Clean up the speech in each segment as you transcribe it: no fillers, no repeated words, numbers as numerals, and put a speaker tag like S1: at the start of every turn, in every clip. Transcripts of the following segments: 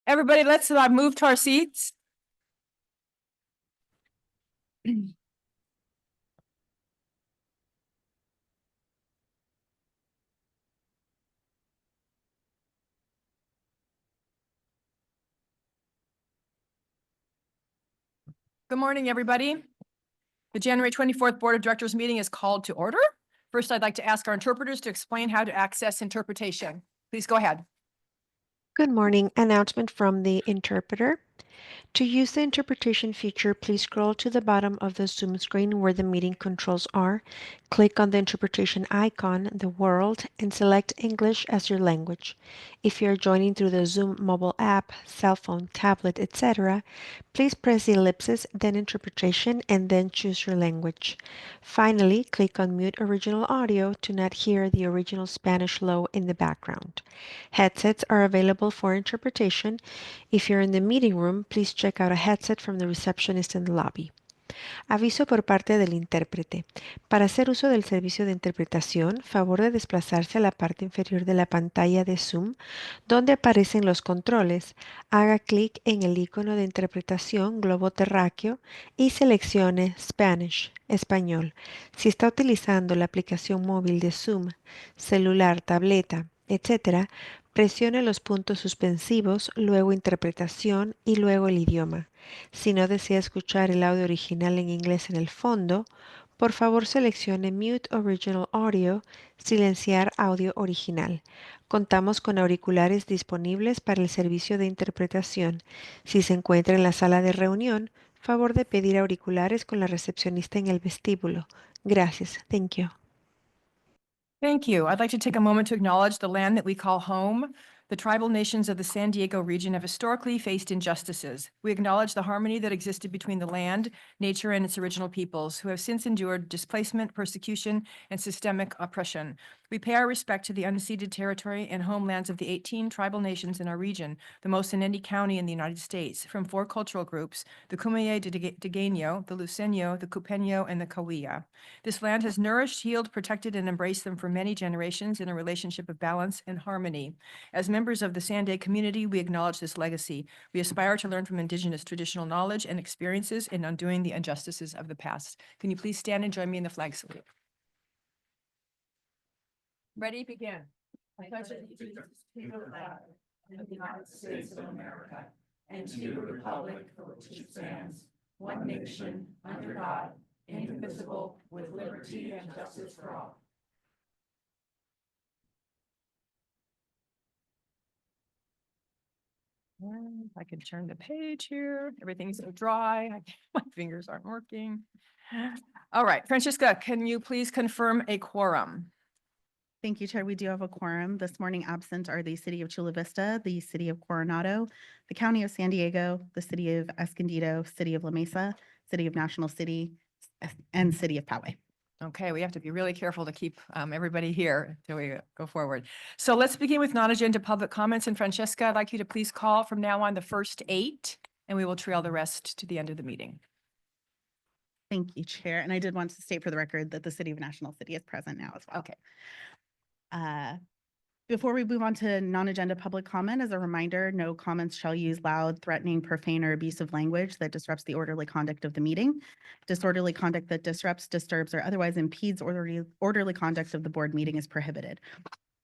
S1: Everybody, let's move to our seats. Good morning, everybody. The January 24th Board of Directors meeting is called to order. First, I'd like to ask our interpreters to explain how to access interpretation. Please go ahead.
S2: Good morning. Announcement from the interpreter. To use the interpretation feature, please scroll to the bottom of the Zoom screen where the meeting controls are. Click on the interpretation icon, the world, and select English as your language. If you are joining through the Zoom mobile app, cell phone, tablet, etc., please press the ellipsis, then interpretation, and then choose your language. Finally, click on mute original audio to not hear the original Spanish low in the background. Headsets are available for interpretation. If you're in the meeting room, please check out a headset from the receptionist in the lobby. Aviso por parte del intérprete. Para hacer uso del servicio de interpretación, favor de desplazarse a la parte inferior de la pantalla de Zoom, donde aparecen los controles. Haga clic en el icono de interpretación globo terráqueo y seleccione Spanish, español. Si está utilizando la aplicación móvil de Zoom, celular, tableta, etc., presione los puntos suspensivos, luego interpretación y luego el idioma. Si no desea escuchar el audio original en inglés en el fondo, por favor seleccione Mute Original Audio, silenciar audio original. Contamos con auriculares disponibles para el servicio de interpretación. Si se encuentra en la sala de reunión, favor de pedir auriculares con la recepcionista en el vestíbulo. Gracias. Thank you.
S1: Thank you. I'd like to take a moment to acknowledge the land that we call home. The tribal nations of the San Diego region have historically faced injustices. We acknowledge the harmony that existed between the land, nature, and its original peoples, who have since endured displacement, persecution, and systemic oppression. We pay our respect to the unceded territory and homelands of the 18 tribal nations in our region, the most in any county in the United States, from 4 cultural groups, the Kumeyaay Digueño, the Luiseño, the Cupeño, and the Cahuilla. This land has nourished, healed, protected, and embraced them for many generations in a relationship of balance and harmony. As members of the SANDAG community, we acknowledge this legacy. We aspire to learn from Indigenous traditional knowledge and experiences in undoing the injustices of the past. Can you please stand and join me in the flag salute? Ready, begin. I pledge allegiance to the flag of the United States of America and to the republic for which it stands, one nation, under God, indivisible, with liberty and justice for all. I can turn the page here. Everything's so dry. My fingers aren't working. All right, Francisca, can you please confirm a quorum?
S3: Thank you, Chair. We do have a quorum. This morning absent are the City of Chula Vista, the City of Coronado, the County of San Diego, the City of Escondido, City of La Mesa, City of National City, and City of Poway.
S1: Okay, we have to be really careful to keep everybody here until we go forward. So let's begin with non-agenda public comments. And Francesca, I'd like you to please call from now on the first 8, and we will trail the rest to the end of the meeting.
S3: Thank you, Chair. And I did want to state for the record that the City of National City is present now as well.
S1: Okay.
S3: Before we move on to non-agenda public comment, as a reminder, no comments shall use loud, threatening, profane, or abusive language that disrupts the orderly conduct of the meeting. Disorderly conduct that disrupts, disturbs, or otherwise impedes orderly conduct of the board meeting is prohibited.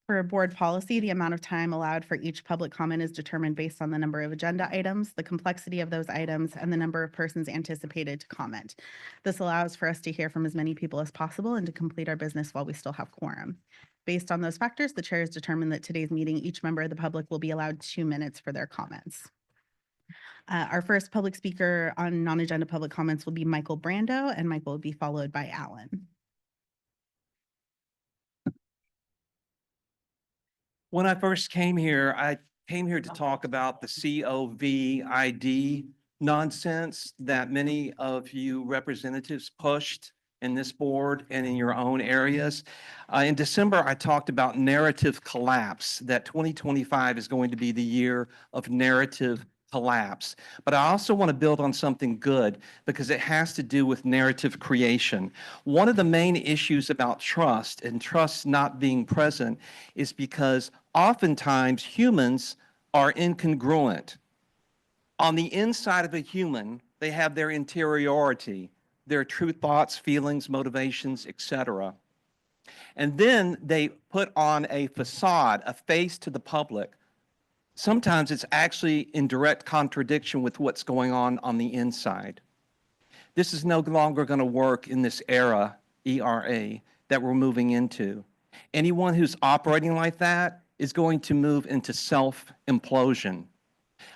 S3: For board policy, the amount of time allowed for each public comment is determined based on the number of agenda items, the complexity of those items, and the number of persons anticipated to comment. This allows for us to hear from as many people as possible and to complete our business while we still have quorum. Based on those factors, the chair has determined that today's meeting, each member of the public will be allowed 2 minutes for their comments. Our first public speaker on non-agenda public comments will be Michael Brando, and Michael will be followed by Alan.
S4: When I first came here, I came here to talk about the COVID nonsense that many of you representatives pushed in this board and in your own areas. In December, I talked about narrative collapse, that 2025 is going to be the year of narrative collapse. But I also want to build on something good because it has to do with narrative creation. One of the main issues about trust and trust not being present is because oftentimes humans are incongruent. On the inside of a human, they have their interiority, their true thoughts, feelings, motivations, etc. And then they put on a facade, a face to the public. Sometimes it's actually in direct contradiction with what's going on the inside. This is no longer going to work in this era, ERA, that we're moving into. Anyone who's operating like that is going to move into self-implosion.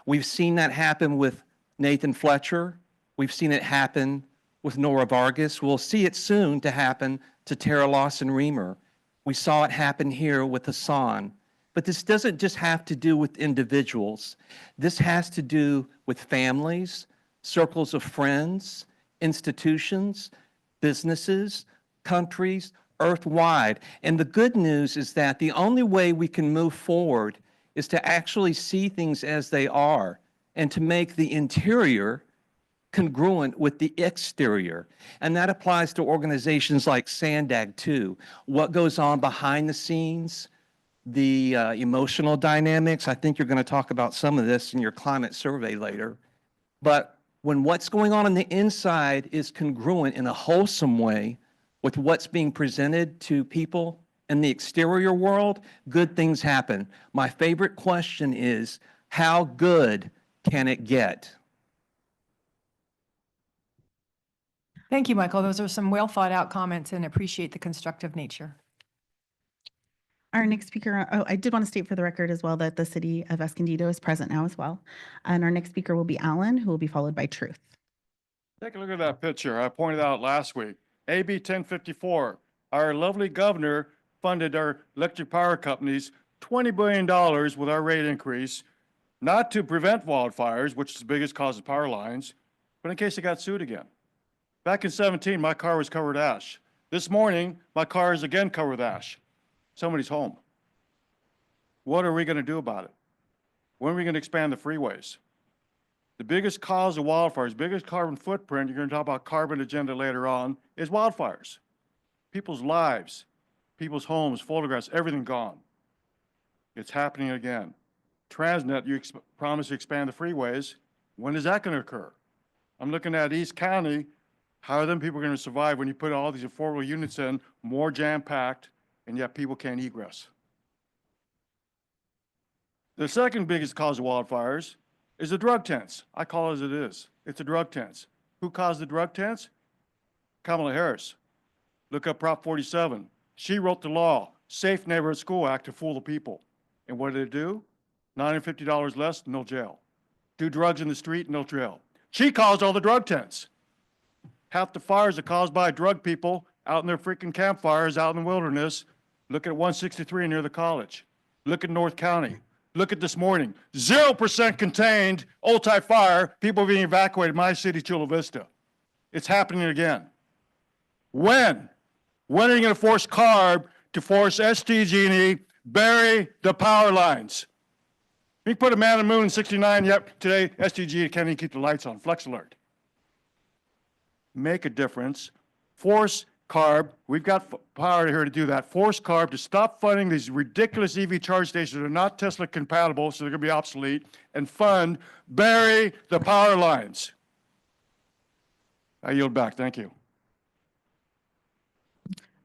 S4: We've seen that happen with Nathan Fletcher. We've seen it happen with Nora Vargas. We'll see it soon to happen to Tara Lawson-Remer. We saw it happen here with Hassan. But this doesn't just have to do with individuals. This has to do with families, circles of friends, institutions, businesses, countries, earthwide. And the good news is that the only way we can move forward is to actually see things as they are and to make the interior congruent with the exterior. And that applies to organizations like SANDAG too. What goes on behind the scenes, the emotional dynamics. I think you're going to talk about some of this in your climate survey later. But when what's going on the inside is congruent in a wholesome way with what's being presented to people in the exterior world, good things happen. My favorite question is, how good can it get?
S1: Thank you, Michael. Those are some well thought out comments and appreciate the constructive nature.
S3: Our next speaker, I did want to state for the record as well that the city of Escondido is present now as well. And our next speaker will be Alan, who will be followed by Truth.
S5: Take a look at that picture I pointed out last week. AB 1054, our lovely governor funded our electric power companies $20 billion with our rate increase, not to prevent wildfires, which is the biggest cause of power lines, but in case they got sued again. Back in 17, my car was covered with ash. This morning, my car is again covered with ash. Somebody's home. What are we going to do about it? When are we going to expand the freeways? The biggest cause of wildfires, biggest carbon footprint, you're going to talk about carbon agenda later on, is wildfires. People's lives, people's homes, photographs, everything gone. It's happening again. Transnet, you promised to expand the freeways. When is that going to occur? I'm looking at East County. How are them people going to survive when you put all these affordable units in, more jam-packed, and yet people can't egress? The second biggest cause of wildfires is the drug tents. I call it as it is. It's the drug tents. Who caused the drug tents? Kamala Harris. Look up Prop 47. She wrote the law, Safe Neighborhood School Act, to fool the people. And what did it do? $950 less, no jail. Do drugs in the street, no jail. She caused all the drug tents. Half the fires are caused by drug people out in their freaking campfires out in the wilderness. Look at 163 near the college. Look at North County. Look at this morning. 0% contained, old type fire, people being evacuated, my city, Chula Vista. It's happening again. When? When are you going to force CARB to force SDG&E bury the power lines? We put a man on the moon in 69, yep, today SDG can't even keep the lights on, flex alert. Make a difference. Force CARB, we've got power here to do that. Force CARB to stop funding these ridiculous EV charge stations that are not Tesla compatible, so they're going to be obsolete, and fund, bury the power lines. I yield back. Thank you.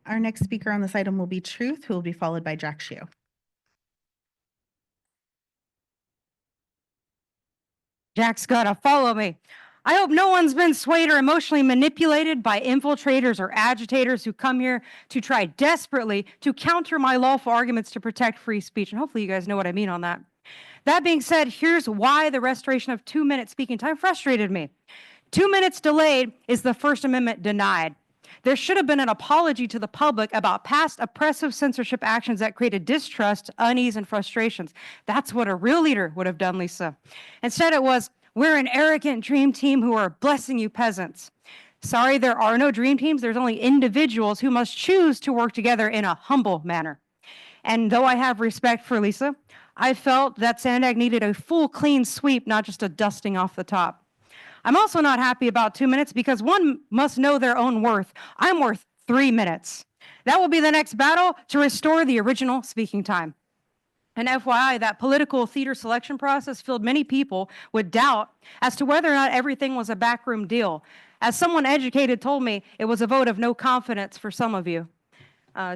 S3: Our next speaker on this item will be Truth, who will be followed by Jack Shue.
S6: Jack's gotta follow me. I hope no one's been swayed or emotionally manipulated by infiltrators or agitators who come here to try desperately to counter my lawful arguments to protect free speech. And hopefully you guys know what I mean on that. That being said, here's why the restoration of 2-minute speaking time frustrated me. 2 minutes delayed is the First Amendment denied. There should have been an apology to the public about past oppressive censorship actions that created distrust, unease, and frustrations. That's what a real leader would have done, Lisa. Instead, it was, we're an arrogant dream team who are blessing you peasants. Sorry, there are no dream teams. There's only individuals who must choose to work together in a humble manner. And though I have respect for Lisa, I felt that SANDAG needed a full clean sweep, not just a dusting off the top. I'm also not happy about 2 minutes because one must know their own worth. I'm worth 3 minutes. That will be the next battle to restore the original speaking time. And FYI, that political theater selection process filled many people with doubt as to whether or not everything was a backroom deal. As someone educated told me, it was a vote of no confidence for some of you.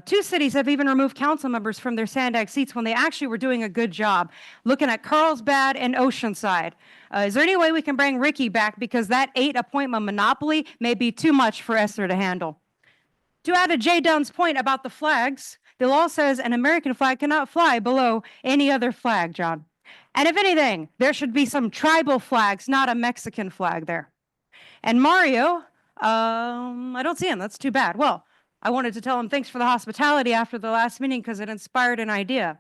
S6: 2 cities have even removed council members from their SANDAG seats when they actually were doing a good job. Looking at Carlsbad and Oceanside. Is there any way we can bring Ricky back, because that 8-appointment monopoly may be too much for Esther to handle? To add to Jay Dunn's point about the flags, the law says an American flag cannot fly below any other flag, John. And if anything, there should be some tribal flags, not a Mexican flag there. And Mario, I don't see him. That's too bad. Well, I wanted to tell him thanks for the hospitality after the last meeting because it inspired an idea.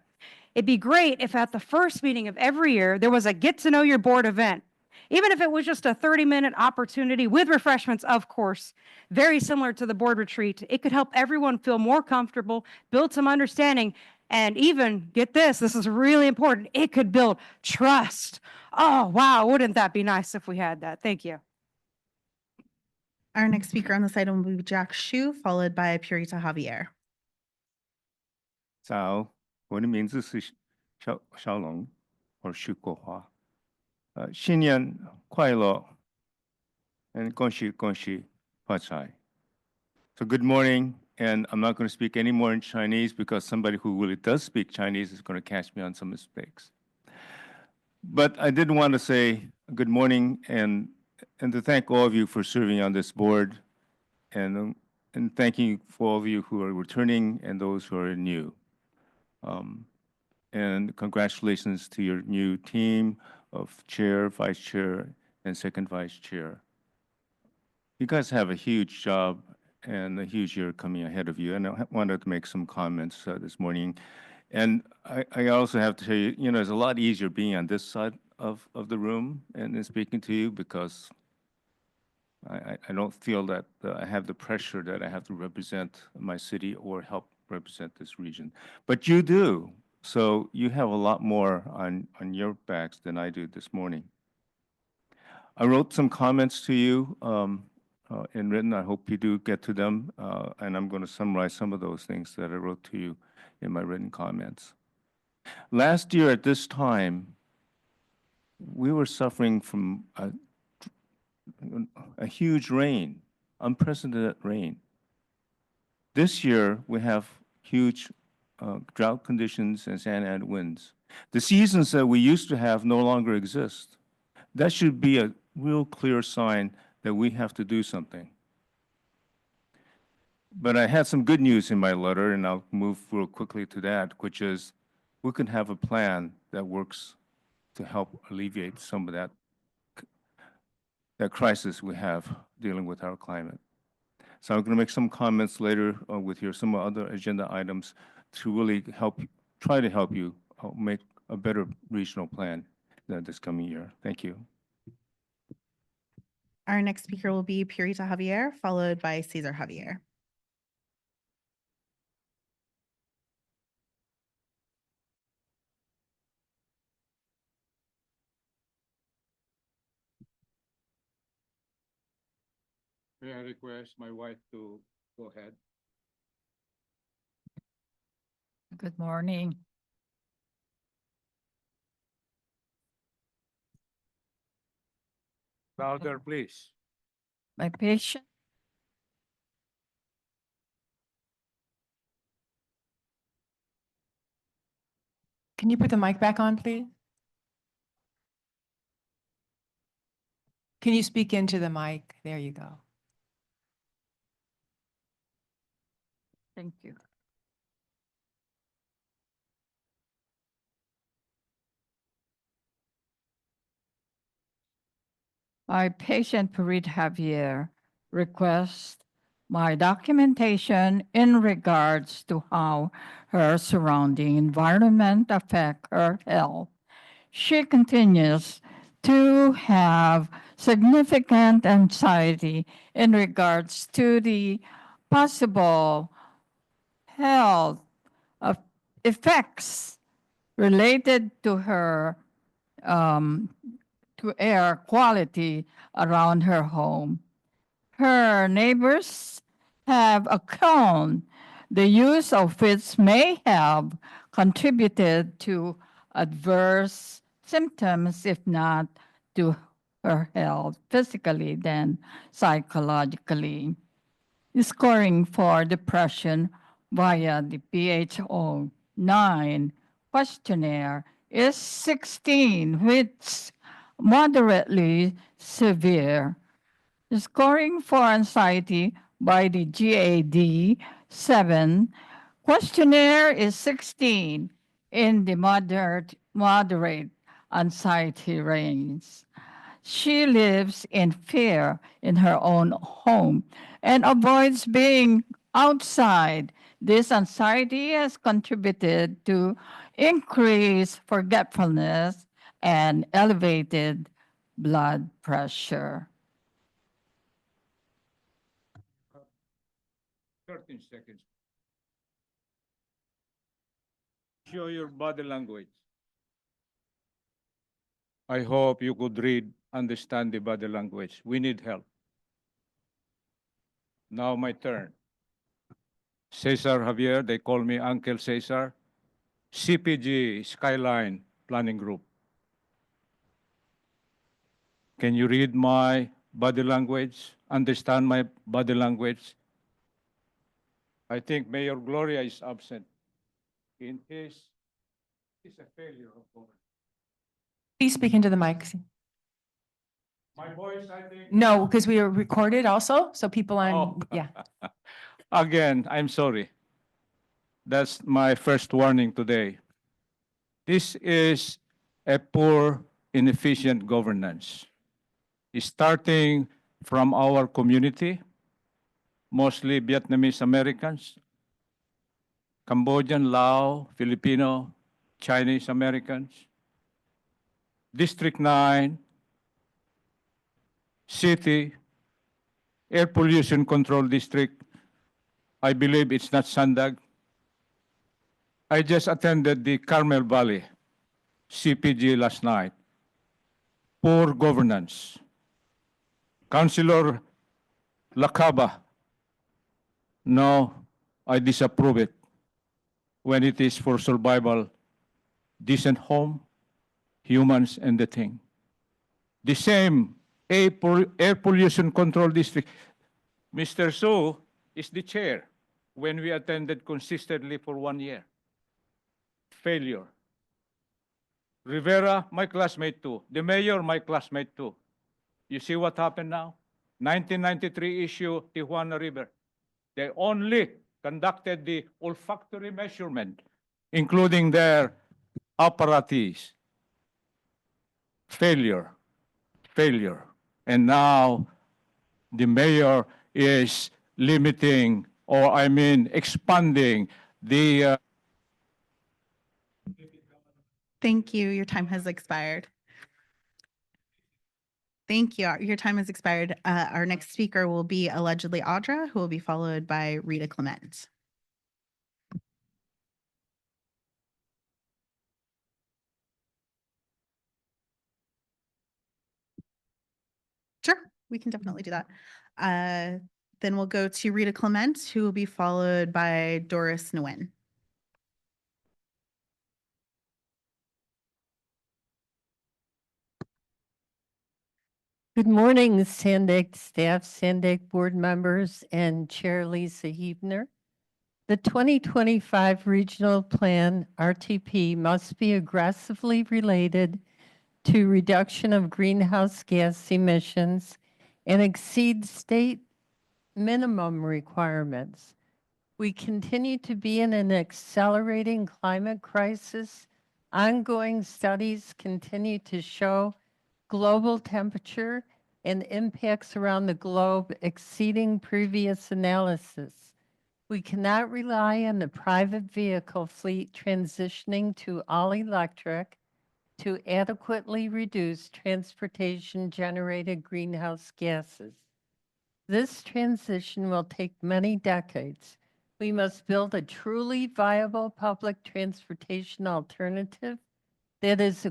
S6: It'd be great if at the first meeting of every year, there was a get to know your board event. Even if it was just a 30-minute opportunity with refreshments, of course, very similar to the board retreat. It could help everyone feel more comfortable, build some understanding, and even, get this is really important, it could build trust. Oh, wow, wouldn't that be nice if we had that? Thank you.
S3: Our next speaker on this item will be Jack Shu, followed by Purita Javier.
S7: 早，我的名字是小龙，我是徐国华。新年快乐，and 恭喜恭喜发财。So good morning, and I'm not going to speak any more in Chinese because somebody who really does speak Chinese is going to catch me on some mistakes. But I did want to say good morning and to thank all of you for serving on this board, and thanking you for all of you who are returning and those who are new. And congratulations to your new team of chair, vice chair, and second vice chair. You guys have a huge job and a huge year coming ahead of you, and I wanted to make some comments this morning. And I also have to tell you, you know, it's a lot easier being on this side of the room and speaking to you because I don't feel that I have the pressure that I have to represent my city or help represent this region. But you do. So you have a lot more on your backs than I do this morning. I wrote some comments to you in written. I hope you do get to them. And I'm going to summarize some of those things that I wrote to you in my written comments. Last year at this time, we were suffering from a huge rain, unprecedented rain. This year, we have huge drought conditions and and winds. The seasons that we used to have no longer exist. That should be a real clear sign that we have to do something. But I had some good news in my letter, and I'll move real quickly to that, which is we can have a plan that works to help alleviate some of that crisis we have dealing with our climate. So I'm going to make some comments later with some other agenda items to really try to help you make a better regional plan this coming year. Thank you.
S3: Our next speaker will be Purita Javier, followed by Cesar Javier.
S5: May I request my wife to go ahead?
S8: Good morning.
S5: Louder, please.
S8: My patient.
S1: Can you put the mic back on, please? Can you speak into the mic? There you go.
S8: Thank you. My patient, Purita Javier, requests my documentation in regards to how her surrounding environment affect her health. She continues to have significant anxiety in regards to the possible health effects related to her to air quality around her home. Her neighbors have account the use of which may have contributed to adverse symptoms, if not to her health physically, then psychologically. Scoring for depression via the PHO-9 questionnaire is 16, which moderately severe. Scoring for anxiety by the GAD-7 questionnaire is 16 in the moderate anxiety range. She lives in fear in her own home and avoids being outside. This anxiety has contributed to increased forgetfulness and elevated blood pressure.
S7: 13 seconds. Show your body language. I hope you could read, understand the body language. We need help. Now my turn. Cesar Javier, they call me Uncle Cesar. CPG, Skyline Planning Group. Can you read my body language? Understand my body language? I think Mayor Gloria is absent. In case, it's a failure of government.
S1: Please speak into the mic.
S7: My voice, I think.
S1: No, because we are recorded also, so people on,
S7: Oh.
S1: yeah.
S7: Again, I'm sorry. That's my first warning today. This is a poor, inefficient governance. Starting from our community, mostly Vietnamese Americans, Cambodian, Lao, Filipino, Chinese Americans, District 9, City, Air Pollution Control District. I believe it's not SANDAG. I just attended the Carmel Valley CPG last night. Poor governance. Councilor Lakaba, no, I disapprove it when it is for survival, decent home, humans, and the thing. The same Air Pollution Control District. Mr. Su is the chair when we attended consistently for 1 year. Failure. Rivera, my classmate too. The mayor, my classmate too. You see what happened now? 1993 issue, Tijuana River. They only conducted the olfactory measurement, including their apparatus. Failure, failure. And now the mayor is limiting, or I mean expanding the
S3: Thank you. Your time has expired. Thank you. Your time has expired. Our next speaker will be allegedly Audra, who will be followed by Rita Clement. Sure, we can definitely do that. Then we'll go to Rita Clement, who will be followed by Doris Nguyen.
S9: Good morning, SANDAG staff, SANDAG board members, and Chair Lisa Huebner. The 2025 Regional Plan, RTP, must be aggressively related to reduction of greenhouse gas emissions and exceed state minimum requirements. We continue to be in an accelerating climate crisis. Ongoing studies continue to show global temperature and impacts around the globe exceeding previous analysis. We cannot rely on the private vehicle fleet transitioning to all electric to adequately reduce transportation-generated greenhouse gases. This transition will take many decades. We must build a truly viable public transportation alternative that is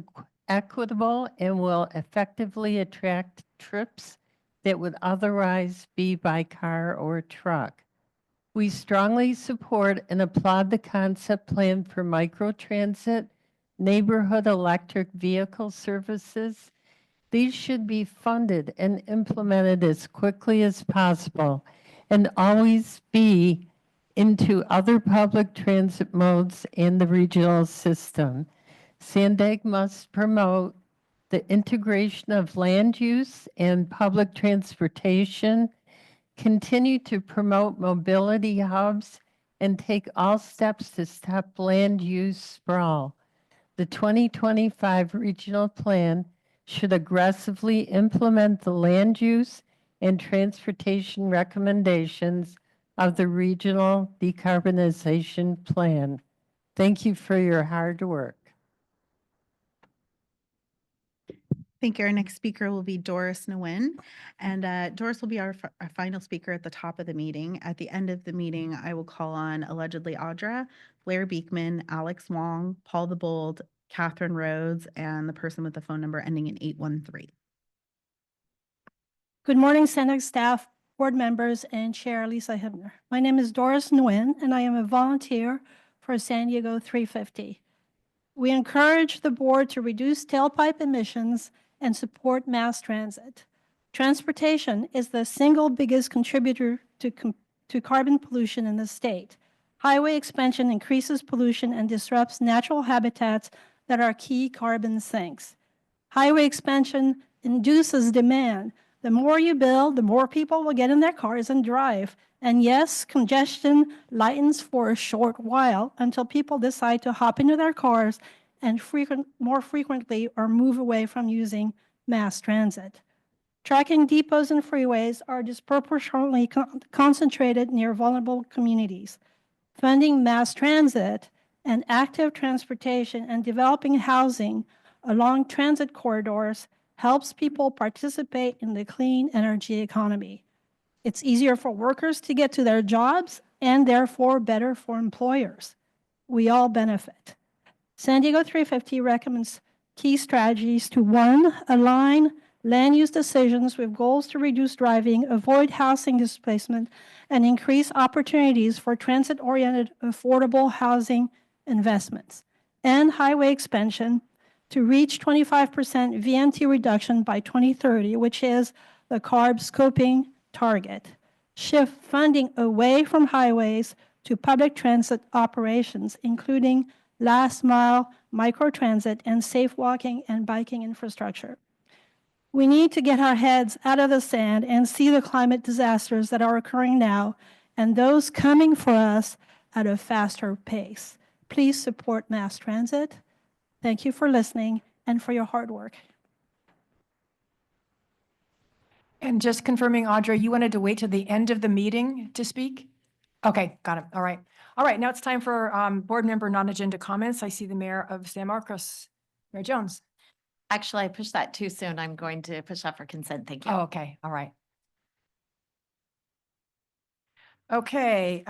S9: equitable and will effectively attract trips that would otherwise be by car or truck. We strongly support and applaud the concept plan for microtransit, neighborhood electric vehicle services. These should be funded and implemented as quickly as possible and always be into other public transit modes and the regional system. SANDAG must promote the integration of land use and public transportation, continue to promote mobility hubs, and take all steps to stop land use sprawl. The 2025 regional plan should aggressively implement the land use and transportation recommendations of the regional decarbonization plan. Thank you for your hard work.
S3: Thank you. Our next speaker will be Doris Nguyen. And Doris will be our final speaker at the top of the meeting. At the end of the meeting, I will call on allegedly Audra, Blair Beekman, Alex Wong, Paul the Bold, Catherine Rhodes, and the person with the phone number ending in 813.
S10: Good morning, SANDAG staff, board members, and Chair Lisa Hibner. My name is Doris Nguyen, and I am a volunteer for San Diego 350. We encourage the board to reduce tailpipe emissions and support mass transit. Transportation is the single biggest contributor to carbon pollution in the state. Highway expansion increases pollution and disrupts natural habitats that are key carbon sinks. Highway expansion induces demand. The more you build, the more people will get in their cars and drive. And yes, congestion lightens for a short while until people decide to hop into their cars and more frequently or move away from using mass transit. Tracking depots and freeways are disproportionately concentrated near vulnerable communities. Funding mass transit and active transportation and developing housing along transit corridors helps people participate in the clean energy economy. It's easier for workers to get to their jobs and therefore better for employers. We all benefit. San Diego 350 recommends key strategies to 1, align land use decisions with goals to reduce driving, avoid housing displacement, and increase opportunities for transit-oriented affordable housing investments, and highway expansion to reach 25% VMT reduction by 2030, which is the CARB scoping target. Shift funding away from highways to public transit operations, including last mile, microtransit, and safe walking and biking infrastructure. We need to get our heads out of the sand and see the climate disasters that are occurring now and those coming for us at a faster pace. Please support mass transit. Thank you for listening and for your hard work.
S1: And just confirming, Audra, you wanted to wait till the end of the meeting to speak? Okay, got it. All right. All right, now it's time for board member non-agenda comments. I see the mayor of San Marcos, Mayor Jones.
S11: Actually, I pushed that too soon. I'm going to push that for consent. Thank you.
S1: Oh, okay. All right. Okay.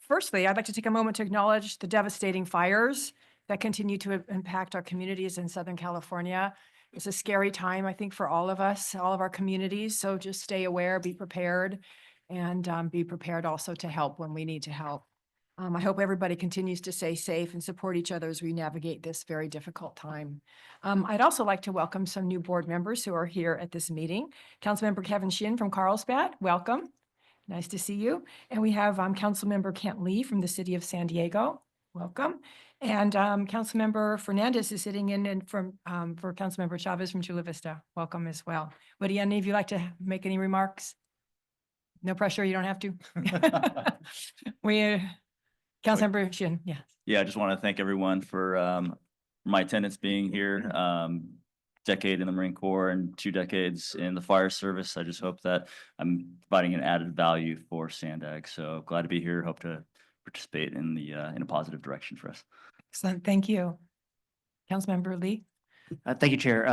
S1: Firstly, I'd like to take a moment to acknowledge the devastating fires that continue to impact our communities in Southern California. It's a scary time, I think, for all of us, all of our communities. So just stay aware, be prepared, and be prepared also to help when we need to help. I hope everybody continues to stay safe and support each other as we navigate this very difficult time. I'd also like to welcome some new board members who are here at this meeting. Councilmember Kevin Shin from Carlsbad, welcome. Nice to see you. And we have Councilmember Kent Lee from the city of San Diego, welcome. And Councilmember Fernandez is sitting in for Councilmember Chavez from Chula Vista, welcome as well. Would any of you like to make any remarks? No pressure, you don't have to. Councilmember Shin, yes.
S12: Yeah, I just want to thank everyone for my attendance being here. Decade in the Marine Corps and 2 decades in the fire service. I just hope that I'm providing an added value for SANDAG. So glad to be here. Hope to participate in a positive direction for us.
S1: Excellent, thank you. Councilmember Lee.
S13: Thank you, Chair.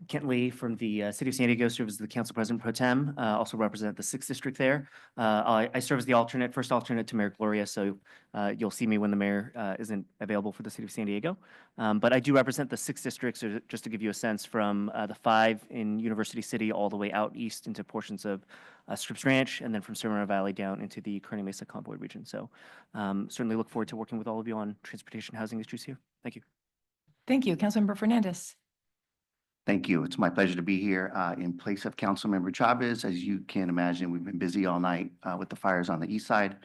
S13: Kent Lee from the City of San Diego, serves as the Council President Pro Tem, also represent the 6th District there. I serve as the first alternate to Mayor Gloria, so you'll see me when the mayor isn't available for the City of San Diego. But I do represent the 6th District, so just to give you a sense, from the 5 in University City all the way out east into portions of Scripps Ranch, and then from Sonora Valley down into the Kearney Mesa Convoy region. So certainly look forward to working with all of you on transportation housing issues here. Thank you.
S1: Thank you. Councilmember Fernandez.
S14: Thank you. It's my pleasure to be here in place of Councilmember Chavez. As you can imagine, we've been busy all night with the fires on the east side.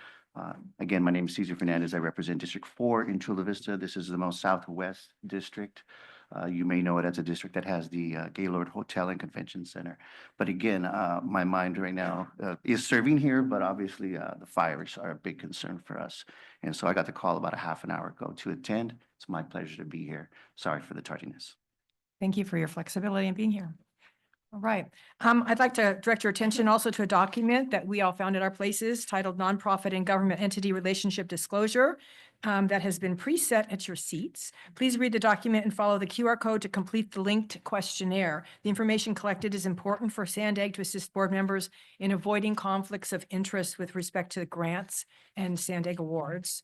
S14: Again, my name is Cesar Fernandez. I represent District 4 in Chula Vista. This is the most southwest district. You may know it as a district that has the Gaylord Hotel and Convention Center. But again, my mind right now is serving here, but obviously the fires are a big concern for us. And so I got the call about a half an hour ago to attend. It's my pleasure to be here. Sorry for the tardiness.
S1: Thank you for your flexibility in being here. All right. I'd like to direct your attention also to a document that we all found at our places titled Nonprofit and Government Entity Relationship Disclosure that has been preset at your seats. Please read the document and follow the QR code to complete the linked questionnaire. The information collected is important for SANDAG to assist board members in avoiding conflicts of interest with respect to the grants and SANDAG awards.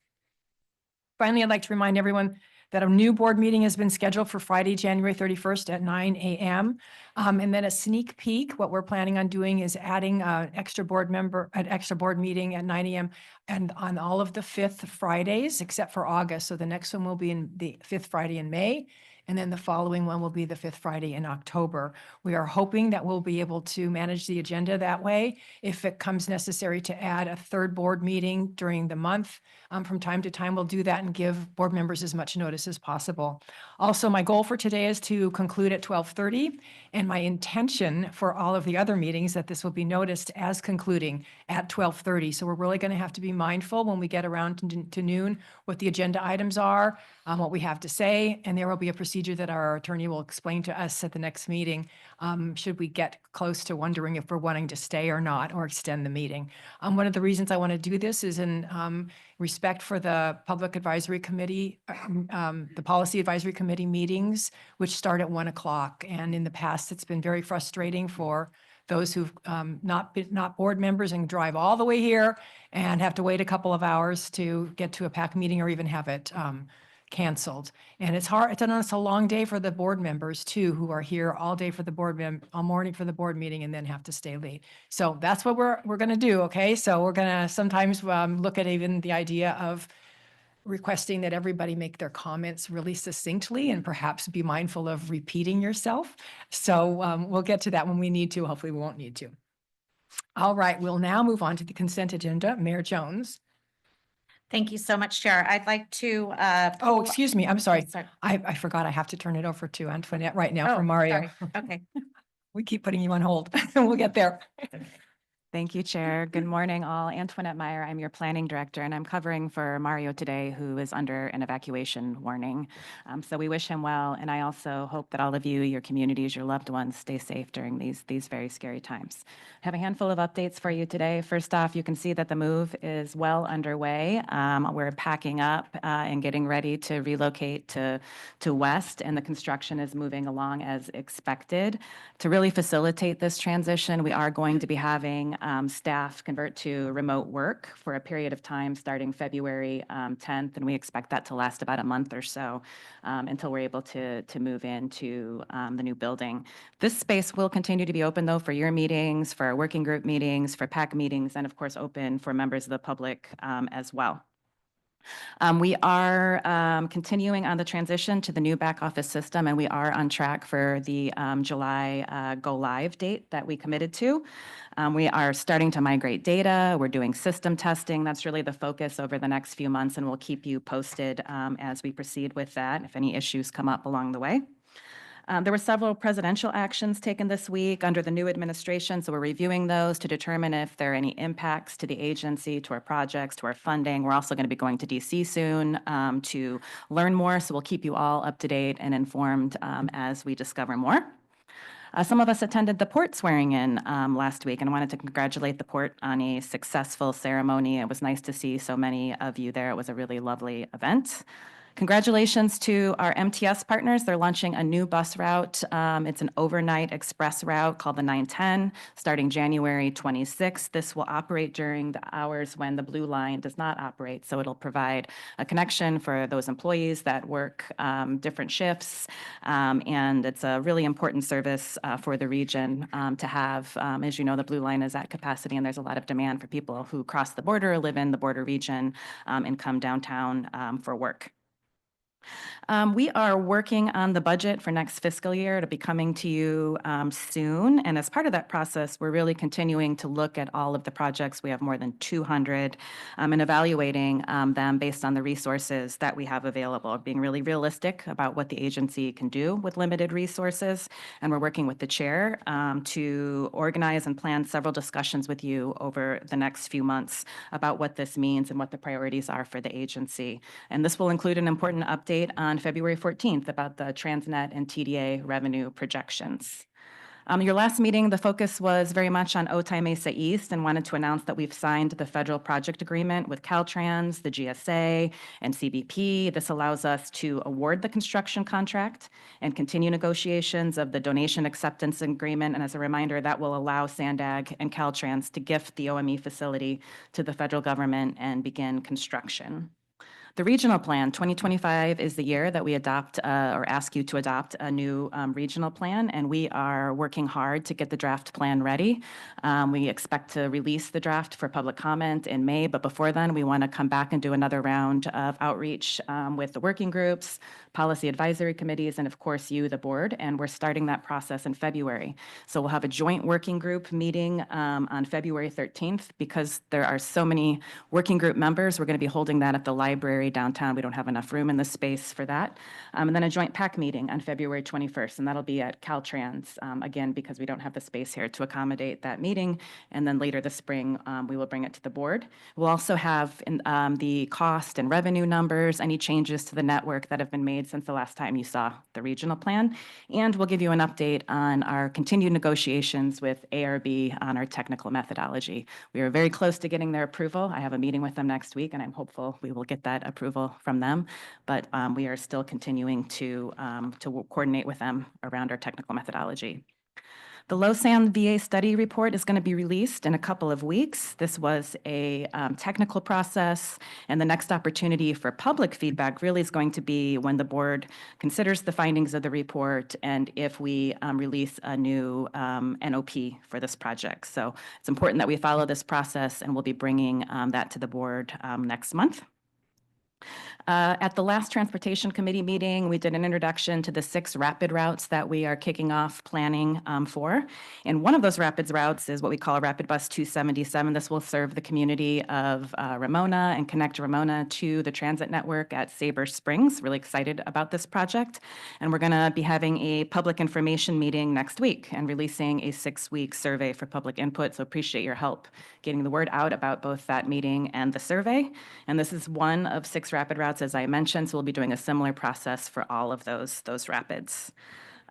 S1: Finally, I'd like to remind everyone that a new board meeting has been scheduled for Friday, January 31st at 9 a.m. And then a sneak peek, what we're planning on doing is adding an extra board meeting at 9 a.m. and on all of the 5th Fridays, except for August. So the next one will be in the 5th Friday in May. And then the following one will be the 5th Friday in October. We are hoping that we'll be able to manage the agenda that way. If it comes necessary to add a 3rd board meeting during the month, from time to time, we'll do that and give board members as much notice as possible. Also, my goal for today is to conclude at 12:30, and my intention for all of the other meetings that this will be noticed as concluding at 12:30. So we're really going to have to be mindful when we get around to noon what the agenda items are, what we have to say, and there will be a procedure that our attorney will explain to us at the next meeting should we get close to wondering if we're wanting to stay or not or extend the meeting. One of the reasons I want to do this is in respect for the Public Advisory Committee, the Policy Advisory Committee meetings, which start at 1 o'clock. And in the past, it's been very frustrating for those who've not board members and drive all the way here and have to wait a couple of hours to get to a PAC meeting or even have it canceled. And it's hard. It's a long day for the board members too, who are here all day for the all morning for the board meeting and then have to stay late. So that's what we're going to do. Okay. So we're going to sometimes look at even the idea of requesting that everybody make their comments really succinctly and perhaps be mindful of repeating yourself. So we'll get to that when we need to. Hopefully we won't need to. All right. We'll now move on to the consent agenda. Mayor Jones.
S11: Thank you so much, Chair. I'd like to.
S1: Oh, excuse me. I'm sorry.
S11: Sorry.
S1: I forgot I have to turn it over to Antoinette right now for
S11: Oh,
S1: Mario.
S11: sorry. Okay.
S1: We keep putting you on hold. We'll get there.
S15: Thank you, Chair. Good morning, all. Antoinette Meyer, I'm your planning director, and I'm covering for Mario today, who is under an evacuation warning. So we wish him well, and I also hope that all of you, your communities, your loved ones stay safe during these very scary times. I have a handful of updates for you today. First off, you can see that the move is well underway. We're packing up and getting ready to relocate to West, and the construction is moving along as expected. To really facilitate this transition, we are going to be having staff convert to remote work for a period of time starting February 10th, and we expect that to last about a month or so until we're able to move into the new building. This space will continue to be open, though, for your meetings, for our working group meetings, for PAC meetings, and of course open for members of the public as well. We are continuing on the transition to the new back office system, and we are on track for the July go live date that we committed to. We are starting to migrate data. We're doing system testing. That's really the focus over the next few months, and we'll keep you posted as we proceed with that if any issues come up along the way. There were several presidential actions taken this week under the new administration, so we're reviewing those to determine if there are any impacts to the agency, to our projects, to our funding. We're also going to be going to DC soon to learn more, so we'll keep you all up to date and informed as we discover more. Some of us attended the port swearing in last week, and I wanted to congratulate the port on a successful ceremony. It was nice to see so many of you there. It was a really lovely event. Congratulations to our MTS partners. They're launching a new bus route. It's an overnight express route called the 910, starting January 26th. This will operate during the hours when the Blue Line does not operate. So it'll provide a connection for those employees that work different shifts. And it's a really important service for the region to have. As you know, the Blue Line is at capacity, and there's a lot of demand for people who cross the border, live in the border region, and come downtown for work. We are working on the budget for next fiscal year. It'll be coming to you soon. And as part of that process, we're really continuing to look at all of the projects. We have more than 200 and evaluating them based on the resources that we have available, being really realistic about what the agency can do with limited resources. And we're working with the chair to organize and plan several discussions with you over the next few months about what this means and what the priorities are for the agency. And this will include an important update on February 14th about the Transnet and TDA revenue projections. Your last meeting, the focus was very much on Otay Mesa East, and wanted to announce that we've signed the federal project agreement with Caltrans, the GSA, and CBP. This allows us to award the construction contract and continue negotiations of the donation acceptance agreement. And as a reminder, that will allow SANDAG and Caltrans to gift the OME facility to the federal government and begin construction. The regional plan, 2025 is the year that we adopt or ask you to adopt a new regional plan, and we are working hard to get the draft plan ready. We expect to release the draft for public comment in May, but before then, we want to come back and do another round of outreach with the working groups, policy advisory committees, and of course you, the board, and we're starting that process in February. So we'll have a joint working group meeting on February 13th. Because there are so many working group members, we're going to be holding that at the library downtown. We don't have enough room in the space for that. And then a joint PAC meeting on February 21st, and that'll be at Caltrans, again, because we don't have the space here to accommodate that meeting. And then later this spring, we will bring it to the board. We'll also have the cost and revenue numbers, any changes to the network that have been made since the last time you saw the regional plan. And we'll give you an update on our continued negotiations with ARB on our technical methodology. We are very close to getting their approval. I have a meeting with them next week, and I'm hopeful we will get that approval from them. But we are still continuing to coordinate with them around our technical methodology. The LOSAN VA study report is going to be released in a couple of weeks. This was a technical process, and the next opportunity for public feedback really is going to be when the board considers the findings of the report and if we release a new NOP for this project. So it's important that we follow this process, and we'll be bringing that to the board next month. At the last Transportation Committee meeting, we did an introduction to the 6 rapid routes that we are kicking off planning for. And one of those rapid routes is what we call a Rapid Bus 277. This will serve the community of Ramona and connect Ramona to the transit network at Sabre Springs. Really excited about this project. And we're going to be having a public information meeting next week and releasing a 6-week survey for public input. So appreciate your help getting the word out about both that meeting and the survey. And this is one of 6 rapid routes, as I mentioned, so we'll be doing a similar process for all of those rapids.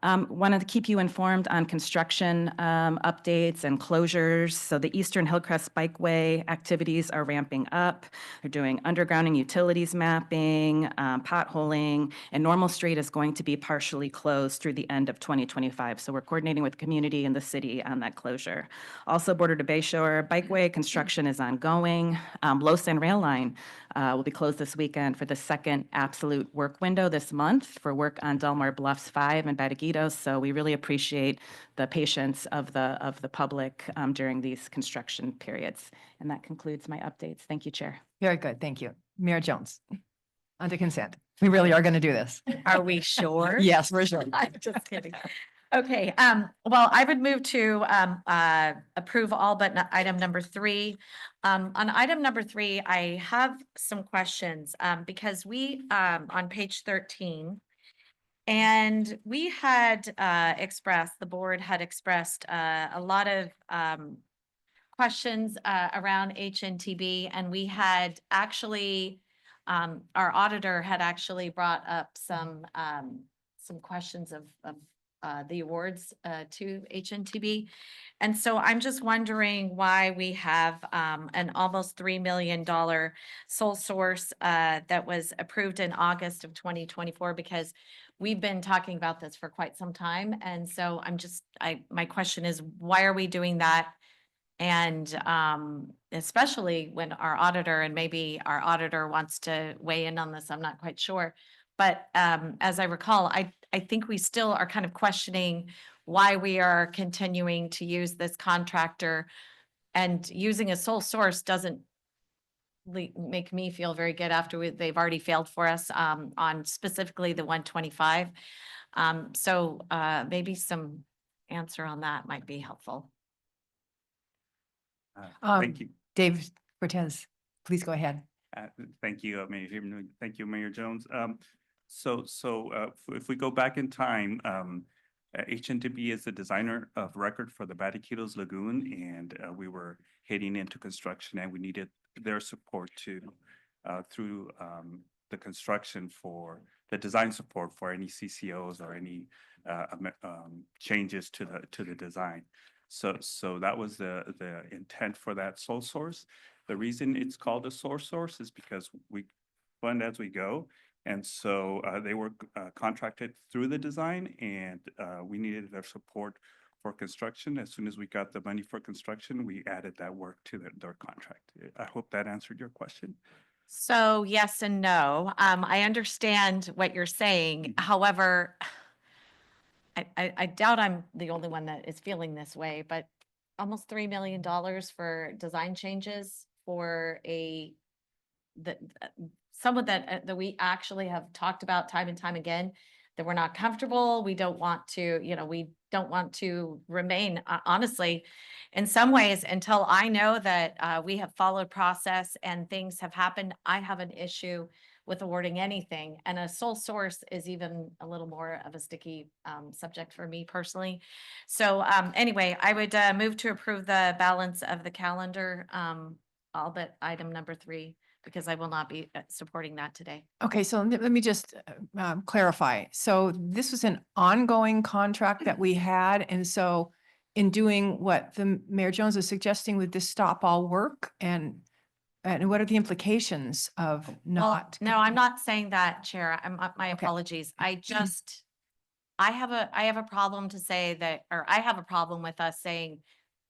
S15: Wanted to keep you informed on construction updates and closures. So the Eastern Hillcrest Bikeway activities are ramping up. They're doing undergrounding utilities mapping, potholing, and Normal Street is going to be partially closed through the end of 2025. So we're coordinating with the community and the city on that closure. Also, Border to Bayshore Bikeway construction is ongoing. LOSAN Rail Line will be closed this weekend for the second absolute work window this month for work on Delmar Bluffs 5 and Bataguitos. So we really appreciate the patience of the public during these construction periods. And that concludes my updates. Thank you, Chair.
S1: Very good. Thank you. Mayor Jones, on to consent. We really are going to do this.
S11: Are we sure?
S1: Yes, we're sure.
S11: I'm just kidding. Okay, well, I would move to approve all but item number 3. On item number 3, I have some questions because we, on page 13, and we had the board had expressed a lot of questions around HNTB, and we had actually, our auditor had actually brought up some questions of the awards to HNTB. And so I'm just wondering why we have an almost $3 million sole source that was approved in August of 2024, because we've been talking about this for quite some time. And so my question is, why are we doing that? And especially when our auditor, and maybe our auditor wants to weigh in on this, I'm not quite sure. But as I recall, I think we still are kind of questioning why we are continuing to use this contractor, and using a sole source doesn't make me feel very good after they've already failed for us on specifically the 125. So maybe some answer on that might be helpful.
S1: Thank you. Dave Cortez, please go ahead.
S16: Thank you, Mayor. Thank you, Mayor Jones. If we go back in time, HNTB is the designer of record for the Batiquitos Lagoon, and we were heading into construction, and we needed their support through the construction for the design support for any CCOs or any changes to the design. So that was the intent for that sole source. The reason it's called a sole source is because we fund as we go. And so they were contracted through the design, and we needed their support for construction. As soon as we got the money for construction, we added that work to their contract. I hope that answered your question.
S11: So yes and no. I understand what you're saying. However, I doubt I'm the only one that is feeling this way, but almost $3 million for design changes for someone that we actually have talked about time and time again, that we're not comfortable. We don't want to, we don't want to remain, honestly, in some ways, until I know that we have followed process and things have happened. I have an issue with awarding anything, and a sole source is even a little more of a sticky subject for me personally. So anyway, I would move to approve the balance of the calendar, all but item number 3, because I will not be supporting that today.
S1: Okay, so let me just clarify. So this was an ongoing contract that we had, and so in doing what the Mayor Jones is suggesting with this stop all work, and what are the implications of not?
S11: Well, no, I'm not saying that, Chair. My apologies. I have a problem to say that, or I have a problem with us saying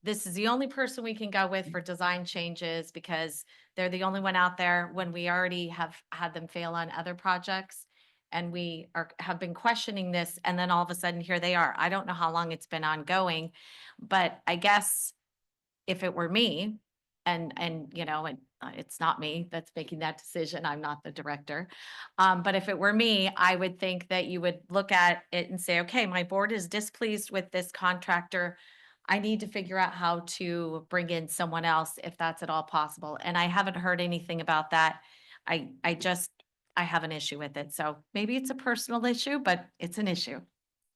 S11: this is the only person we can go with for design changes because they're the only one out there, when we already have had them fail on other projects. And we have been questioning this, and then all of a sudden here they are. I don't know how long it's been ongoing, but I guess if it were me, and it's not me that's making that decision, I'm not the director. But if it were me, I would think that you would look at it and say, okay, my board is displeased with this contractor. I need to figure out how to bring in someone else if that's at all possible. And I haven't heard anything about that. I have an issue with it. So maybe it's a personal issue, but it's an issue.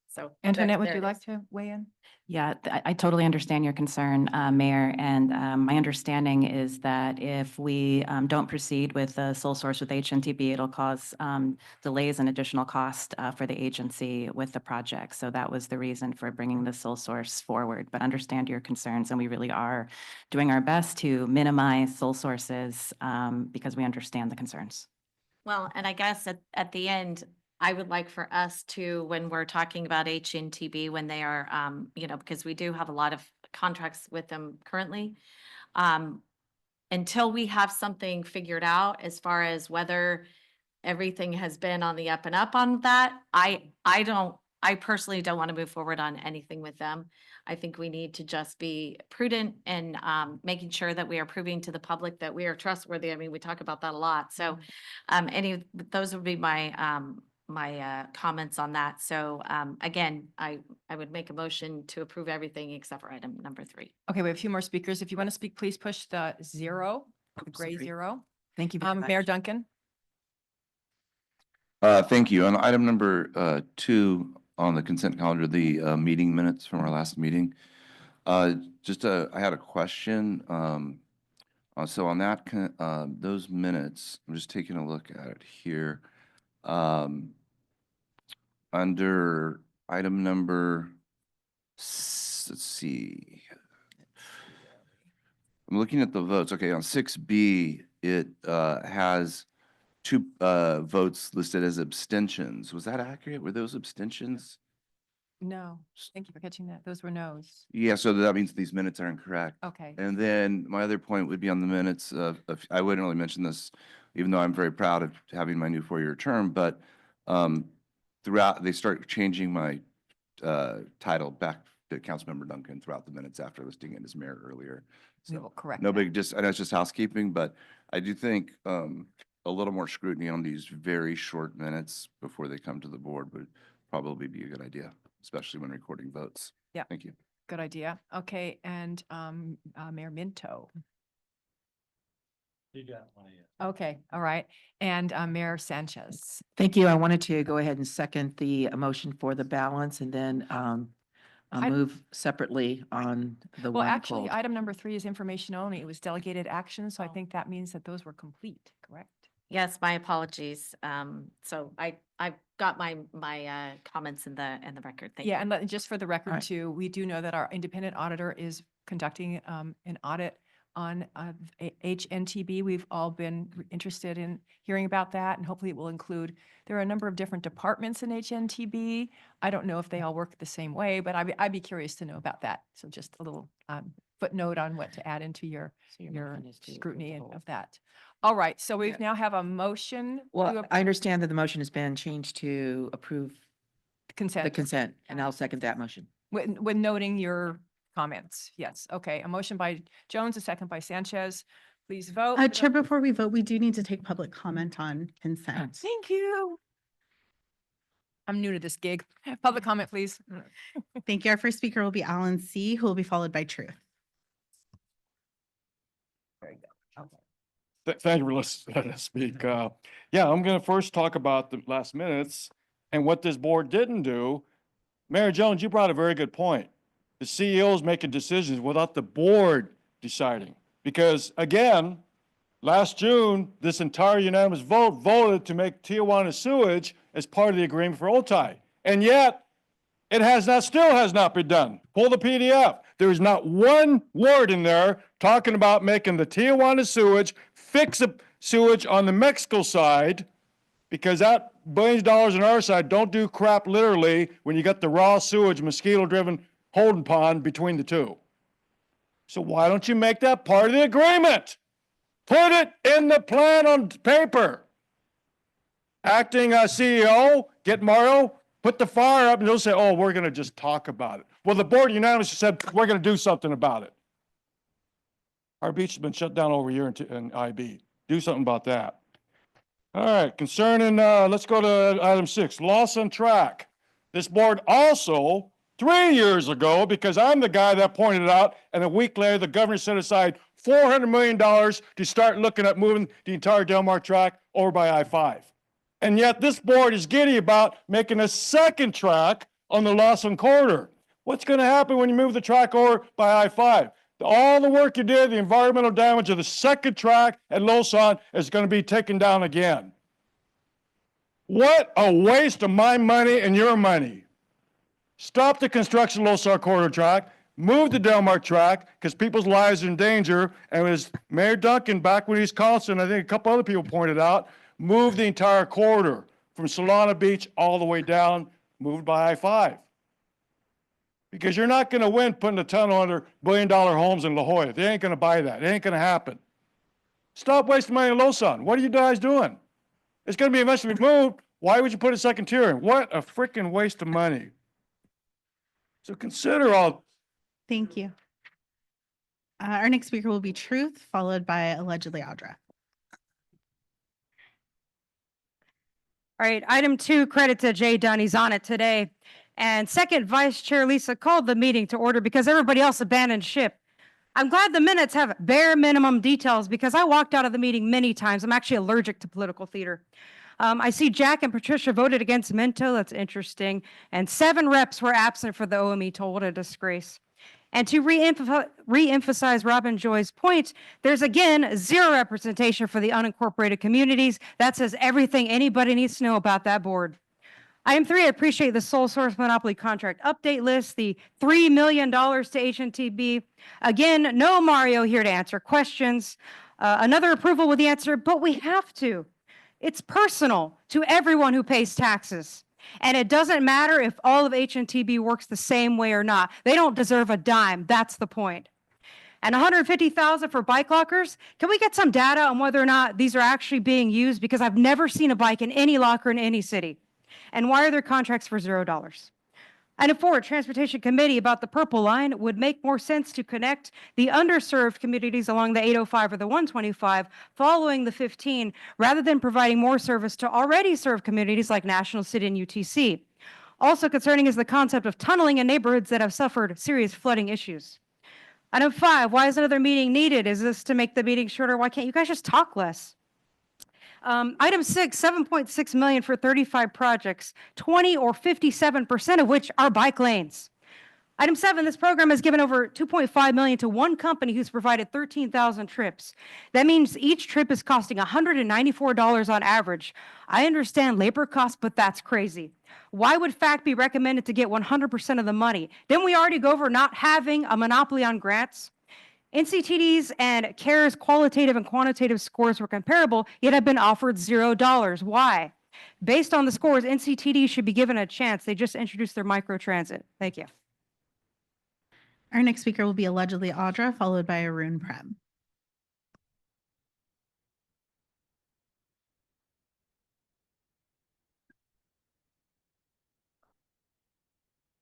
S11: So
S1: Antoinette, would
S11: there
S1: you
S11: it
S1: like
S11: is.
S1: to weigh in?
S15: Yeah, I totally understand your concern, Mayor, and my understanding is that if we don't proceed with the sole source with HNTB, it'll cause delays and additional cost for the agency with the project. So that was the reason for bringing the sole source forward, but understand your concerns, and we really are doing our best to minimize sole sources because we understand the concerns.
S11: Well, and I guess at the end, I would like for us to, when we're talking about HNTB, when they are, because we do have a lot of contracts with them currently, until we have something figured out as far as whether everything has been on the up and up on that, I personally don't want to move forward on anything with them. I think we need to just be prudent and making sure that we are proving to the public that we are trustworthy. I mean, we talk about that a lot. So those would be my my comments on that. So again, I would make a motion to approve everything except for item number 3.
S1: Okay, we have a few more speakers. If you want to speak, please push the 0, the gray 0.
S15: Thank you very much.
S1: Mayor Duncan.
S17: Thank you. On item number 2 on the consent calendar, the meeting minutes from our last meeting. I had a question. So on that, those minutes, I'm just taking a look at it here. Under item number, let's see. I'm looking at the votes. Okay, on 6B, it has two votes listed as abstentions. Was that accurate? Were those abstentions?
S1: No, thank you for catching that. Those were no's.
S17: Yeah, so that means these minutes are incorrect.
S1: Okay.
S17: And then my other point would be on the minutes I wouldn't really mention this, even though I'm very proud of having my new four-year term, but throughout, they start changing my title back to Councilmember Duncan throughout the minutes after listing it as mayor earlier.
S1: We will correct
S17: No
S1: that.
S17: big, I know it's just housekeeping, but I do think a little more scrutiny on these very short minutes before they come to the board would probably be a good idea, especially when recording votes.
S1: Yeah.
S17: Thank you.
S1: Good idea. Okay, and Mayor Minto.
S18: You got one,
S1: Okay, all right. And Mayor Sanchez.
S18: Thank you. I wanted to go ahead and second the motion for the balance and then
S1: I-
S18: move separately on the
S1: Well,
S18: one
S1: actually,
S18: pulled.
S1: item number 3 is information only. It was delegated action, so I think that means that those were complete, correct?
S11: Yes, my apologies. So I've got my comments in the record. Thank
S1: Yeah,
S11: you.
S1: and just for the record
S18: right.
S1: too, we do know that our independent auditor is conducting an audit on HNTB. We've all been interested in hearing about that, and hopefully it will include, there are a number of different departments in HNTB. I don't know if they all work the same way, but I'd be curious to know about that. So just a little footnote on what to add into your scrutiny of that. All right, so we now have a motion.
S18: Well, I understand that the motion has been changed to approve the
S1: Consent,
S18: consent, and I'll second that motion.
S1: with noting your comments. Yes, okay. A motion by Jones, a second by Sanchez. Please vote.
S3: Chair, before we vote, we do need to take public comment on consent.
S1: Thank you. I'm new to this gig. Public comment, please.
S3: Thank you. Our first speaker will be Alan C., who will be followed by Truth.
S1: Very good. Okay.
S5: Thank you for letting us speak. Yeah, I'm going to first talk about the last minutes and what this board didn't do. Mayor Jones, you brought a very good point. The CEO's making decisions without the board deciding. Because again, last June, this entire unanimous vote voted to make Tijuana sewage as part of the agreement for Otay. And yet, it still has not been done. Pull the PDF. There is not one word in there talking about making the Tijuana sewage, fix the sewage on the Mexico side, because that billions of dollars on our side don't do crap literally when you got the raw sewage, mosquito-driven holding pond between the two. So why don't you make that part of the agreement? Put it in the plan on paper. Acting CEO, get Mario, put the fire up, and they'll say, oh, we're going to just talk about it. Well, the board unanimously said, we're going to do something about it. Our beach has been shut down over a year in IB. Do something about that. All right, concerning, let's go to item 6, loss on track. This board also, 3 years ago, because I'm the guy that pointed it out, and a week later, the governor set aside $400 million to start looking at moving the entire Del Mar track over by I-5. And yet this board is giddy about making a second track on the Lawson corridor. What's going to happen when you move the track over by I-5? All the work you did, the environmental damage of the second track at Lawson is going to be taken down again. What a waste of my money and your money. Stop the construction of Lawson corridor track, move the Del Mar track, because people's lives are in danger. And as Mayor Duncan, back when he was council, and I think a couple other people pointed out, move the entire corridor from Solana Beach all the way down, moved by I-5. Because you're not going to win putting a tunnel under billion-dollar homes in La Jolla. They ain't going to buy that. It ain't going to happen. Stop wasting money on Lawson. What are you guys doing? It's going to be eventually moved. Why would you put a second tier in? What a freaking waste of money. So consider all.
S3: Thank you. Our next speaker will be Truth, followed by allegedly Audra.
S6: All right, item 2, credit to Jay Dunn. He's on it today. And second, Vice Chair Lisa called the meeting to order because everybody else abandoned ship. I'm glad the minutes have bare minimum details because I walked out of the meeting many times. I'm actually allergic to political theater. I see Jack and Patricia voted against Minto. That's interesting. And 7 reps were absent for the OME toll. What a disgrace. And to re-emphasize Robin Joy's point, there's again 0 representation for the unincorporated communities. That says everything anybody needs to know about that board. Item 3, I appreciate the sole source monopoly contract update list, the $3 million to HNTB. Again, no Mario here to answer questions. Another approval with the answer, but we have to. It's personal to everyone who pays taxes. And it doesn't matter if all of HNTB works the same way or not. They don't deserve a dime. That's the point. And $150,000 for bike lockers. Can we get some data on whether or not these are actually being used? Because I've never seen a bike in any locker in any city. And why are there contracts for $0? Item 4, Transportation Committee about the Purple Line. Would make more sense to connect the underserved communities along the 805 or the 125 following the 15, rather than providing more service to already served communities like National City and UTC. Also concerning is the concept of tunneling in neighborhoods that have suffered serious flooding issues. Item 5, why is another meeting needed? Is this to make the meeting shorter? Why can't you guys just talk less? Item 6, 7.6 million for 35 projects, 20 or 57% of which are bike lanes. Item 7, this program has given over 2.5 million to one company who's provided 13,000 trips. That means each trip is costing $194 on average. I understand labor costs, but that's crazy. Why would FACT be recommended to get 100% of the money? Didn't we already go over not having a monopoly on grants? NCTD's and CARE's qualitative and quantitative scores were comparable, yet have been offered $0. Why? Based on the scores, NCTD should be given a chance. They just introduced their microtransit. Thank you.
S3: Our next speaker will be allegedly Audra, followed by Arun Prem.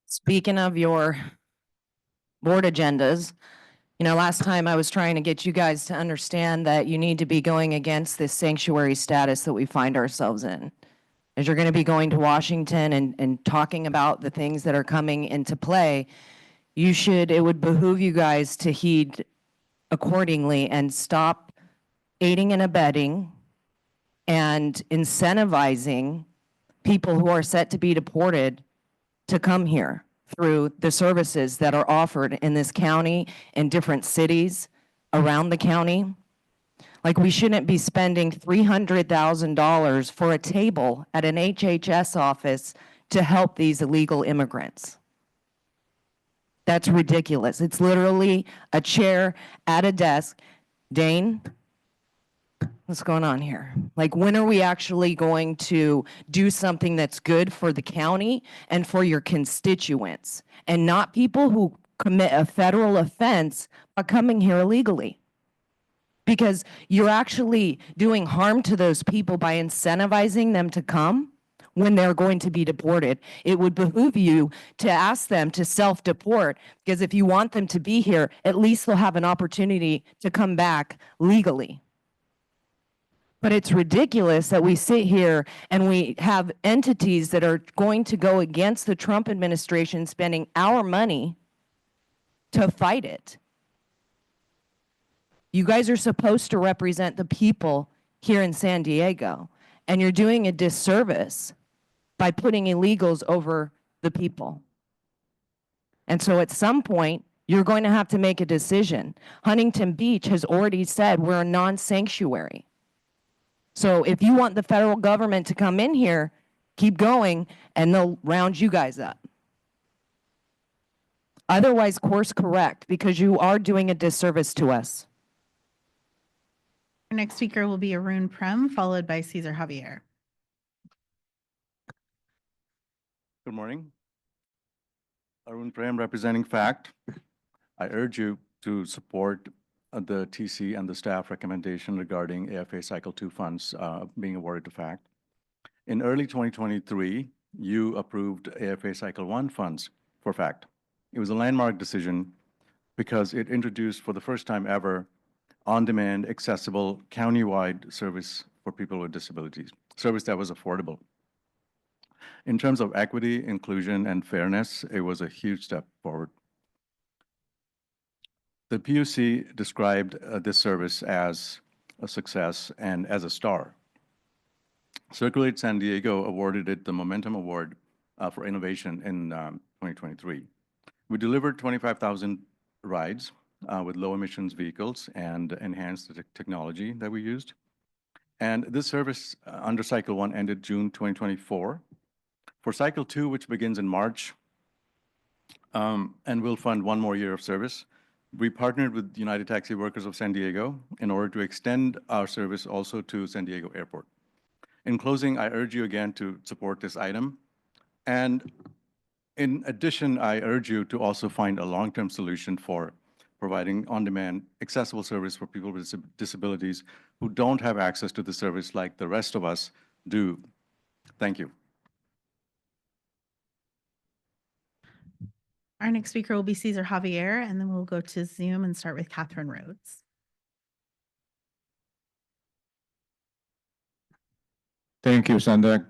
S19: Speaking of your board agendas, you know, last time I was trying to get you guys to understand that you need to be going against this sanctuary status that we find ourselves in. As you're going to be going to Washington and talking about the things that are coming into play, it would behoove you guys to heed accordingly and stop aiding and abetting and incentivizing people who are set to be deported to come here through the services that are offered in this county and different cities around the county. Like, we shouldn't be spending $300,000 for a table at an HHS office to help these illegal immigrants. That's ridiculous. It's literally a chair at a desk. Dane, what's going on here? Like, when are we actually going to do something that's good for the county and for your constituents, and not people who commit a federal offense by coming here illegally? Because you're actually doing harm to those people by incentivizing them to come when they're going to be deported. It would behoove you to ask them to self-deport, because if you want them to be here, at least they'll have an opportunity to come back legally. But it's ridiculous that we sit here and we have entities that are going to go against the Trump administration spending our money to fight it. You guys are supposed to represent the people here in San Diego, and you're doing a disservice by putting illegals over the people. And so at some point, you're going to have to make a decision. Huntington Beach has already said we're a non-sanctuary. So if you want the federal government to come in here, keep going, and they'll round you guys up. Otherwise, course correct, because you are doing a disservice to us.
S3: Our next speaker will be Arun Prem, followed by Cesar Javier.
S5: Good morning. Arun Prem, representing FACT. I urge you to support the TC and the staff recommendation regarding AFA Cycle 2 funds being awarded to FACT. In early 2023, you approved AFA Cycle 1 funds for FACT. It was a landmark decision because it introduced, for the first time ever, on-demand, accessible, county-wide service for people with disabilities, service that was affordable. In terms of equity, inclusion, and fairness, it was a huge step forward. The PUC described this service as a success and as a star. Circulate San Diego awarded it the Momentum Award for Innovation in 2023. We delivered 25,000 rides with low emissions vehicles and enhanced the technology that we used. And this service under Cycle 1 ended June 2024. For cycle 2, which begins in March, and will fund 1 more year of service, we partnered with United Taxi Workers of San Diego in order to extend our service also to San Diego Airport. In closing, I urge you again to support this item. And in addition, I urge you to also find a long-term solution for providing on-demand accessible service for people with disabilities who don't have access to the service like the rest of us do. Thank you.
S3: Our next speaker will be Cesar Javier, and then we'll go to Zoom and start with Catherine Rhodes.
S20: Thank you, SANDAG.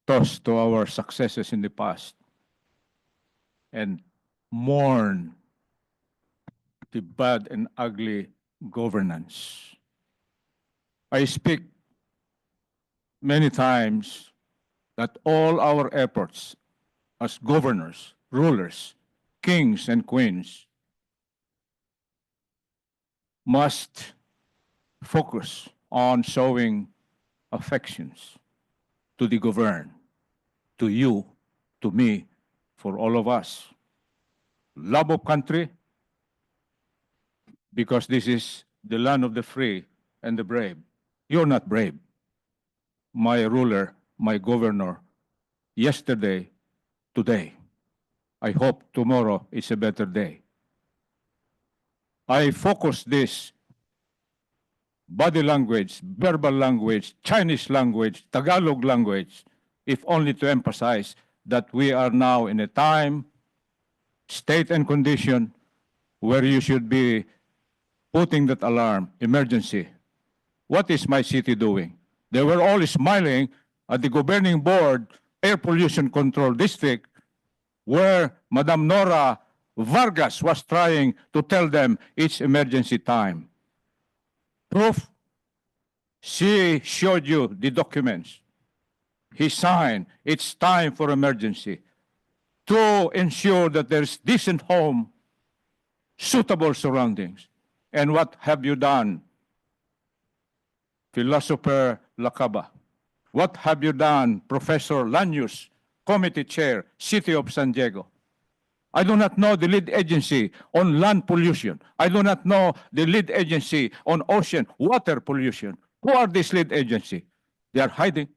S20: Toast to our successes in the past and mourn the bad and ugly governance. I speak many times that all our efforts as governors, rulers, kings and queens must focus on showing affections to the governed, to you, to me, for all of us. Love of country, because this is the land of the free and the brave. You're not brave. My ruler, my governor, yesterday, today. I hope tomorrow is a better day. I focus this body language, verbal language, Chinese language, Tagalog language, if only to emphasize that we are now in a time, state and condition where you should be putting that alarm, emergency. What is my city doing? They were all smiling at the governing board, Air Pollution Control District, where Madam Nora Vargas was trying to tell them it's emergency time. Proof? She showed you the documents. He signed, it's time for emergency to ensure that there's decent home, suitable surroundings. And what have you done, Philosopher Lacaba? What have you done, Professor Lanius, Committee Chair, City of San Diego? I do not know the lead agency on land pollution. I do not know the lead agency on ocean water pollution. Who are this lead agency? They are hiding.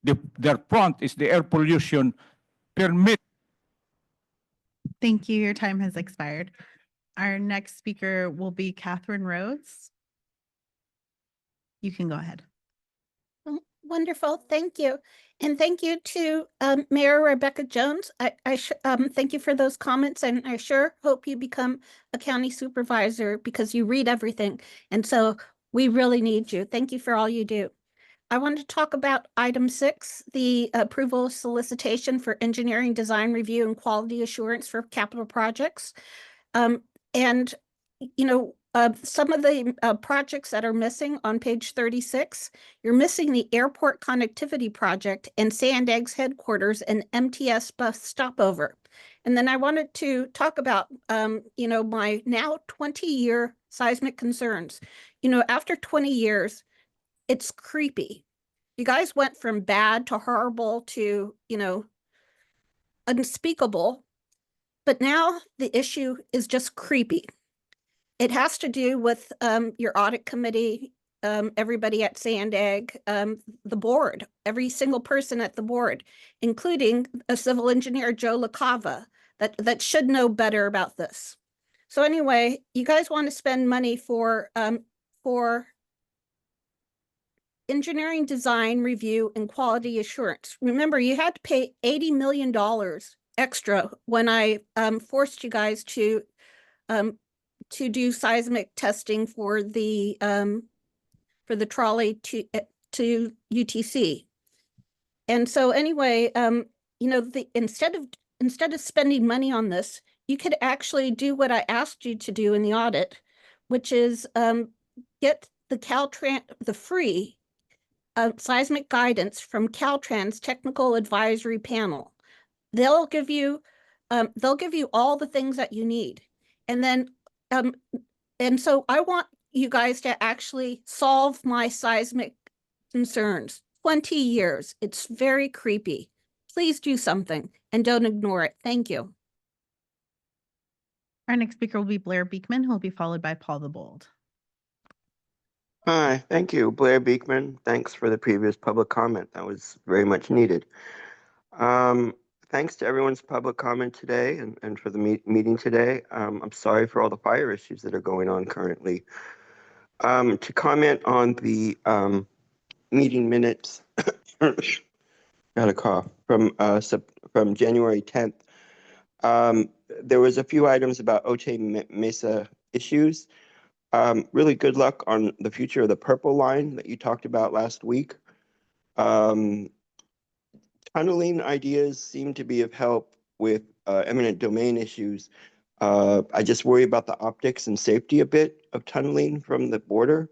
S20: Their front is the air pollution permit.
S3: Thank you. Your time has expired. Our next speaker will be Catherine Rhodes. You can go ahead.
S21: Wonderful. Thank you. And thank you to Mayor Rebecca Jones. Thank you for those comments. And I sure hope you become a county supervisor because you read everything. And so we really need you. Thank you for all you do. I want to talk about item 6, the approval solicitation for engineering design review and quality assurance for capital projects. And, you know, some of the projects that are missing on page 36, you're missing the airport connectivity project and SANDAG's headquarters and MTS bus stopover. And then I wanted to talk about, you know, my now 20-year seismic concerns. You know, after 20 years, it's creepy. You guys went from bad to horrible to, you know, unspeakable. But now the issue is just creepy. It has to do with your audit committee, everybody at SANDAG, the board, every single person at the board, including a civil engineer, Joe LaCava, that should know better about this. So anyway, you guys want to spend money for engineering design review and quality assurance. Remember, you had to pay $80 million extra when I forced you guys to do seismic testing for the trolley to UTC. And so anyway, you know, instead of spending money on this, you could actually do what I asked you to do in the audit, which is get the free seismic guidance from Caltrans Technical Advisory Panel. They'll give you all the things that you need. And then and so I want you guys to actually solve my seismic concerns. 20 years. It's very creepy. Please do something and don't ignore it. Thank you.
S3: Our next speaker will be Blair Beekman, who will be followed by Paul the Bold.
S2: Hi, thank you. Blair Beekman. Thanks for the previous public comment. That was very much needed. Thanks to everyone's public comment today and for the meeting today. I'm sorry for all the fire issues that are going on currently. To comment on the meeting minutes, got a cough, from January 10th. There was a few items about Otay Mesa issues. Really good luck on the future of the purple line that you talked about last week. Tunneling ideas seem to be of help with eminent domain issues. I just worry about the optics and safety a bit of tunneling from the border.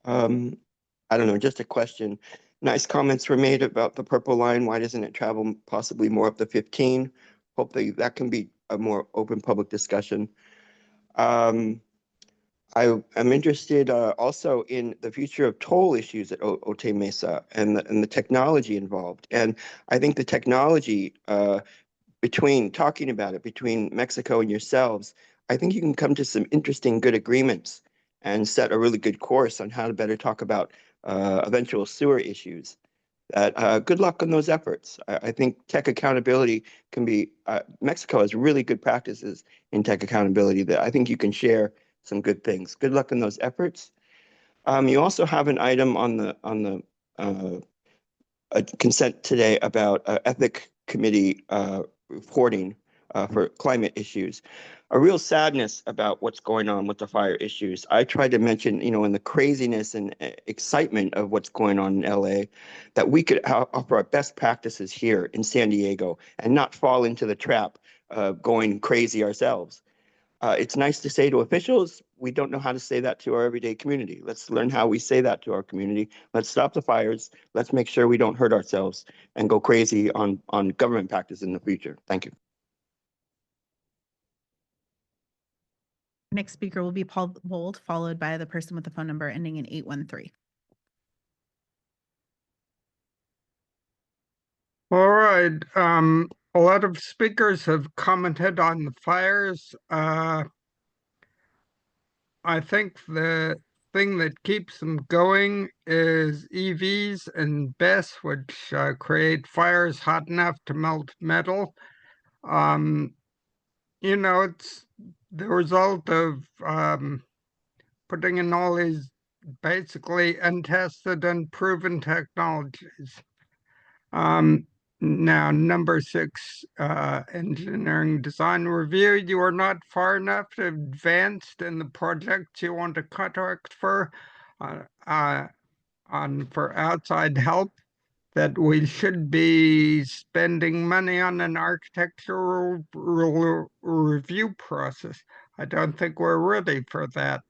S2: I don't know, just a question. Nice comments were made about the purple line. Why doesn't it travel possibly more up to 15? Hopefully that can be a more open public discussion. I'm interested also in the future of toll issues at Otay Mesa and the technology involved. And I think the technology between Mexico and yourselves, I think you can come to some interesting, good agreements and set a really good course on how to better talk about eventual sewer issues. Good luck on those efforts. I think tech accountability can be, Mexico has really good practices in tech accountability that I think you can share some good things. Good luck in those efforts. You also have an item on the consent today about ethic committee reporting for climate issues. A real sadness about what's going on with the fire issues. I tried to mention, in the craziness and excitement of what's going on in LA, that we could offer our best practices here in San Diego and not fall into the trap of going crazy ourselves. It's nice to say to officials, we don't know how to say that to our everyday community. Let's learn how we say that to our community. Let's stop the fires. Let's make sure we don't hurt ourselves and go crazy on government practice in the future. Thank you.
S3: Next speaker will be Paul Bold, followed by the person with the phone number ending in 813.
S22: All right. A lot of speakers have commented on the fires. I think the thing that keeps them going is EVs and BESS, which create fires hot enough to melt metal. It's the result of putting in all these basically untested, unproven technologies. Now, number 6, engineering design review. You are not far enough advanced in the project you want to contract for outside help, that we should be spending money on an architectural review process. I don't think we're ready for that.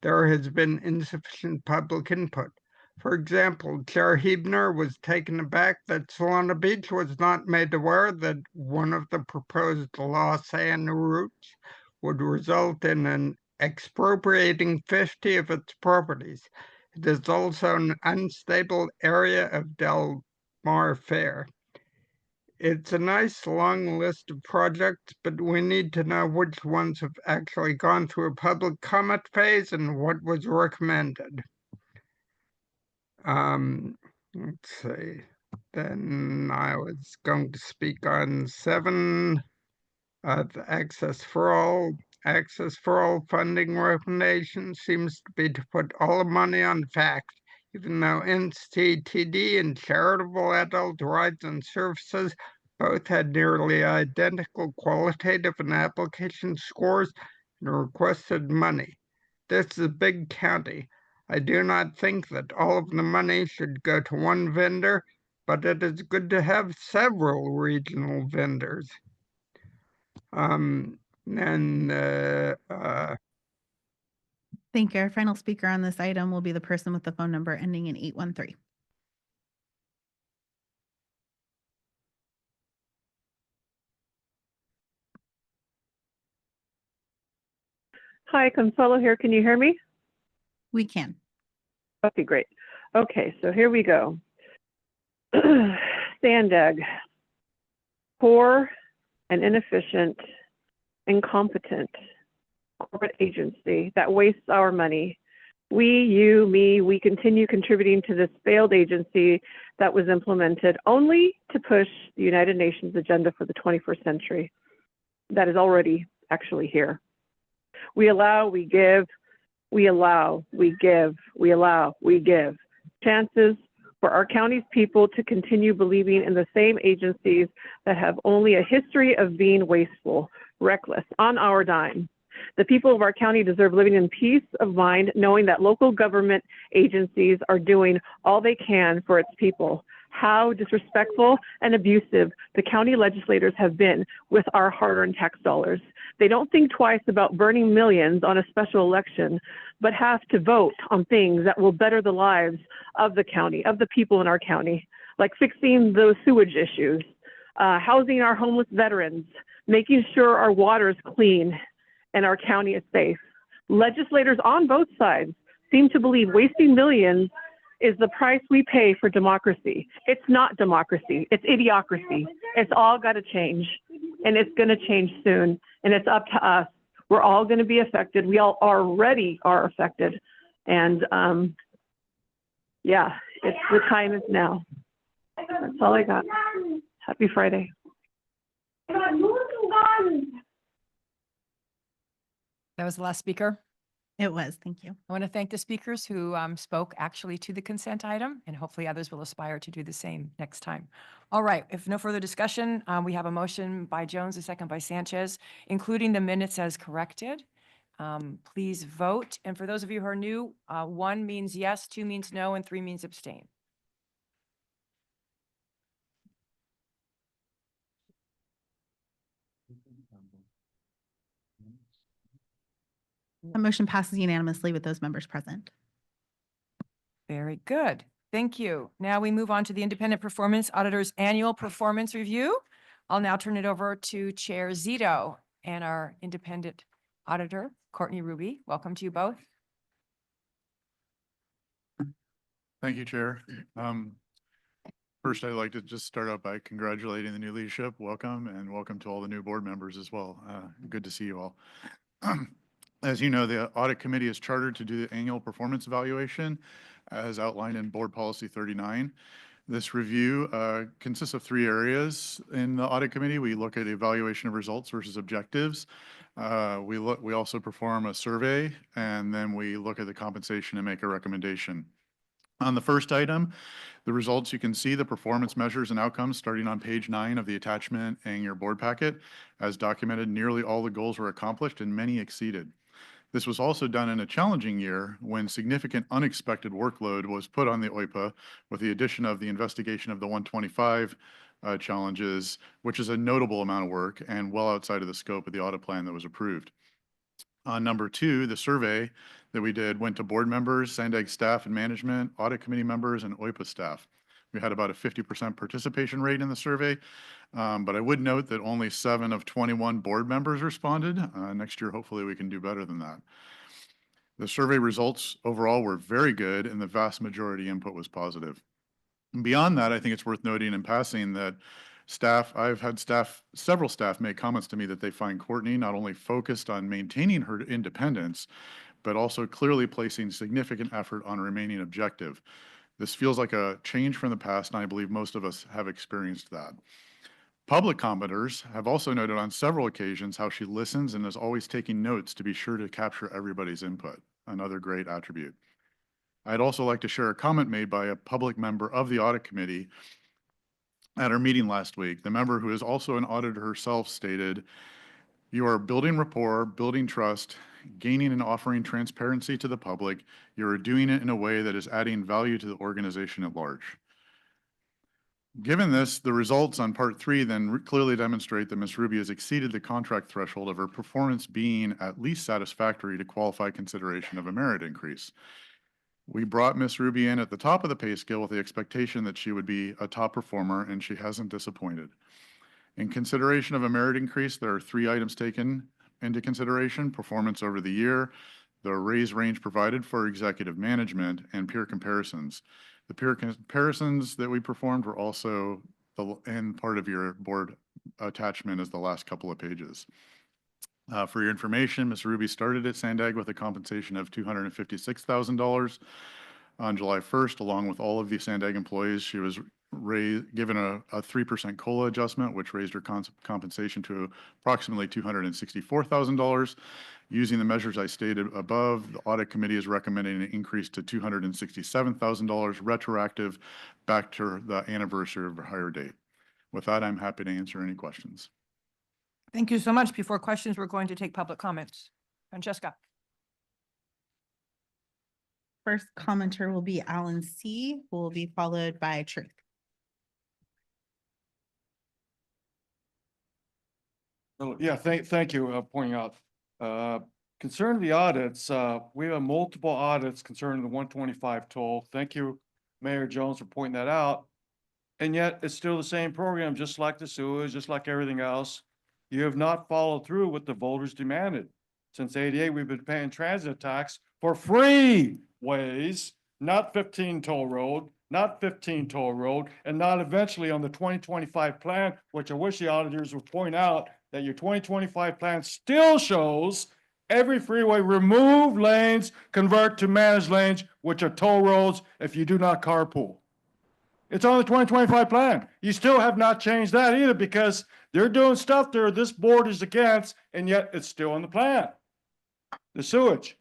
S22: There has been insufficient public input. For example, Chair Hebner was taken aback that Solana Beach was not made aware that one of the proposed Los Angeles routes would result in an expropriating 50 of its properties. It is also an unstable area of Del Mar Fair. It's a nice long list of projects, but we need to know which ones have actually gone through a public comment phase and what was recommended. Let's see. Then I was going to speak on 7, the Access for All. Access for All funding recommendation seems to be to put all the money on facts, even though NCTD and Charitable Adult Rights and Services both had nearly identical qualitative and application scores and requested money. This is a big county. I do not think that all of the money should go to one vendor, but it is good to have several regional vendors.
S3: Thank you. Our final speaker on this item will be the person with the phone number ending in 813.
S23: Hi, Consuelo here. Can you hear me?
S3: We can.
S23: Okay, great. Okay, so here we go. SANDAG. poor and inefficient, incompetent corporate agency that wastes our money. We, you, me, we continue contributing to this failed agency that was implemented only to push the United Nations agenda for the 21st century that is already actually here. We allow, we give, we allow, we give, we allow, we give chances for our county's people to continue believing in the same agencies that have only a history of being wasteful, reckless, on our dime. The people of our county deserve living in peace of mind, knowing that local government agencies are doing all they can for its people. How disrespectful and abusive the county legislators have been with our hard-earned tax dollars. They don't think twice about burning millions on a special election, but have to vote on things that will better the lives of the county, of the people in our county, like fixing those sewage issues, housing our homeless veterans, making sure our water is clean and our county is safe. Legislators on both sides seem to believe wasting millions is the price we pay for democracy. It's not democracy, it's idiocracy. It's all got to change, and it's going to change soon, and it's up to us. We're all going to be affected. We all already are affected. And yeah, it's the time is now. That's all I got. Happy Friday.
S1: That was the last speaker.
S3: It was, thank you.
S1: I want to thank the speakers who spoke actually to the consent item, and hopefully others will aspire to do the same next time. All right, if no further discussion, we have a motion by Jones, a second by Sanchez, including the minutes as corrected. Please vote. And for those of you who are new, 1 means yes, 2 means no, and 3 means abstain.
S3: The motion passes unanimously with those members present.
S1: Very good. Thank you. Now we move on to the Independent Performance Auditor's Annual Performance Review. I'll now turn it over to Chair Zito and our Independent Auditor, Courtney Ruby. Welcome to you both.
S4: Thank you, Chair. First, I'd like to just start out by congratulating the new leadership. Welcome, and welcome to all the new board members as well. Good to see you all. As you know, the Audit Committee is chartered to do the annual performance evaluation as outlined in Board Policy 39. This review consists of 3 areas in the Audit Committee. We look at evaluation of results versus objectives. We also perform a survey, and then we look at the compensation and make a recommendation. On the first item, the results, you can see the performance measures and outcomes starting on page 9 of the attachment in your board packet. As documented, nearly all the goals were accomplished and many exceeded. This was also done in a challenging year when significant unexpected workload was put on the OIPA with the addition of the investigation of the 125 challenges, which is a notable amount of work and well outside of the scope of the audit plan that was approved. On number 2, the survey that we did went to board members, SANDAG staff and management, audit committee members, and OIPA staff. We had about a 50% participation rate in the survey, but I would note that only 7 of 21 board members responded. Next year, hopefully we can do better than that. The survey results overall were very good, and the vast majority input was positive. And beyond that, I think it's worth noting in passing that I've had several staff make comments to me that they find Courtney not only focused on maintaining her independence, but also clearly placing significant effort on remaining objective. This feels like a change from the past, and I believe most of us have experienced that. Public commenters have also noted on several occasions how she listens and is always taking notes to be sure to capture everybody's input, another great attribute. I'd also like to share a comment made by a public member of the Audit Committee at our meeting last week. The member, who is also an auditor herself, stated, "You are building rapport, building trust, gaining and offering transparency to the public. You are doing it in a way that is adding value to the organization at large." Given this, the results on part 3 then clearly demonstrate that Ms. Ruby has exceeded the contract threshold of her performance being at least satisfactory to qualify consideration of a merit increase. We brought Ms. Ruby in at the top of the pay scale with the expectation that she would be a top performer, and she hasn't disappointed. In consideration of a merit increase, there are 3 items taken into consideration: performance over the year, the raise range provided for executive management, and peer comparisons. The peer comparisons that we performed were also in part of your board attachment is the last couple of pages. For your information, Ms. Ruby started at SANDAG with a compensation of $256,000 on July 1st, along with all of the SANDAG employees. She was given a 3% COLA adjustment, which raised her compensation to approximately $264,000. Using the measures I stated above, the audit committee is recommending an increase to $267,000 retroactive back to the anniversary of her hire date. With that, I'm happy to answer any questions.
S1: Thank you so much. Before questions, we're going to take public comments. Francesca.
S3: First commenter will be Alan C., who will be followed by Truth.
S5: Oh, yeah, thank you, pointing out. Concerning the audits, we have multiple audits concerning the 125 toll. Thank you, Mayor Jones, for pointing that out. And yet it's still the same program, just like the sewage, just like everything else. You have not followed through what the voters demanded. Since '88, we've been paying transit tax for free ways, not 15 toll road, not 15 toll road, and not eventually on the 2025 plan, which I wish the auditors would point out that your 2025 plan still shows every freeway remove lanes, convert to managed lanes, which are toll roads if you do not carpool. It's on the 2025 plan. You still have not changed that either because they're doing stuff there this board is against, and yet it's still on the plan. The sewage,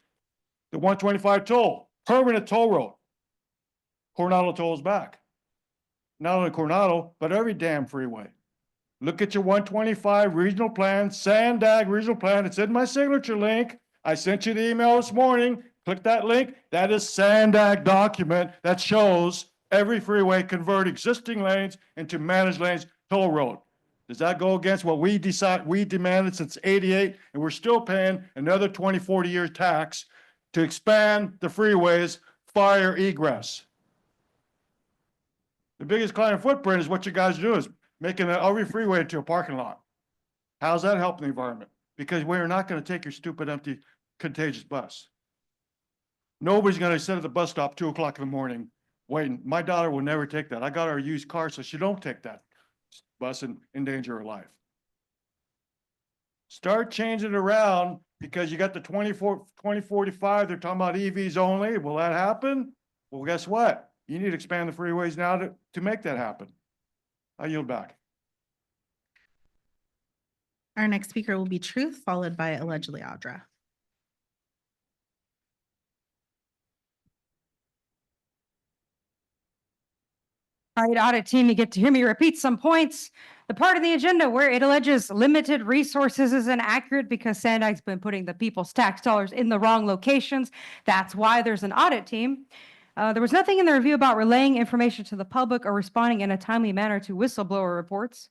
S5: the 125 toll, permanent toll road. Coronado tolls back. Not only Coronado, but every damn freeway. Look at your 125 regional plan, SANDAG regional plan. It's in my signature link. I sent you the email this morning. Click that link. That is SANDAG document that shows every freeway convert existing lanes into managed lanes toll road. Does that go against what we demanded since '88, and we're still paying another 20, 40 year tax to expand the freeways, fire egress? The biggest climate footprint is what you guys do is making every freeway into a parking lot. How's that helping the environment? Because we're not going to take your stupid, empty, contagious bus. Nobody's going to sit at the bus stop 2 o'clock in the morning waiting. My daughter will never take that. I got her a used car so she don't take that bus and endanger her life. Start changing it around because you got the 2045, they're talking about EVs only. Will that happen? Well, guess what? You need to expand the freeways now to make that happen. I yield back.
S3: Our next speaker will be Truth, followed by allegedly Audra.
S6: All right, audit team, you get to hear me repeat some points. The part of the agenda where it alleges limited resources is inaccurate because SANDAG's been putting the people's tax dollars in the wrong locations. That's why there's an audit team. There was nothing in the review about relaying information to the public or responding in a timely manner to whistleblower reports.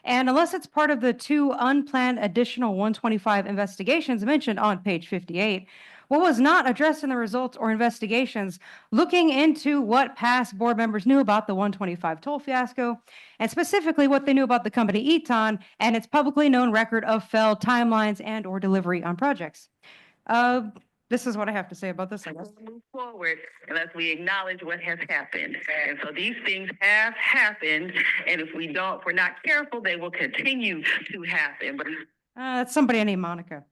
S6: And unless it's part of the 2 unplanned additional 125 investigations mentioned on page 58, what was not addressed in the results or investigations looking into what past board members knew about the 125 toll fiasco, and specifically what they knew about the company Eton and its publicly known record of failed timelines and or delivery on projects. This is what I have to say about this, I guess.
S7: Move forward unless we acknowledge what has happened. And so these things have happened, and if we're not careful, they will continue to happen. But
S6: That's somebody named Monica.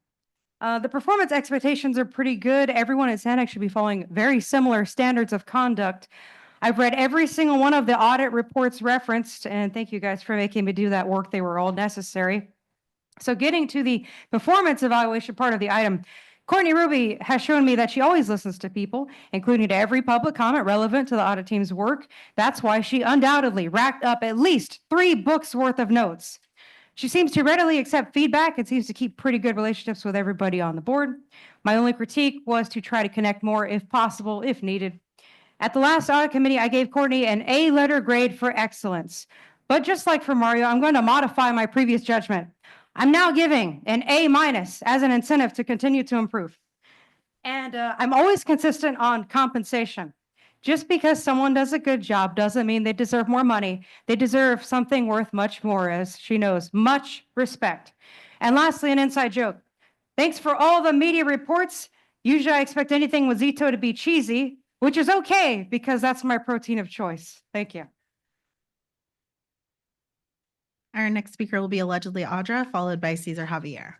S6: The performance expectations are pretty good. Everyone at SANDAG should be following very similar standards of conduct. I've read every single one of the audit reports referenced, and thank you guys for making me do that work. They were all necessary. So getting to the performance evaluation part of the item, Courtney Ruby has shown me that she always listens to people, including to every public comment relevant to the audit team's work. That's why she undoubtedly racked up at least 3 books worth of notes. She seems to readily accept feedback and seems to keep pretty good relationships with everybody on the board. My only critique was to try to connect more if possible, if needed. At the last audit committee, I gave Courtney an A letter grade for excellence. But just like for Mario, I'm going to modify my previous judgment. I'm now giving an A- as an incentive to continue to improve. And I'm always consistent on compensation. Just because someone does a good job doesn't mean they deserve more money. They deserve something worth much more, as she knows. Much respect. And lastly, an inside joke. Thanks for all the media reports. Usually I expect anything with Zito to be cheesy, which is okay because that's my protein of choice. Thank you.
S3: Our next speaker will be allegedly Audra, followed by Cesar Javier.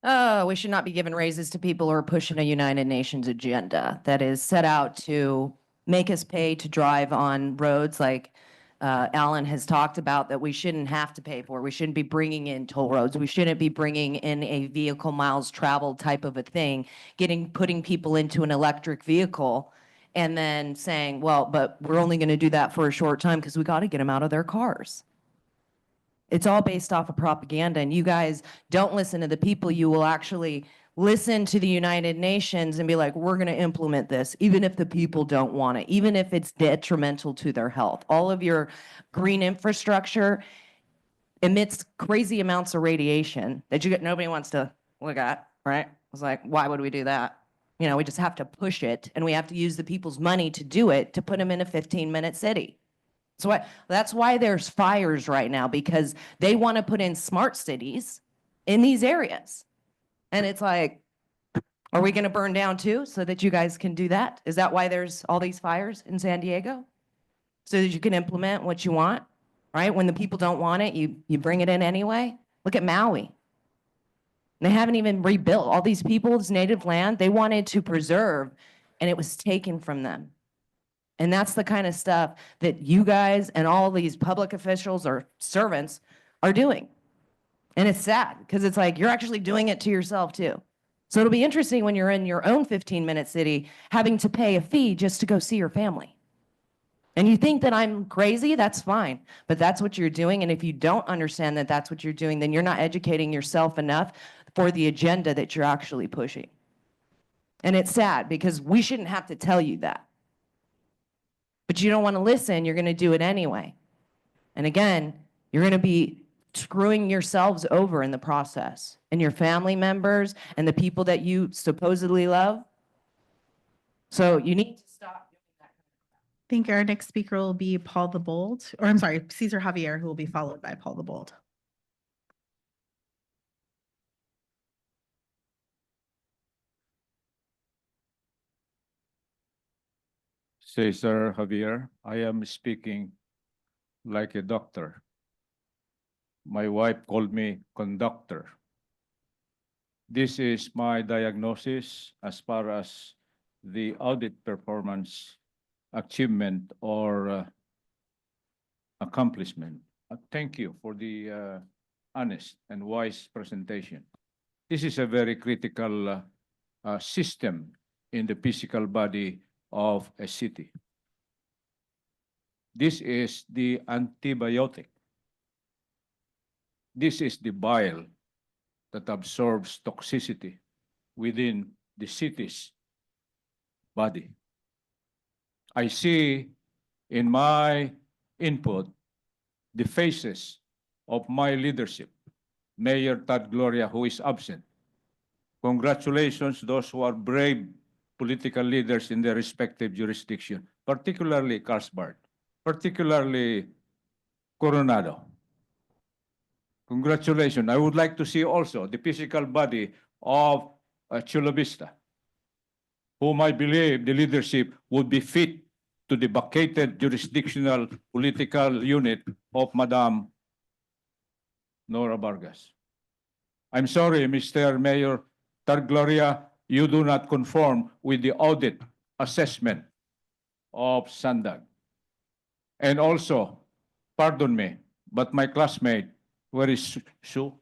S19: Oh, we should not be giving raises to people who are pushing a United Nations agenda that is set out to make us pay to drive on roads like Alan has talked about that we shouldn't have to pay for. We shouldn't be bringing in toll roads. We shouldn't be bringing in a vehicle miles traveled type of a thing, putting people into an electric vehicle and then saying, well, but we're only going to do that for a short time because we got to get them out of their cars. It's all based off of propaganda, and you guys don't listen to the people. You will actually listen to the United Nations and be like, we're going to implement this, even if the people don't want it, even if it's detrimental to their health. All of your green infrastructure emits crazy amounts of radiation that nobody wants to look at, right? It's like, why would we do that? You know, we just have to push it, and we have to use the people's money to do it, to put them in a 15-minute city. So that's why there's fires right now, because they want to put in smart cities in these areas. And it's like, are we going to burn down too so that you guys can do that? Is that why there's all these fires in San Diego? So that you can implement what you want, right? When the people don't want it, you bring it in anyway. Look at Maui. They haven't even rebuilt. All these people's native land, they wanted to preserve, and it was taken from them. And that's the kind of stuff that you guys and all these public officials or servants are doing. And it's sad because it's like you're actually doing it to yourself too. So it'll be interesting when you're in your own 15-minute city having to pay a fee just to go see your family. And you think that I'm crazy, that's fine. But that's what you're doing. And if you don't understand that that's what you're doing, then you're not educating yourself enough for the agenda that you're actually pushing. And it's sad because we shouldn't have to tell you that. But you don't want to listen, you're going to do it anyway. And again, you're going to be screwing yourselves over in the process, and your family members and the people that you supposedly love. So you need to stop doing that.
S3: I think our next speaker will be Paul the Bold, or I'm sorry, Cesar Javier, who will be followed by Paul the Bold.
S20: Cesar Javier, I am speaking like a doctor. My wife called me conductor. This is my diagnosis as far as the audit performance achievement or accomplishment. Thank you for the honest and wise presentation. This is a very critical system in the physical body of a city. This is the antibiotic. This is the bile that absorbs toxicity within the city's body. I see in my input the faces of my leadership, Mayor Tad Gloria, who is absent. Congratulations, those who are brave political leaders in their respective jurisdiction, particularly Carlsbad, particularly Coronado. Congratulations. I would like to see also the physical body of Chula Vista, whom I believe the leadership would be fit to the vacated jurisdictional political unit of Madam Nora Vargas. I'm sorry, Mr. Mayor Targloria, you do not conform with the audit assessment of SANDAG. And also, pardon me, but my classmate, where is Sue?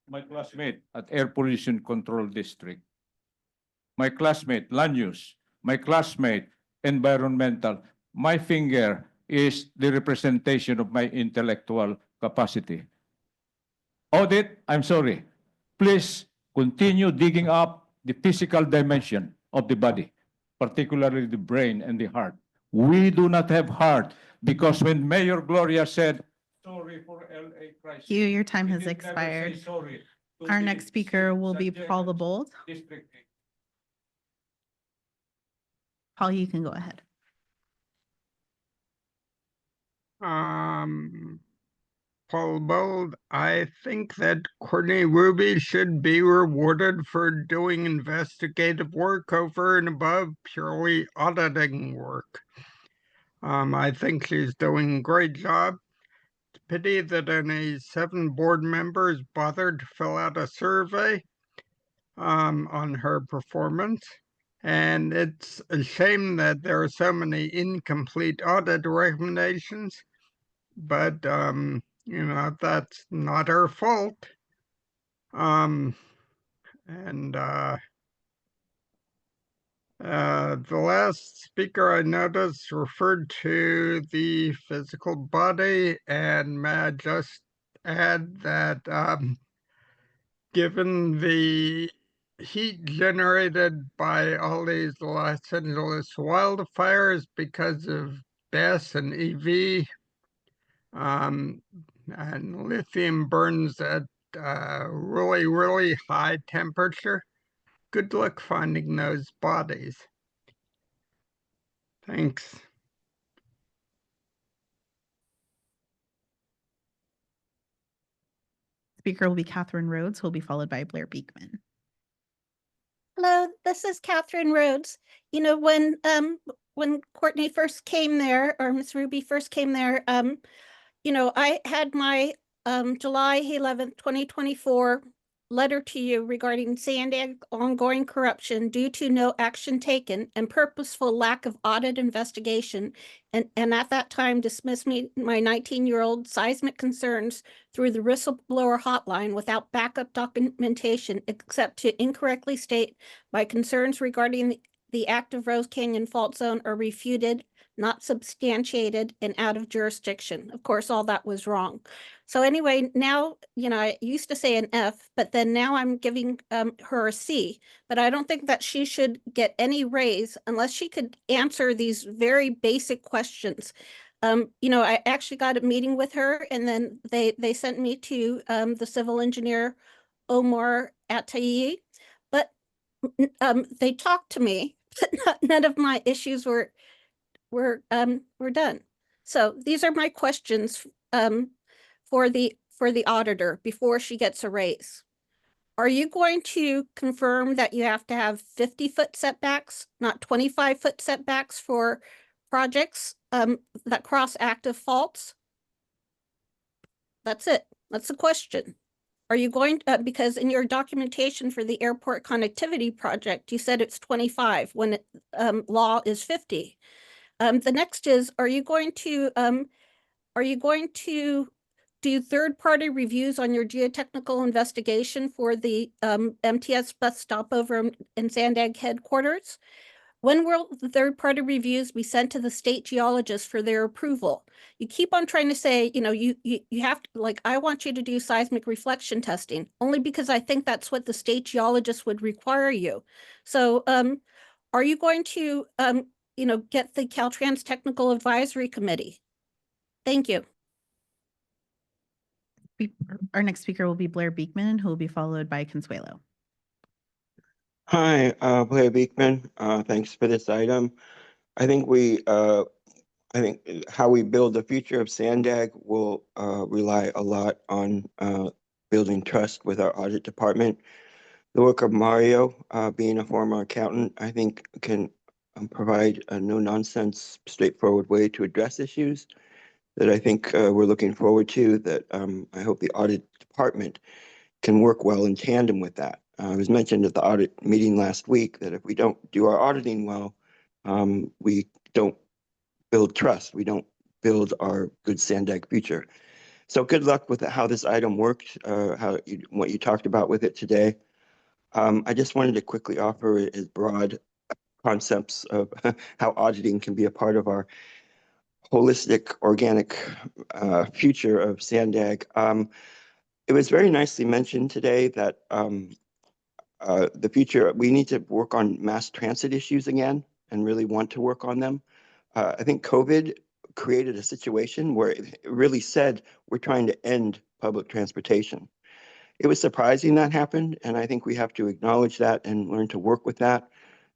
S20: My classmate at Air Pollution Control District. My classmate, land use. My classmate, environmental. My finger is the representation of my intellectual capacity. Audit, I'm sorry. Please continue digging up the physical dimension of the body, particularly the brain and the heart. We do not have heart because when Mayor Gloria said, sorry for LA crisis.
S3: Hugh, your time has expired. Our next speaker will be Paul the Bold. Paul, you can go ahead.
S22: Paul Bold. I think that Courtney Ruby should be rewarded for doing investigative work over and above purely auditing work. I think she's doing a great job. It's a pity that only 7 board members bothered to fill out a survey on her performance. And it's a shame that there are so many incomplete audit recommendations, but you know, that's not her fault. And the last speaker I noticed referred to the physical body, and may I just add that given the heat generated by all these Los Angeles wildfires because of BESS and EV, and lithium burns at really, really high temperature. Good luck finding those bodies. Thanks.
S3: Speaker will be Catherine Rhodes, who will be followed by Blair Beekman.
S21: Hello, this is Catherine Rhodes. You know, when Courtney first came there, or Miss Ruby first came there, you know, I had my July 11th, 2024 letter to you regarding SANDAG ongoing corruption due to no action taken and purposeful lack of audit investigation, and at that time dismissed my 19-year-old seismic concerns through the whistleblower hotline without backup documentation except to incorrectly state my concerns regarding the active Rose Canyon fault zone are refuted, not substantiated, and out of jurisdiction. Of course, all that was wrong. So anyway, now, you know, I used to say an F, but then now I'm giving her a C, but I don't think that she should get any raise unless she could answer these very basic questions. You know, I actually got a meeting with her, and then they sent me to the civil engineer, Omar Atayi, but they talked to me, but none of my issues were done. So these are my questions for the auditor before she gets a raise. Are you going to confirm that you have to have 50-foot setbacks, not 25-foot setbacks for projects that cross active faults? That's it. That's the question. Are you going because in your documentation for the airport connectivity project, you said it's 25 when law is 50. The next is, are you going to do third-party reviews on your geotechnical investigation for the MTS bus stopover in SANDAG headquarters? When will the third-party reviews be sent to the state geologists for their approval? You keep on trying to say, you know, you have to, like, I want you to do seismic reflection testing, only because I think that's what the state geologists would require you. So are you going to, you know, get the Caltrans Technical Advisory Committee? Thank you.
S3: Our next speaker will be Blair Beekman, who will be followed by Consuelo.
S2: Hi, Blair Beekman. Thanks for this item. I think how we build the future of SANDAG will rely a lot on building trust with our audit department. The work of Mario, being a former accountant, I think can provide a no-nonsense, straightforward way to address issues that I think we're looking forward to, that I hope the audit department can work well in tandem with that. It was mentioned at the audit meeting last week that if we don't do our auditing well, we don't build trust. We don't build our good SANDAG future. So good luck with how this item worked, what you talked about with it today. I just wanted to quickly offer as broad concepts of how auditing can be a part of our holistic, organic future of SANDAG. It was very nicely mentioned today that the future, we need to work on mass transit issues again and really want to work on them. I think COVID created a situation where it really said we're trying to end public transportation. It was surprising that happened, and I think we have to acknowledge that and learn to work with that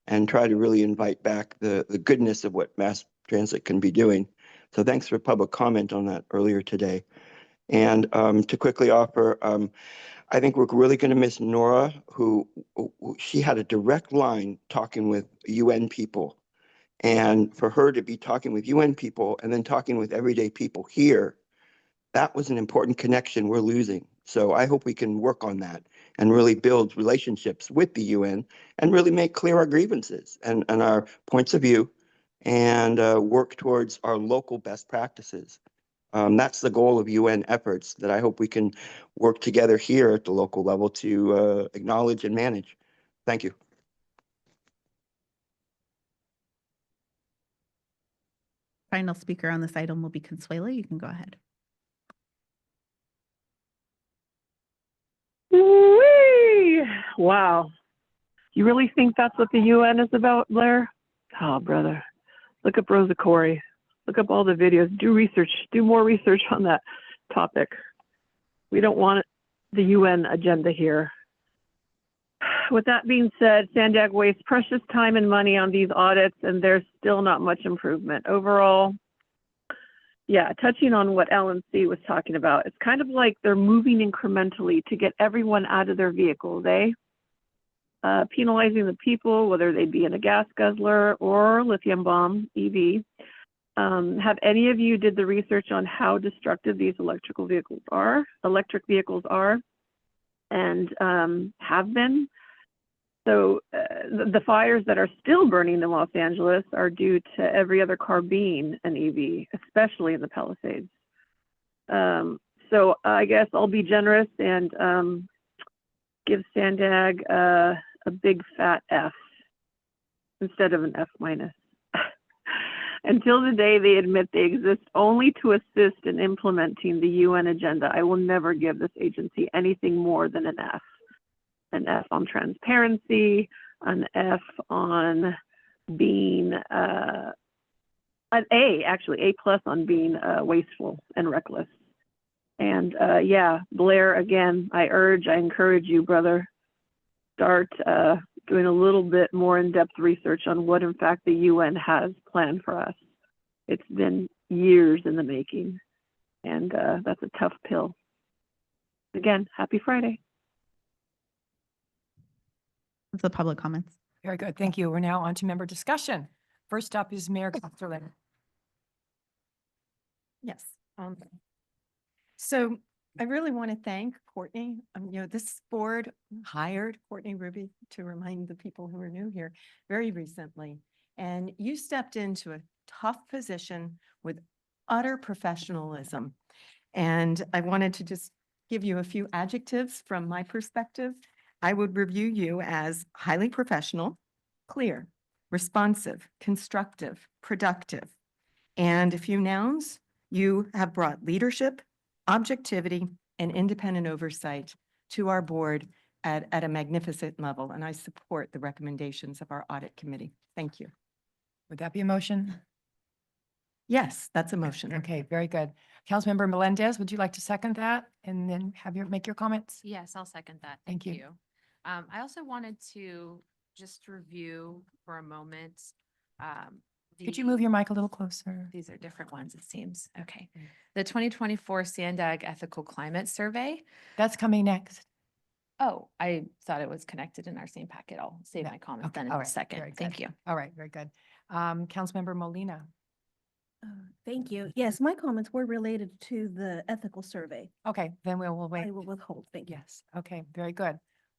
S2: and try to really invite back the goodness of what mass transit can be doing. So thanks for public comment on that earlier today. And to quickly offer, I think we're really going to miss Nora, who she had a direct line talking with UN people. And for her to be talking with UN people and then talking with everyday people here, that was an important connection we're losing. So I hope we can work on that and really build relationships with the UN and really make clear our grievances and our points of view and work towards our local best practices. That's the goal of UN efforts that I hope we can work together here at the local level to acknowledge and manage. Thank you.
S3: Final speaker on this item will be Consuela. You can go ahead.
S23: Whee! Wow. You really think that's what the UN is about, Blair? Oh, brother. Look up Rosa Corey. Look up all the videos. Do research. Do more research on that topic. We don't want the UN agenda here. With that being said, SANDAG wastes precious time and money on these audits, and there's still not much improvement. Overall, yeah, touching on what Ellen C. was talking about, it's kind of like they're moving incrementally to get everyone out of their vehicles, penalizing the people, whether they be in a gas guzzler or lithium bomb EV. Have any of you did the research on how destructive these electric vehicles are, and have been? So the fires that are still burning in Los Angeles are due to every other car being an EV, especially in the Palisades. So I guess I'll be generous and give SANDAG a big fat F instead of an F minus. Until the day they admit they exist only to assist in implementing the UN agenda, I will never give this agency anything more than an F. An F on transparency, an F on being, an A, actually, A plus on being wasteful and reckless. And yeah, Blair, again, I encourage you, brother, start doing a little bit more in-depth research on what, in fact, the UN has planned for us. It's been years in the making, and that's a tough pill. Again, happy Friday.
S3: That's the public comments.
S1: Very good. Thank you. We're now on to member discussion. First up is Mayor Costerling.
S8: Yes. So I really want to thank Courtney. This board hired Courtney Ruby, to remind the people who are new here, very recently. And you stepped into a tough position with utter professionalism. And I wanted to just give you a few adjectives from my perspective. I would review you as highly professional, clear, responsive, constructive, productive. And a few nouns, you have brought leadership, objectivity, and independent oversight to our board at a magnificent level. And I support the recommendations of our audit committee. Thank you.
S1: Would that be a motion?
S8: Yes, that's a motion.
S1: Okay, very good. Councilmember Melendez, would you like to second that and then make your comments?
S9: Yes, I'll second that.
S1: Thank
S9: Thank
S1: you.
S9: you. I also wanted to just review for a moment.
S1: Could you move your mic a little closer?
S9: These are different ones, it seems. Okay. The 2024 SANDAG Ethical Climate Survey.
S1: That's coming next.
S9: Oh, I thought it was connected in our same packet. I'll save my comment then in
S1: All
S9: a
S1: right,
S9: second.
S1: very good.
S9: Thank you.
S1: All right, very good. Councilmember Molina.
S10: Thank you. Yes, my comments were related to the ethical survey.
S1: Okay, then we'll wait.
S10: I will withhold. Thank you.
S1: Yes, okay, very good.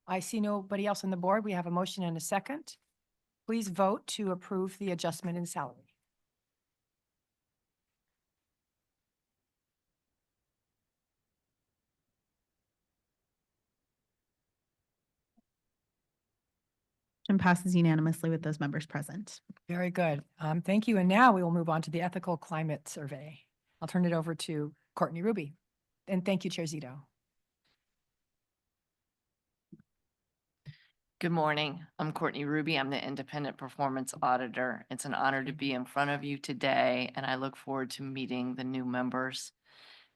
S1: I see nobody else on the board. We have a motion and a second. Please vote to approve the adjustment in salary.
S3: Motion passes unanimously with those members present.
S1: Very good. Thank you. And now we will move on to the ethical climate survey. I'll turn it over to Courtney Ruby. And thank you, Chair Zito.
S24: Good morning. I'm Courtney Ruby. I'm the Independent Performance Auditor. It's an honor to be in front of you today, and I look forward to meeting the new members.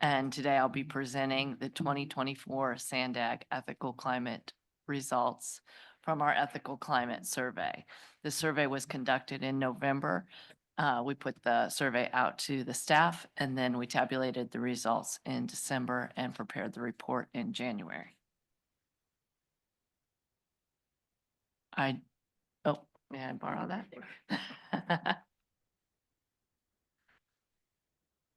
S24: And today I'll be presenting the 2024 SANDAG Ethical Climate results from our Ethical Climate Survey. The survey was conducted in November we put the survey out to the staff, and then we tabulated the results in December and prepared the report in January. Oh, may I borrow that?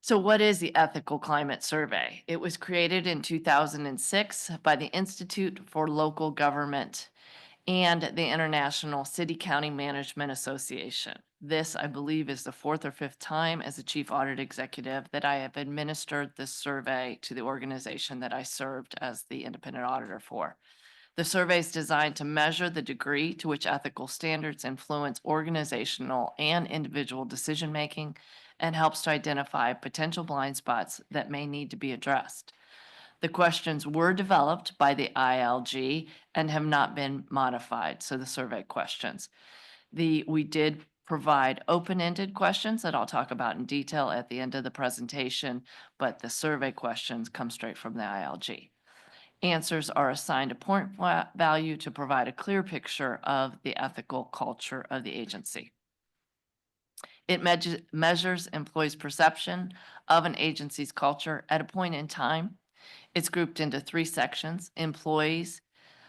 S24: So what is the Ethical Climate Survey? It was created in 2006 by the Institute for Local Government and the International City County Management Association. This, I believe, is the 4th or 5th time as the Chief Audit Executive that I have administered this survey to the organization that I served as the independent auditor for. The survey is designed to measure the degree to which ethical standards influence organizational and individual decision-making and helps to identify potential blind spots that may need to be addressed. The questions were developed by the ILG and have not been modified, so the survey questions. We did provide open-ended questions that I'll talk about in detail at the end of the presentation, but the survey questions come straight from the ILG. Answers are assigned a point value to provide a clear picture of the ethical culture of the agency. It measures employees' perception of an agency's culture at a point in time. It's grouped into 3 sections: employees,